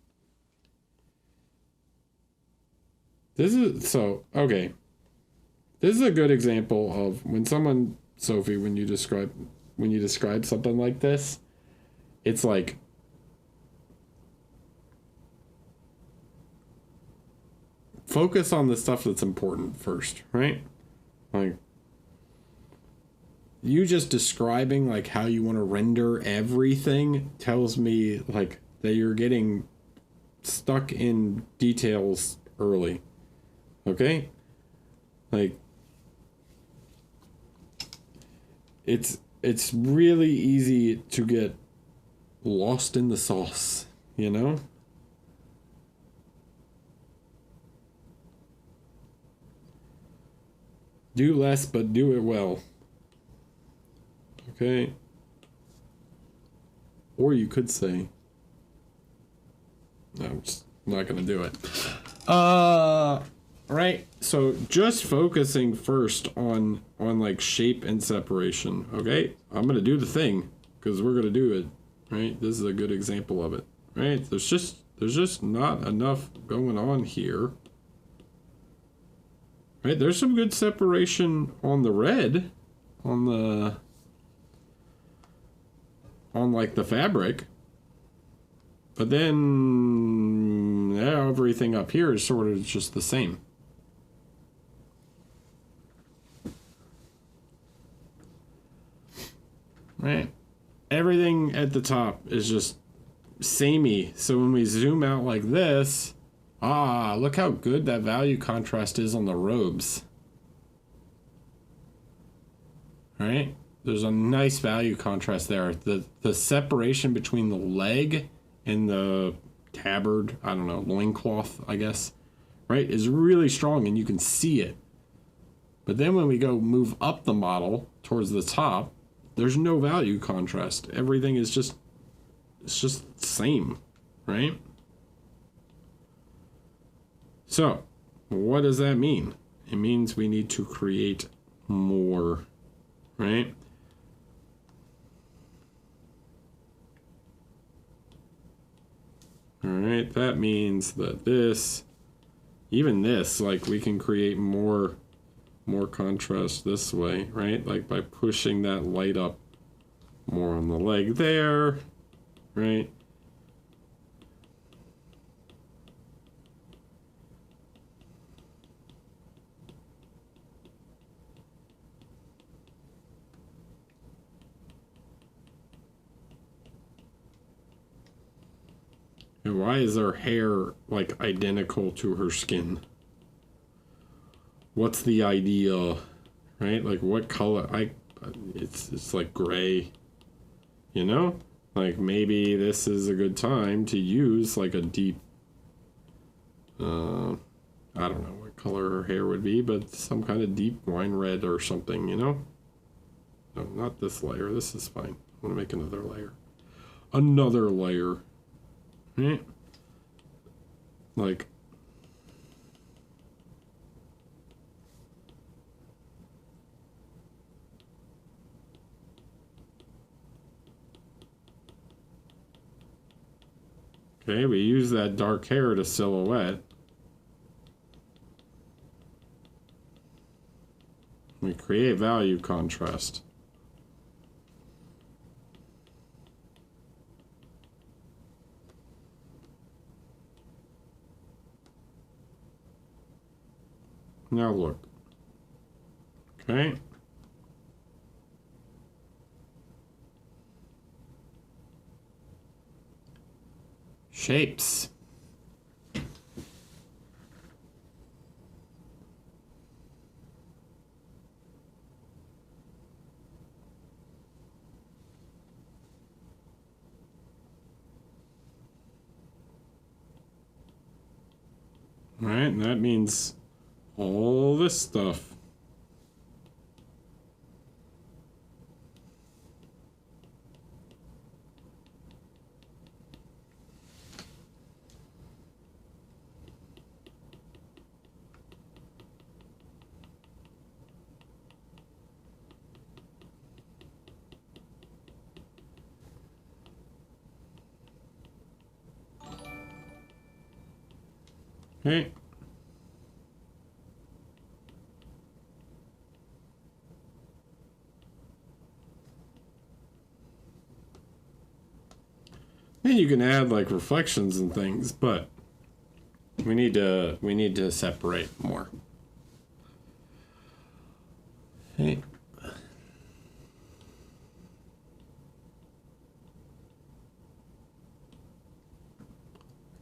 This is okay. This is a good example of when someone, Sophie, when you describe something like this, it's like focus on the stuff that's important first, right? Like you just describing like how you want to render everything tells me like that you're getting stuck in details early. Okay? Like it's really easy to get lost in the sauce, you know? Do less, but do it well. Okay. Or you could say, no, I'm just not going to do it. Right. So just focusing first on like shape and separation. Okay. I'm going to do the thing because we're going to do it. Right. This is a good example of it. Right. There's just not enough going on here. Right, there's some good separation on the red, on like the fabric, but then everything up here is sort of just the same. Right, everything at the top is just samey. So when we zoom out like this. Look how good that value contrast is on the robes. Right? There's a nice value contrast there. The separation between the leg and the tabard, I don't know, loincloth, I guess, right, is really strong and you can see it. But then when we go move up the model towards the top, there's no value contrast. Everything is just, it's just the same, right? So, what does that mean? It means we need to create more, right? All right, that means that this, even this, like we can create more contrast this way, right? Like by pushing that light up more on the leg there, right? And why is her hair like identical to her skin? What's the idea, right? Like what color? It's like gray, you know? Like maybe this is a good time to use like a deep, I don't know what color her hair would be, but some kind of deep wine red or something, you know? No, not this layer. This is fine. I want to make another layer. Another layer. Right? Like okay, we use that dark hair to silhouette. We create value contrast. Now look. Okay. Shapes. All right, and that means all this stuff. Okay. And you can add like reflections and things, but we need to separate more. Okay.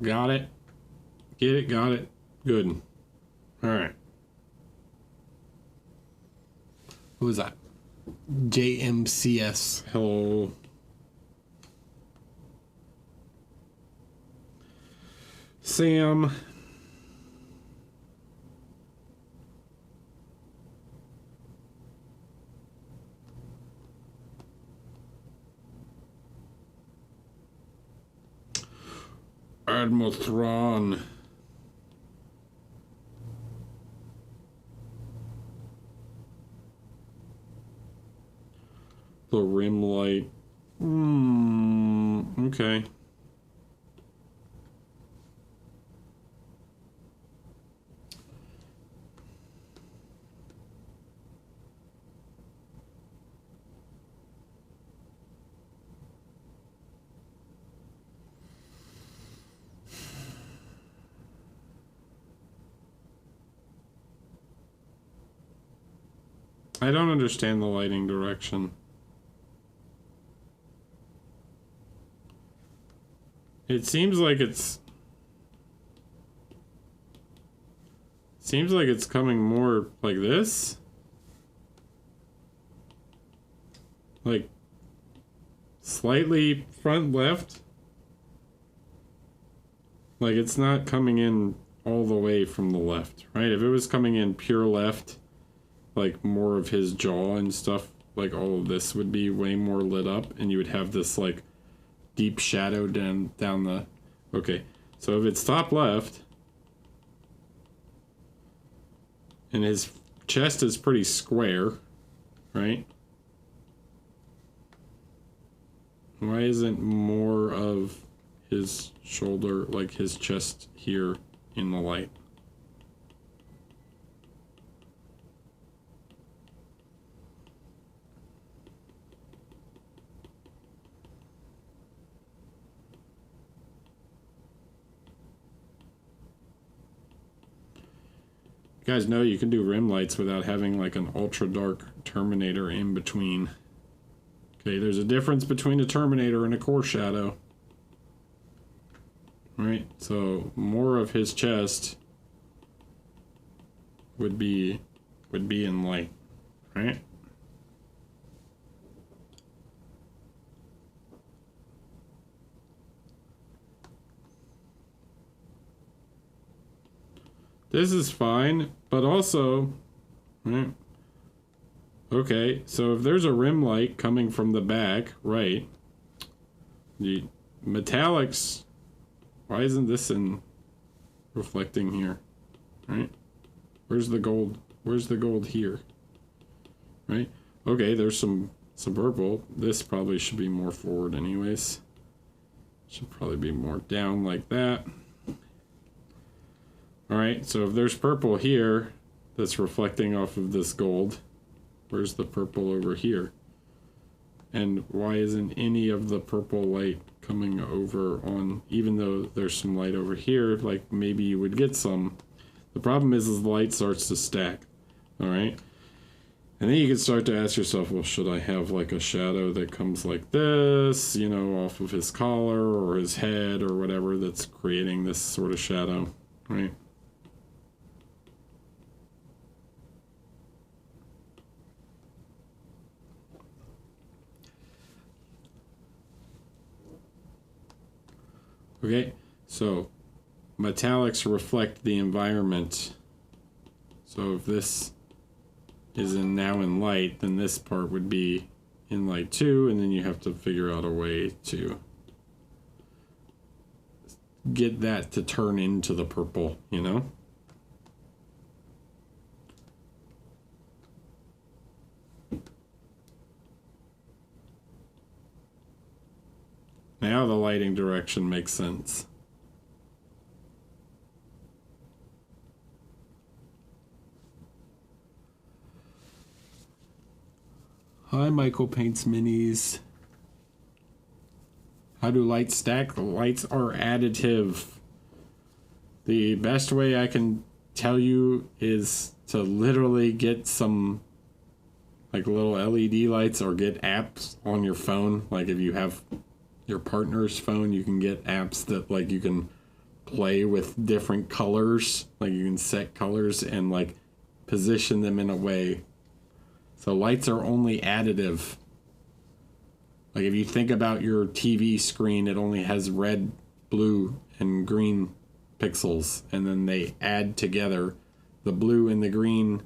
Got it. Get it, got it. Good. All right. Who was that? JMCS. Hello. Sam. Admiral Thrawn. The rim light. Okay. I don't understand the lighting direction. It seems like it's coming more like this. Like slightly front left. Like it's not coming in all the way from the left, right? If it was coming in pure left, like more of his jaw and stuff, like all of this would be way more lit up and you would have this like deep shadow down the... Okay, so if it's top left and his chest is pretty square, right? Why isn't more of his shoulder, like his chest here in the light? You guys know you can do rim lights without having like an ultra dark Terminator in between. Okay, there's a difference between a Terminator and a core shadow. Right, so more of his chest would be in light, right? This is fine, but also, right? Okay, so if there's a rim light coming from the back, right? The metallics, why isn't this in reflecting here, right? Where's the gold? Where's the gold here, right? Okay, there's some purple. This probably should be more forward anyways. Should probably be more down like that. All right, so if there's purple here that's reflecting off of this gold, where's the purple over here? And why isn't any of the purple light coming over on, even though there's some light over here, like maybe you would get some. The problem is the light starts to stack, all right? And then you can start to ask yourself, well, should I have like a shadow that comes like this, you know, off of his collar or his head or whatever that's creating this sort of shadow, right? Okay, so metallics reflect the environment. So if this is now in light, then this part would be in light too, and then you have to figure out a way to get that to turn into the purple, you know? Now the lighting direction makes sense. Hi, Michael Paints Minis. How do lights stack? The lights are additive. The best way I can tell you is to literally get some like little LED lights or get apps on your phone. Like if you have your partner's phone, you can get apps that like you can play with different colors. Like you can set colors and like position them in a way. So lights are only additive. Like if you think about your TV screen, it only has red, blue, and green pixels, and then they add together. The blue and the green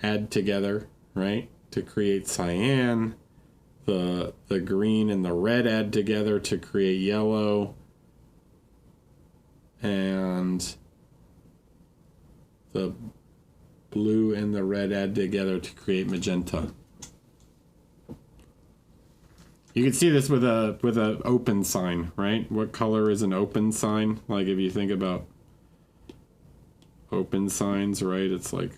add together, right, to create cyan. The green and the red add together to create yellow. And the blue and the red add together to create magenta. You can see this with a open sign, right? What color is an open sign? Like if you think about open signs, right? It's like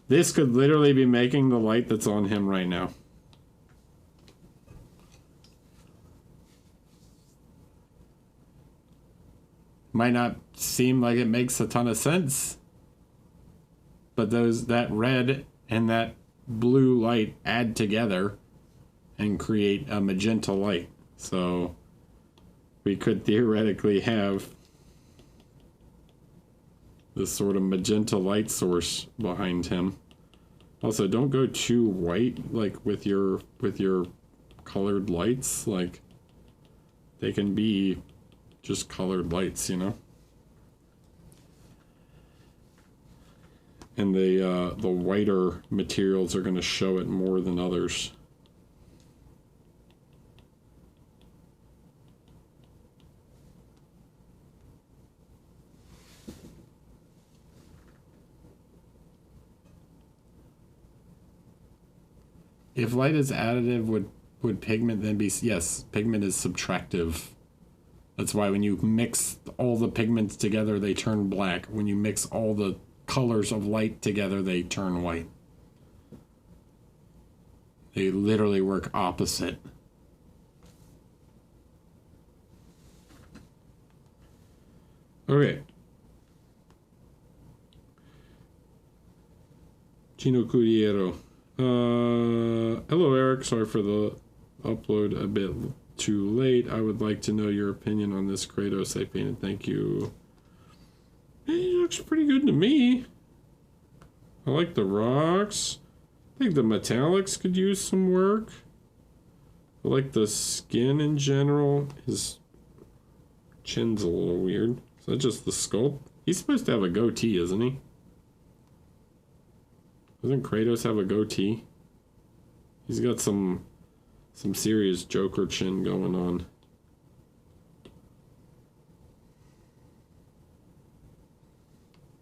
this could literally be making the light that's on him right now. Might not seem like it makes a ton of sense, but that red and that blue light add together and create a magenta light. So we could theoretically have this sort of magenta light source behind him. Also, don't go too white like with your colored lights. Like they can be just colored lights, you know. And the whiter materials are going to show it more than others. If light is additive, would pigment then be? Yes, pigment is subtractive. That's why when you mix all the pigments together, they turn black. When you mix all the colors of light together, they turn white. They literally work opposite. Okay. Gino Cudiero. Hello, Eric. Sorry for the upload a bit too late. I would like to know your opinion on this Kratos I painted. Thank you. He looks pretty good to me. I like the rocks. I think the metallics could use some work. I like the skin in general. His chin's a little weird. Is that just the sculpt? He's supposed to have a goatee, isn't he? Doesn't Kratos have a goatee? He's got some serious Joker chin going on.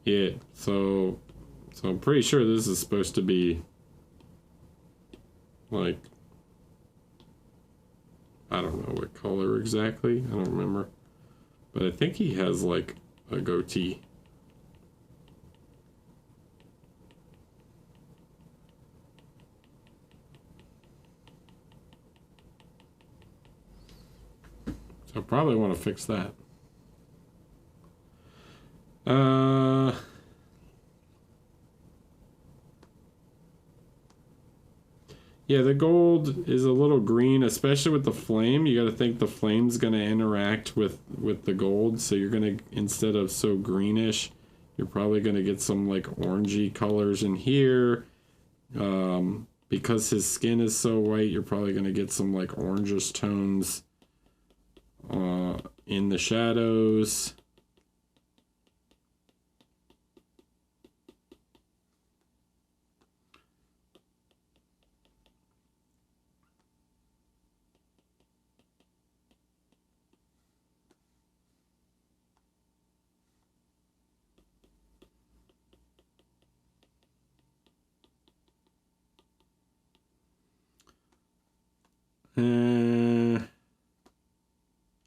Yeah, so I'm pretty sure this is supposed to be like, I don't know what color exactly. I don't remember. But I think he has like a goatee. So I probably want to fix that. Yeah, the gold is a little green, especially with the flame. You got to think the flame's going to interact with the gold, so you're going to, instead of so greenish, you're probably going to get some like orangey colors in here. Because his skin is so white, you're probably going to get some like orangish tones in the shadows.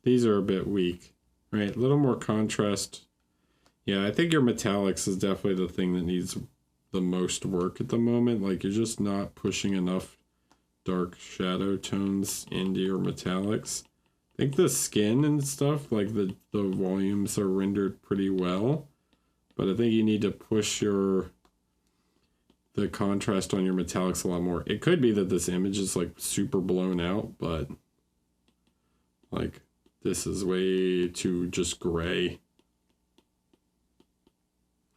These are a bit weak, right? A little more contrast. Yeah, I think your metallics is definitely the thing that needs the most work at the moment. Like, you're just not pushing enough dark shadow tones into your metallics. I think the skin and stuff, like the volumes are rendered pretty well, but I think you need to push the contrast on your metallics a lot more. It could be that this image is like super blown out, but like this is way too just gray.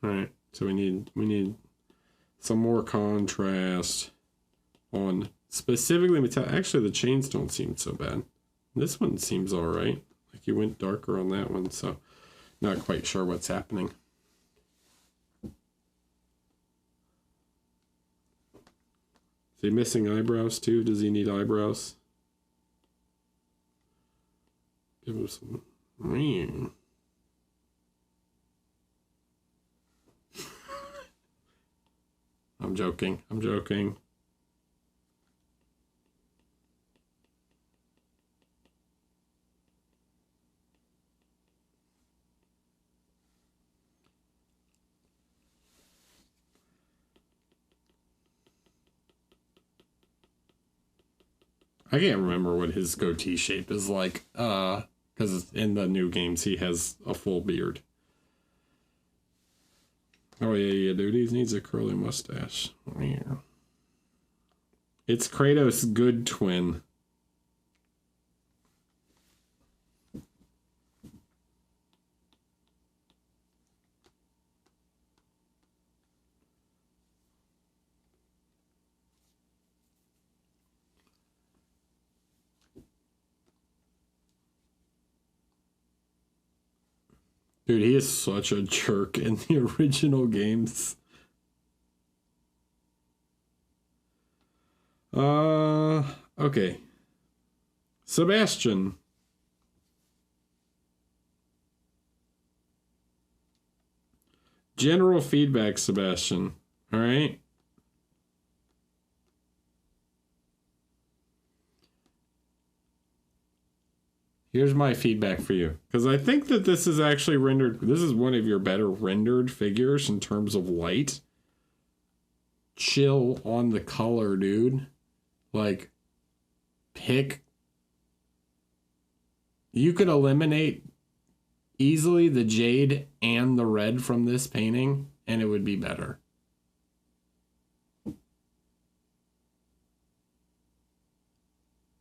All right, so we need some more contrast on specifically metallic. Actually, the chains don't seem so bad. This one seems all right. Like you went darker on that one, so not quite sure what's happening. Is he missing eyebrows too? Does he need eyebrows? Give him some. I'm joking. I'm joking. I can't remember what his goatee shape is like, because in the new games he has a full beard. Oh yeah, dude, he needs a curly mustache. Yeah. It's Kratos' good twin. Dude, he is such a jerk in the original games. Okay. Sebastian. General feedback, Sebastian. All right. Here's my feedback for you. Because I think that this is actually rendered. This is one of your better rendered figures in terms of light. Chill on the color, dude. Like, pick. You could eliminate easily the jade and the red from this painting, and it would be better.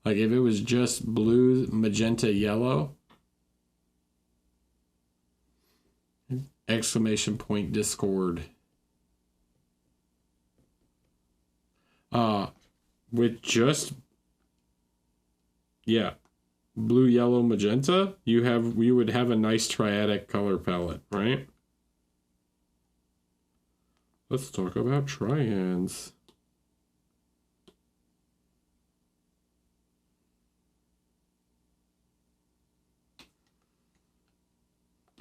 Like if it was just blue, magenta, yellow. Exclamation point Discord. With just, yeah, blue, yellow, magenta, you would have a nice triadic color palette, right? Let's talk about triads.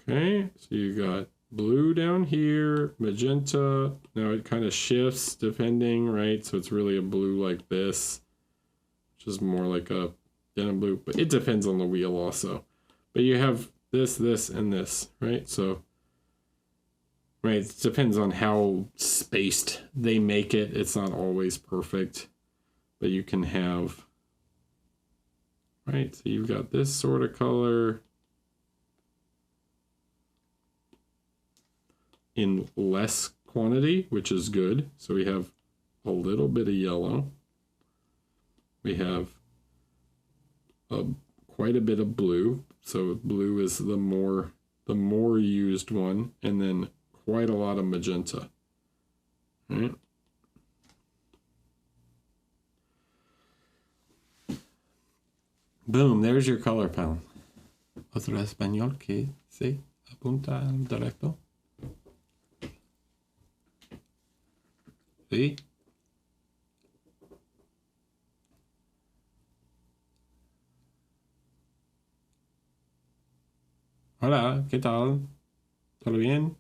Okay, so you got blue down here, magenta. Now it kind of shifts depending, right? So it's really a blue like this, which is more like a denim blue, but it depends on the wheel also. But you have this, and this, right? So, right, it depends on how spaced they make it. It's not always perfect, but you can have right? So you've got this sort of color in less quantity, which is good. So we have a little bit of yellow. We have quite a bit of blue. So blue is the more used one, and then quite a lot of magenta. All right. Boom, there's your color palette. Otro español que se apunta directo. ¿Sí? Hola, ¿qué tal? ¿Todo bien?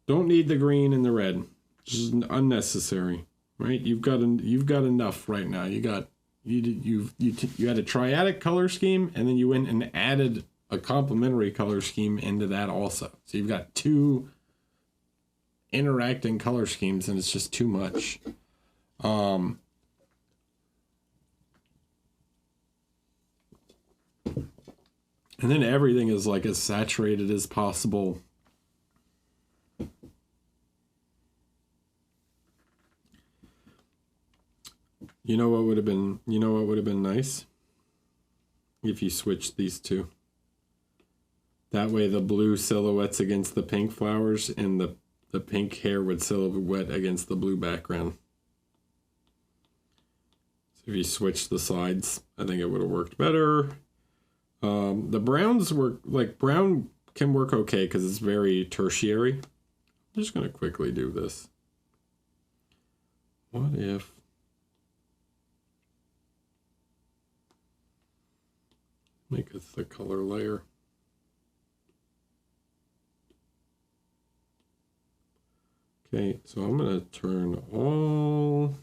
Don't need the green and the red. This is unnecessary, right? You've got enough right now. You had a triadic color scheme, and then you went and added a complementary color scheme into that also. So you've got two interacting color schemes, and it's just too much. And then everything is like as saturated as possible. You know what would have been nice? If you switched these two. That way the blue silhouettes against the pink flowers, and the pink hair would silhouette against the blue background. So if you switch the sides, I think it would have worked better. The browns work, like brown can work okay because it's very tertiary. I'm just going to quickly do this. What if... Make it the color layer. Okay, so I'm going to turn all...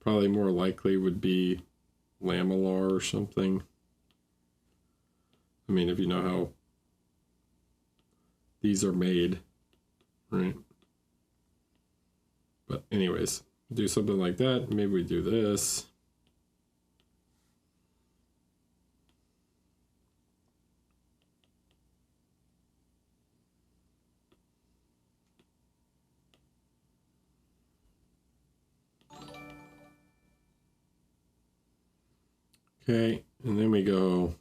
Probably more likely would be lamellar or something. I mean, if you know how these are made, right? But anyways, do something like that. Maybe we do this. Okay, and then we go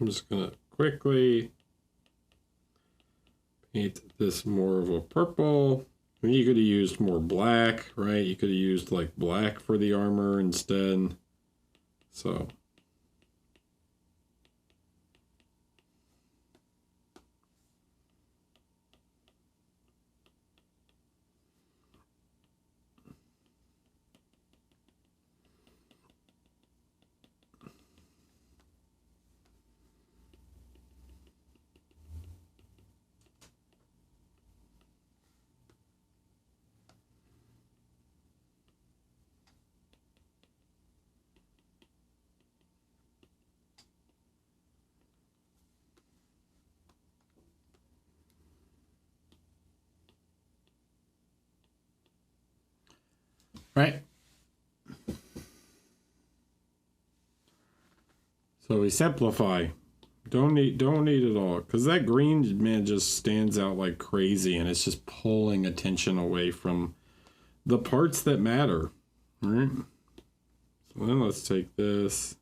I'm just gonna quickly paint this more of a purple. I mean, you could have used more black, right? You could have used like black for the armor instead. So right. So we simplify. Don't need it all, because that green, man, just stands out like crazy, and it's just pulling attention away from the parts that matter. Right. So then let's take this.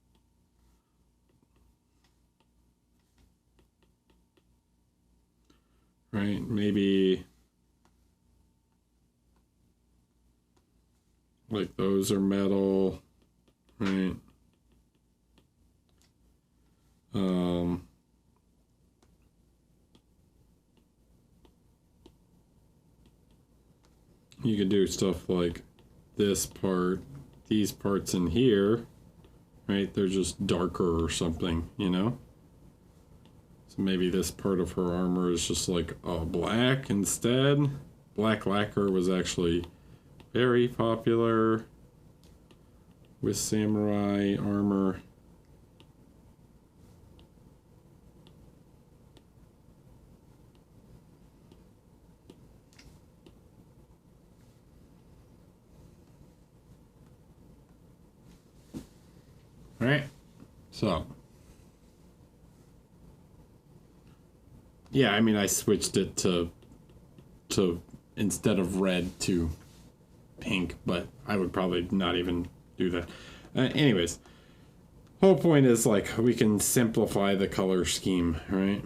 Right, maybe like those are metal, right? you could do stuff like this part, these parts in here, right? They're just darker or something, you know? So maybe this part of her armor is just like black instead. Black lacquer was actually very popular with samurai armor. All right, so yeah, I mean, I switched it to instead of red to pink, but I would probably not even do that. Anyways, whole point is like we can simplify the color scheme, right?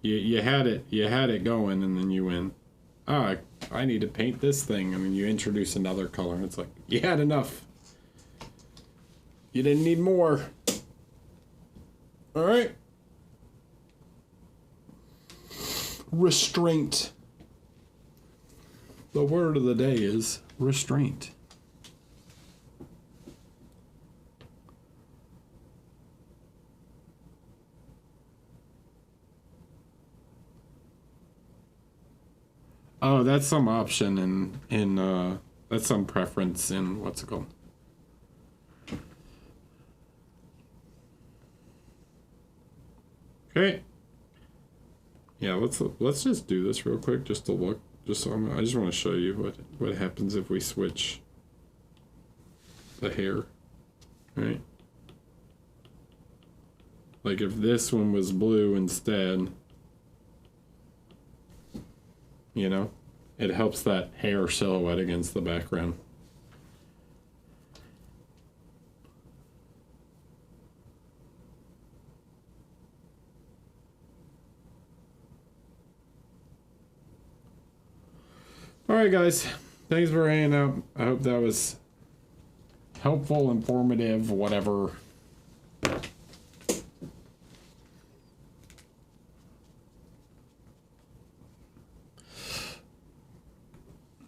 You had it going, and then you went, I need to paint this thing, and then you introduce another color, and it's like you had enough. You didn't need more. All right. Restraint. The word of the day is restraint. Oh, that's some option in that's some preference in what's it called? Okay. Yeah, let's just do this real quick just to look. Just so I just want to show you what happens if we switch the hair, right? Like if this one was blue instead, you know, it helps that hair silhouette against the background. All right, guys. Thanks for hanging out. I hope that was helpful, informative, whatever.